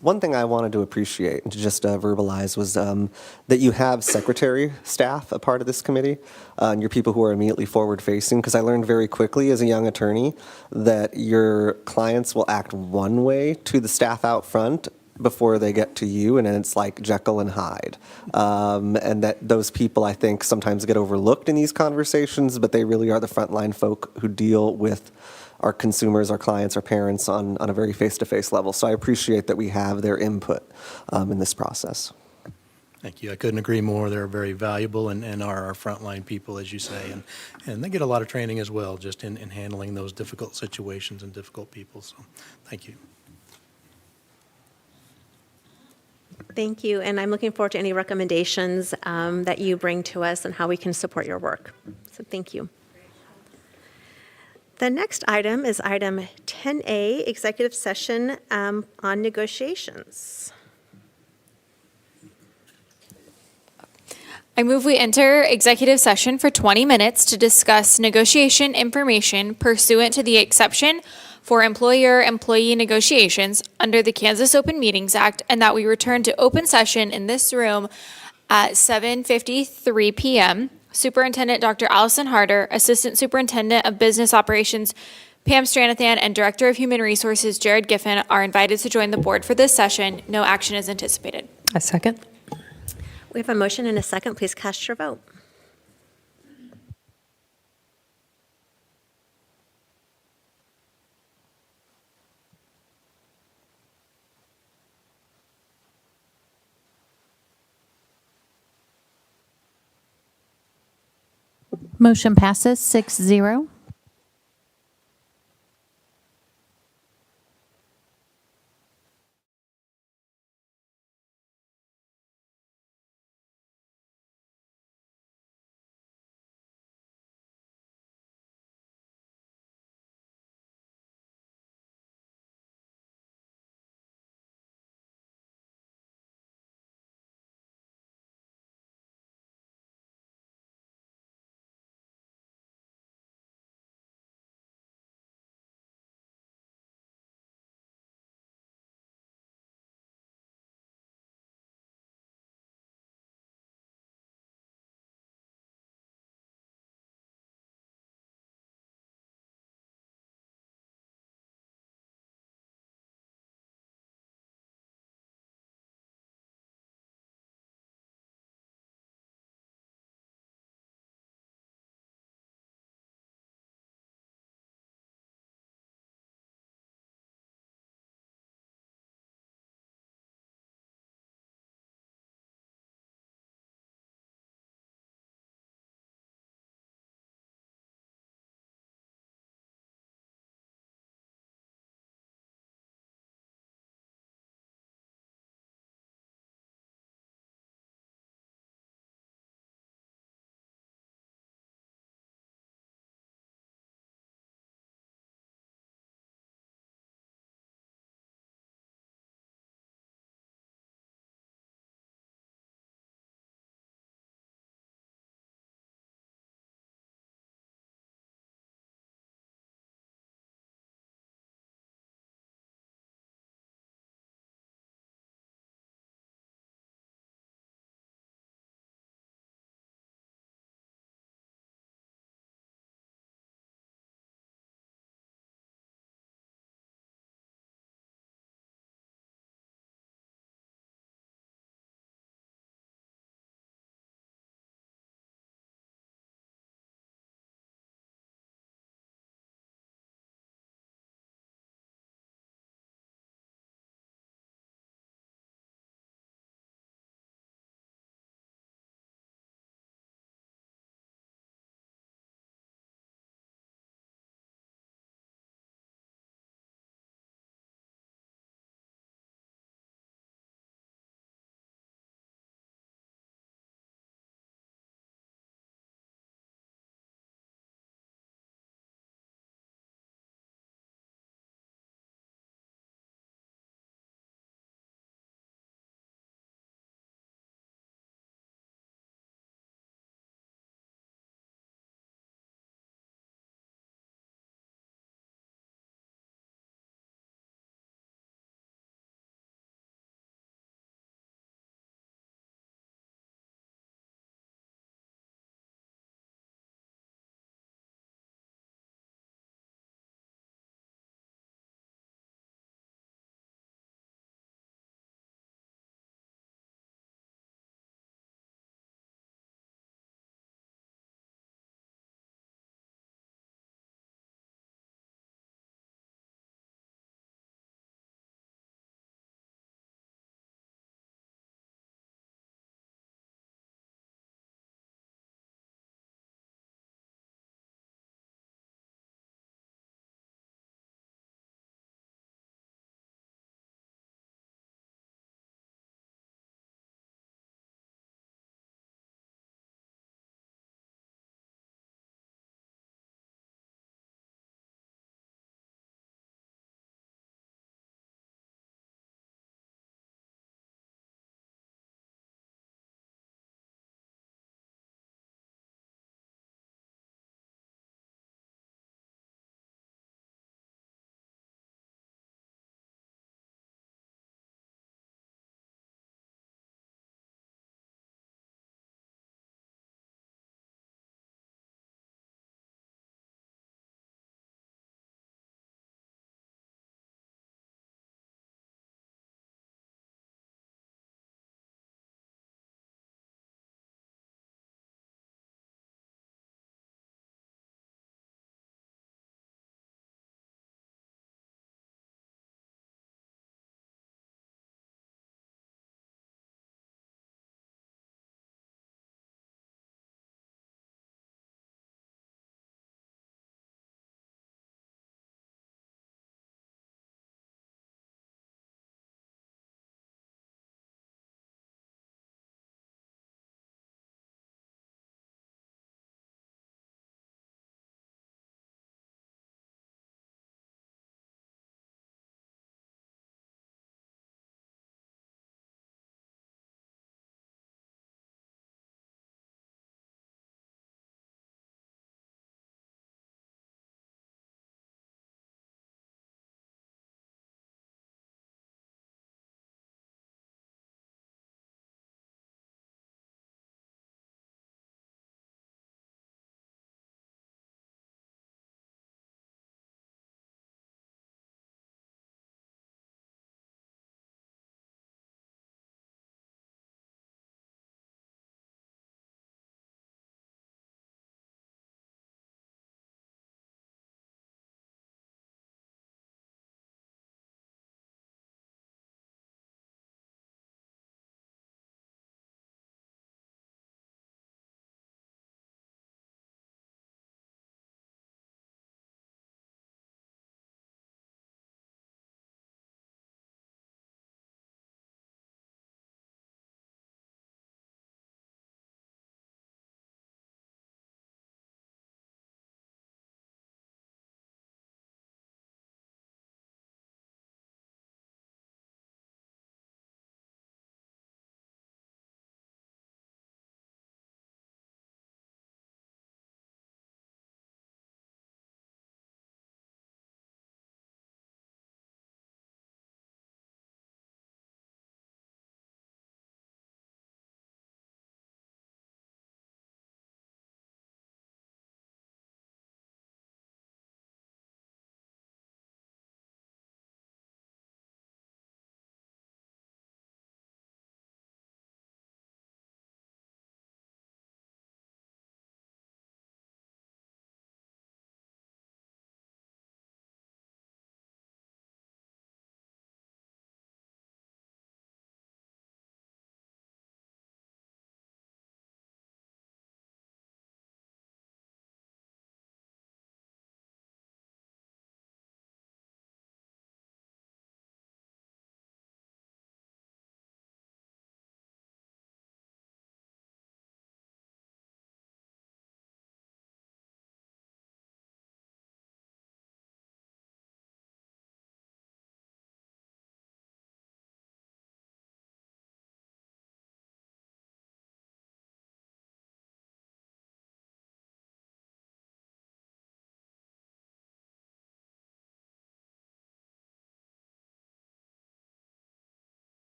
One thing I wanted to appreciate and to just verbalize was that you have secretary staff a part of this committee, and you're people who are immediately forward-facing, because I learned very quickly as a young attorney that your clients will act one way to the staff out front before they get to you, and then it's like Jekyll and Hyde. And that those people, I think, sometimes get overlooked in these conversations, but they really are the frontline folk who deal with our consumers, our clients, our parents on a very face-to-face level. So I appreciate that we have their input in this process. Thank you. I couldn't agree more. They're very valuable and are our frontline people, as you say, and they get a lot of training as well, just in handling those difficult situations and difficult people. So thank you. Thank you, and I'm looking forward to any recommendations that you bring to us and how we can support your work. So thank you. The next item is item 10A, executive session on negotiations. I move we enter executive session for 20 minutes to discuss negotiation information pursuant to the exception for employer-employee negotiations under the Kansas Open Meetings Act, and that we return to open session in this room at 7:53 p.m. Superintendent Dr. Allison Harder, Assistant Superintendent of Business Operations Pam Stranathan, and Director of Human Resources Jared Giffen are invited to join the board for this session. No action is anticipated. A second. We have a motion and a second. Please cast your vote. Motion passes 6-0.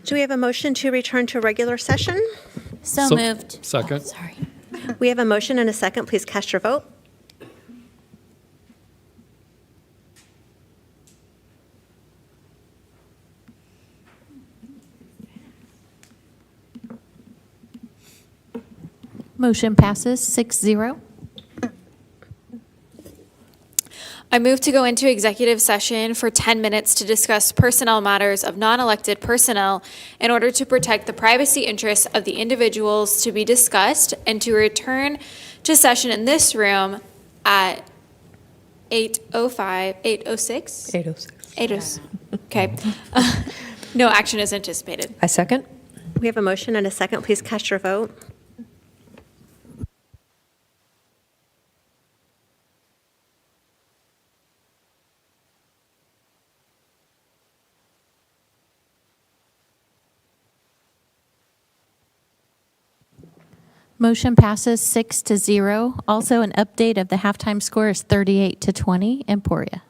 Do we have a motion to return to regular session? So moved. Second. Sorry. We have a motion and a second. Please cast your vote. Motion passes 6-0. I move to go into executive session for 10 minutes to discuss personnel matters of non-elected personnel in order to protect the privacy interests of the individuals to be discussed, and to return to session in this room at 8:05, 8:06? 806. 8:06. Okay. No action is anticipated. I second. We have a motion and a second. Please cast your vote. Motion passes 6-0. Also, an update of the halftime score is 38-20, Emporia.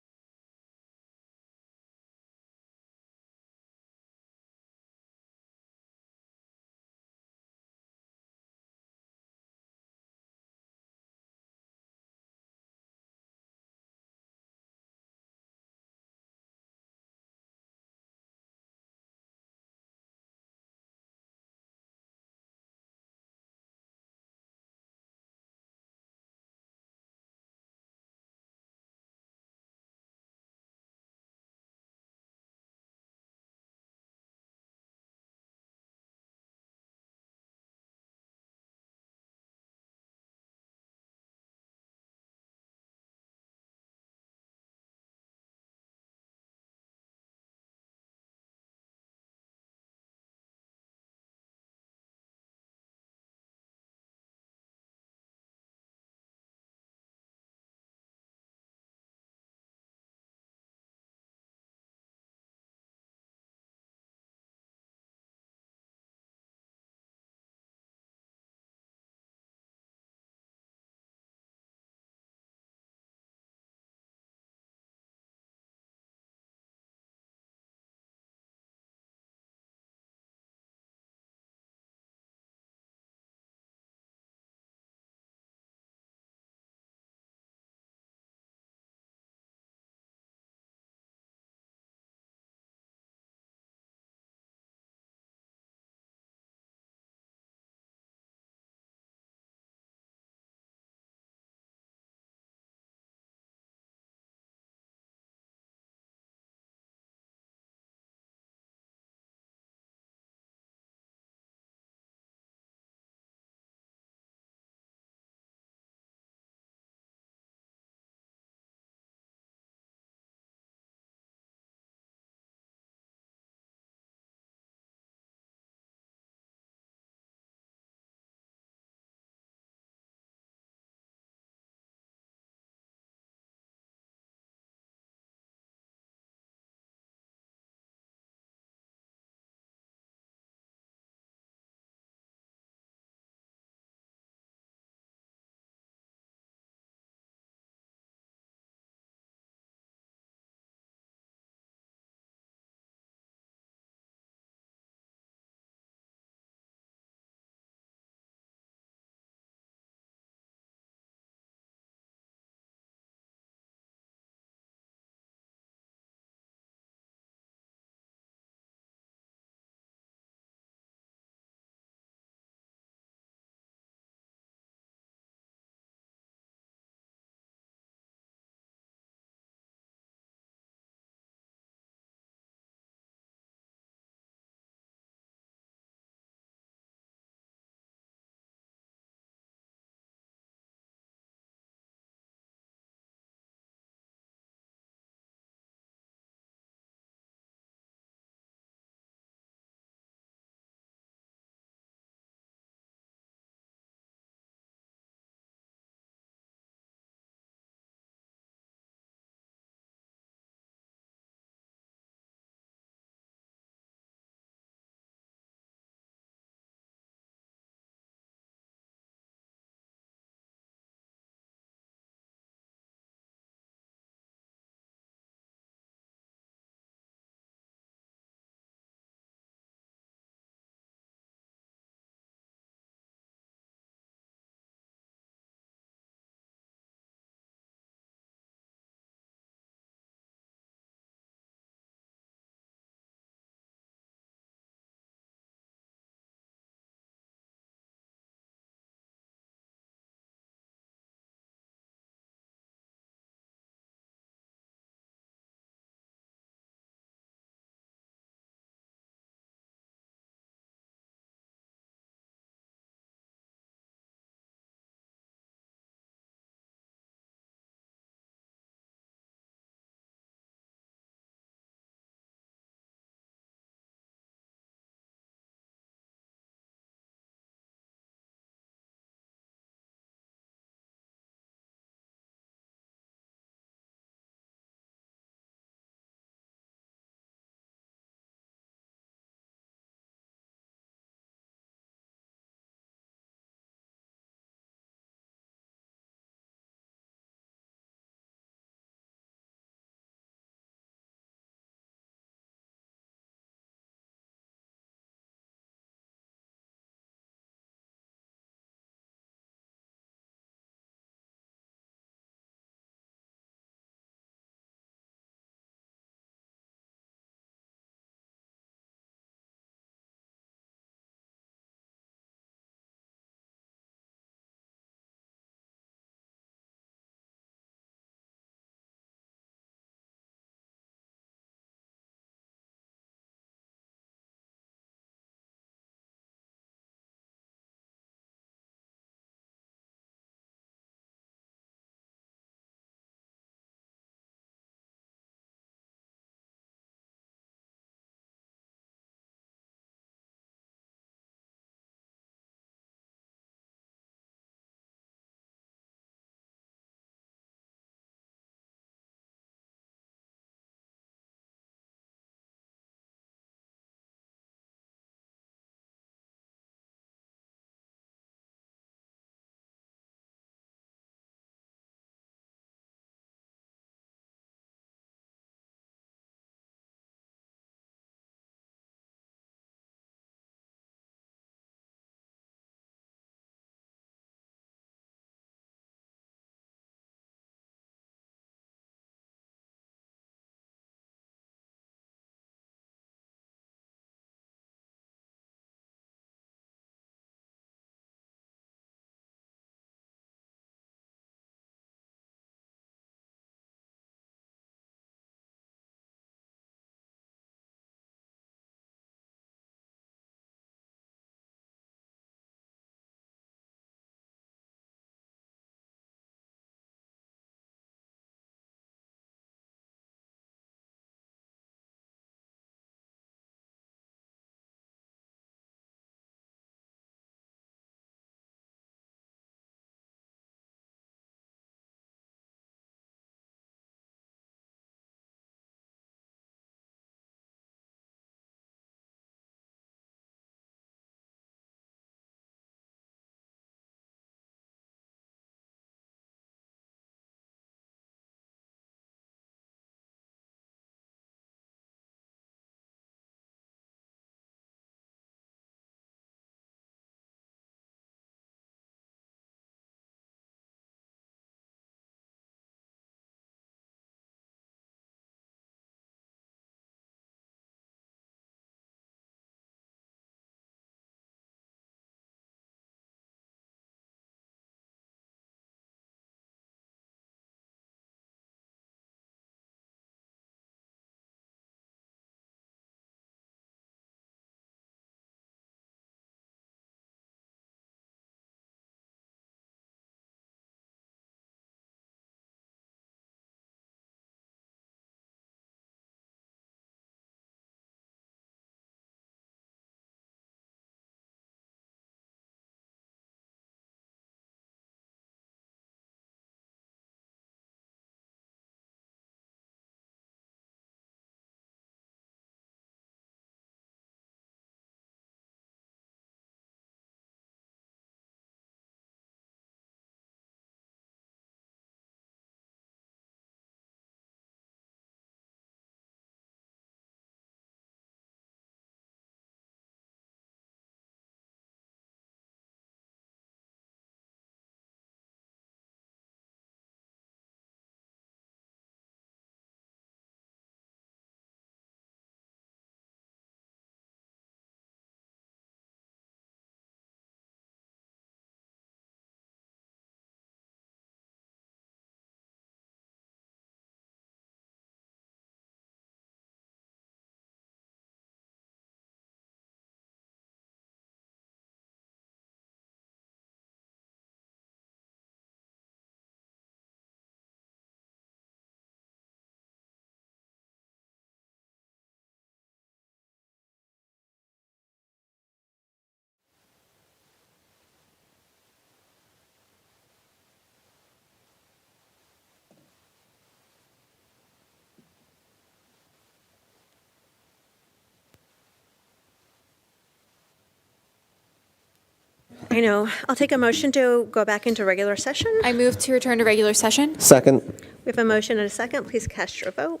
I know. I'll take a motion to go back into regular session. I move to return to regular session. Second. We have a motion and a second. Please cast your vote.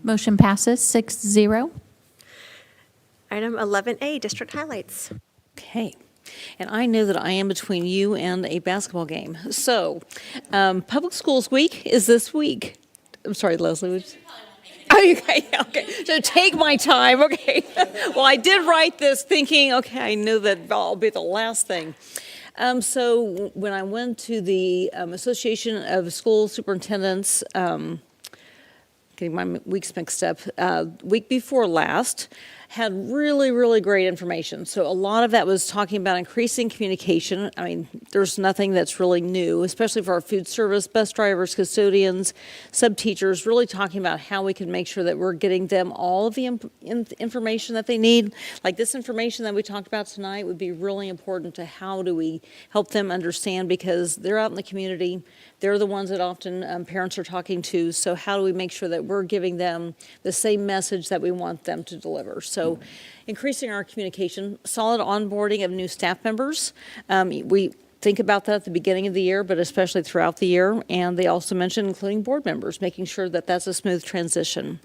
Motion passes 6-0. Item 11A, district highlights. Okay. And I know that I am between you and a basketball game. So, Public Schools Week is this week. I'm sorry, Leslie. Oh, okay. So take my time. Okay. Well, I did write this thinking, okay, I know that I'll be the last thing. So when I went to the Association of School Superintendents, getting my weeks mixed up, week before last, had really, really great information. So a lot of that was talking about increasing communication. I mean, there's nothing that's really new, especially for our food service, bus drivers, custodians, sub-teachers, really talking about how we can make sure that we're getting them all of the information that they need. Like this information that we talked about tonight would be really important to how do we help them understand, because they're out in the community. They're the ones that often parents are talking to. So how do we make sure that we're giving them the same message that we want them to deliver? So increasing our communication, solid onboarding of new staff members. We think about that at the beginning of the year, but especially throughout the year. And they also mentioned including board members, making sure that that's a smooth transition.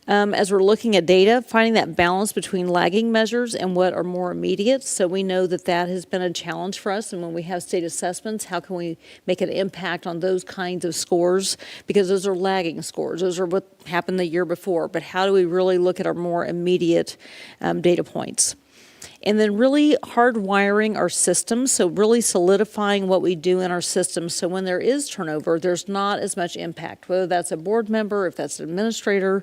As we're looking at data, finding that balance between lagging measures and what are more immediate. So we know that that has been a challenge for us. And when we have state assessments, how can we make an impact on those kinds of scores? Because those are lagging scores. Those are what happened the year before. But how do we really look at our more immediate data points? And then really hardwiring our systems, so really solidifying what we do in our systems, so when there is turnover, there's not as much impact, whether that's a board member, if that's an administrator,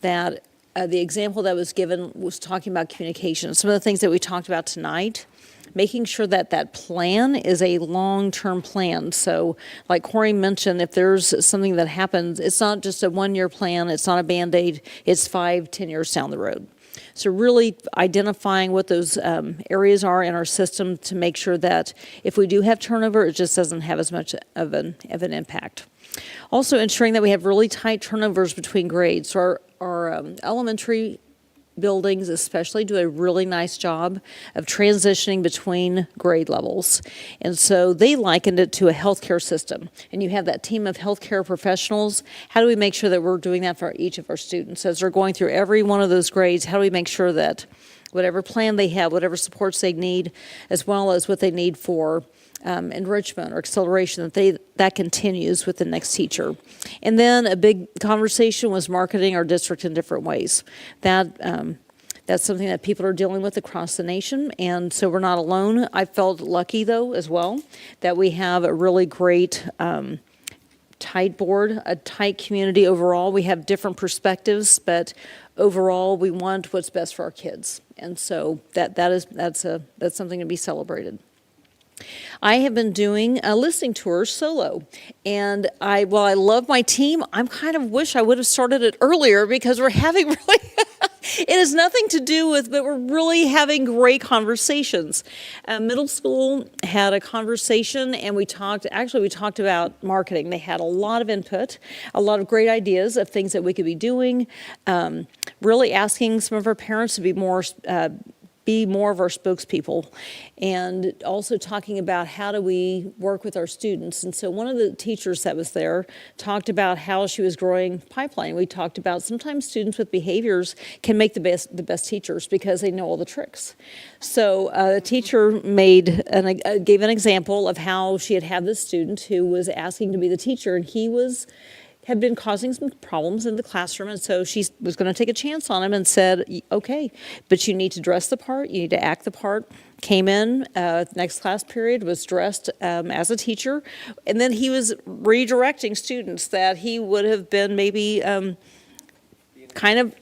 that the example that was given was talking about communication. Some of the things that we talked about tonight, making sure that that plan is a long-term plan. So like Corey mentioned, if there's something that happens, it's not just a one-year plan, it's not a Band-Aid, it's 5-10 years down the road. So really identifying what those areas are in our system to make sure that if we do have turnover, it just doesn't have as much of an impact. Also ensuring that we have really tight turnovers between grades. So our elementary buildings especially do a really nice job of transitioning between grade levels. And so they likened it to a healthcare system. And you have that team of healthcare professionals. How do we make sure that we're doing that for each of our students? As they're going through every one of those grades, how do we make sure that whatever plan they have, whatever supports they need, as well as what they need for enrichment or acceleration, that continues with the next teacher. And then a big conversation was marketing our district in different ways. That's something that people are dealing with across the nation, and so we're not alone. I felt lucky, though, as well, that we have a really great tight board, a tight community overall. We have different perspectives, but overall, we want what's best for our kids, and so that's something to be celebrated. I have been doing listening tours solo, and while I love my team, I'm kind of wish I would have started it earlier, because we're having really it has nothing to do with, but we're really having great conversations. Middle school had a conversation, and we talked about marketing. They had a lot of input, a lot of great ideas of things that we could be doing, really asking some of our parents to be more of our spokespeople, and also talking about how do we work with our students. And so one of the teachers that was there talked about how she was growing pipeline. We talked about sometimes students with behaviors can make the best teachers because they know all the tricks. So the teacher gave an example of how she had this student who was asking to be the teacher, and he had been causing some problems in the classroom, and so she was going to take a chance on him and said, okay, but you need to dress the part, you need to act the part. Came in, next class period, was dressed as a teacher, and then he was redirecting students that he would have been maybe kind of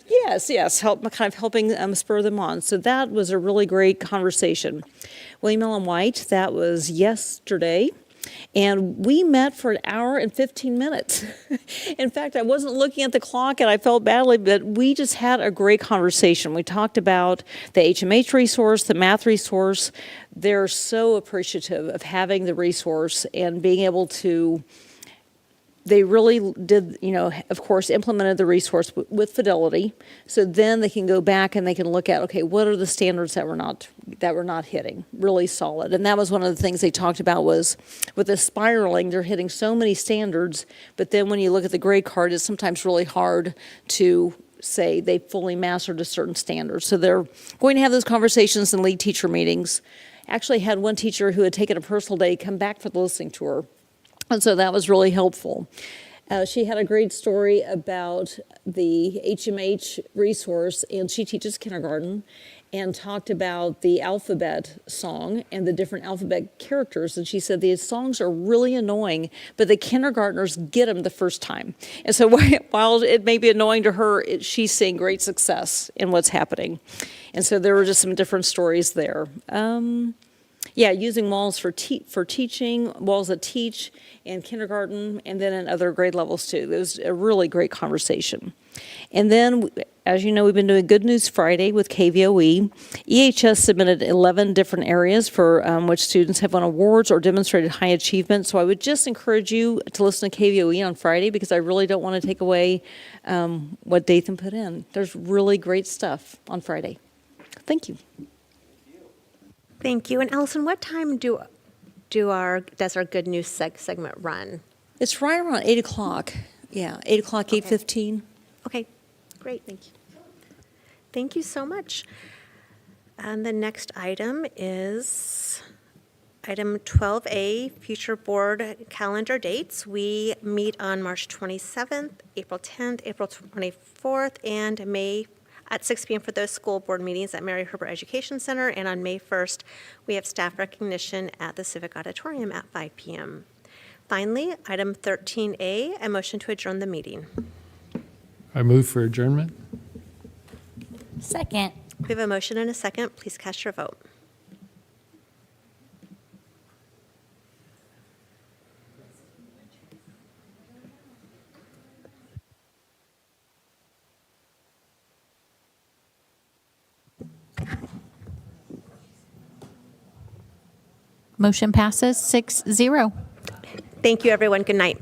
helping spur them on. So that was a really great conversation. William Allen White, that was yesterday. And we met for an hour and 15 minutes. In fact, I wasn't looking at the clock and I felt badly, but we just had a great conversation. We talked about the HMH resource, the math resource. They're so appreciative of having the resource and being able to, they really did, of course, implemented the resource with fidelity. So then they can go back and they can look at, okay, what are the standards that we're not hitting? Really solid. And that was one of the things they talked about was with the spiraling, they're hitting so many standards, but then when you look at the grade card, it's sometimes really hard to say they fully mastered a certain standard. So they're going to have those conversations in lead teacher meetings. Actually had one teacher who had taken a personal day come back for the listening tour. And so that was really helpful. She had a great story about the HMH resource, and she teaches kindergarten, and talked about the alphabet song and the different alphabet characters. And she said these songs are really annoying, but the kindergartners get them the first time. And so while it may be annoying to her, she's seeing great success in what's happening. And so there were just some different stories there. Using walls for teaching, walls that teach in kindergarten, and then in other grade levels too. It was a really great conversation. And then, as you know, we've been doing Good News Friday with KVOE. EHS submitted 11 different areas for which students have won awards or demonstrated high achievement. So I would just encourage you to listen to KVOE on Friday because I really don't want to take away what Dathan put in. There's really great stuff on Friday. Thank you. Thank you. And Allison, what time does our Good News segment run? It's right around 8 o'clock. Yeah, 8 o'clock, 8:15. Okay, great, thank you. Thank you so much. And the next item is item 12A, future board calendar dates. We meet on March 27th, April 10th, April 24th, and May at 6 p.m. for those school board meetings at Mary Herbert Education Center. And on May 1st, we have staff recognition at the Civic Auditorium at 5 p.m. Finally, item 13A, a motion to adjourn the meeting. I move for adjournment. Second. We have a motion and a second. Please cast your vote. Motion passes 6-0. Thank you, everyone. Good night.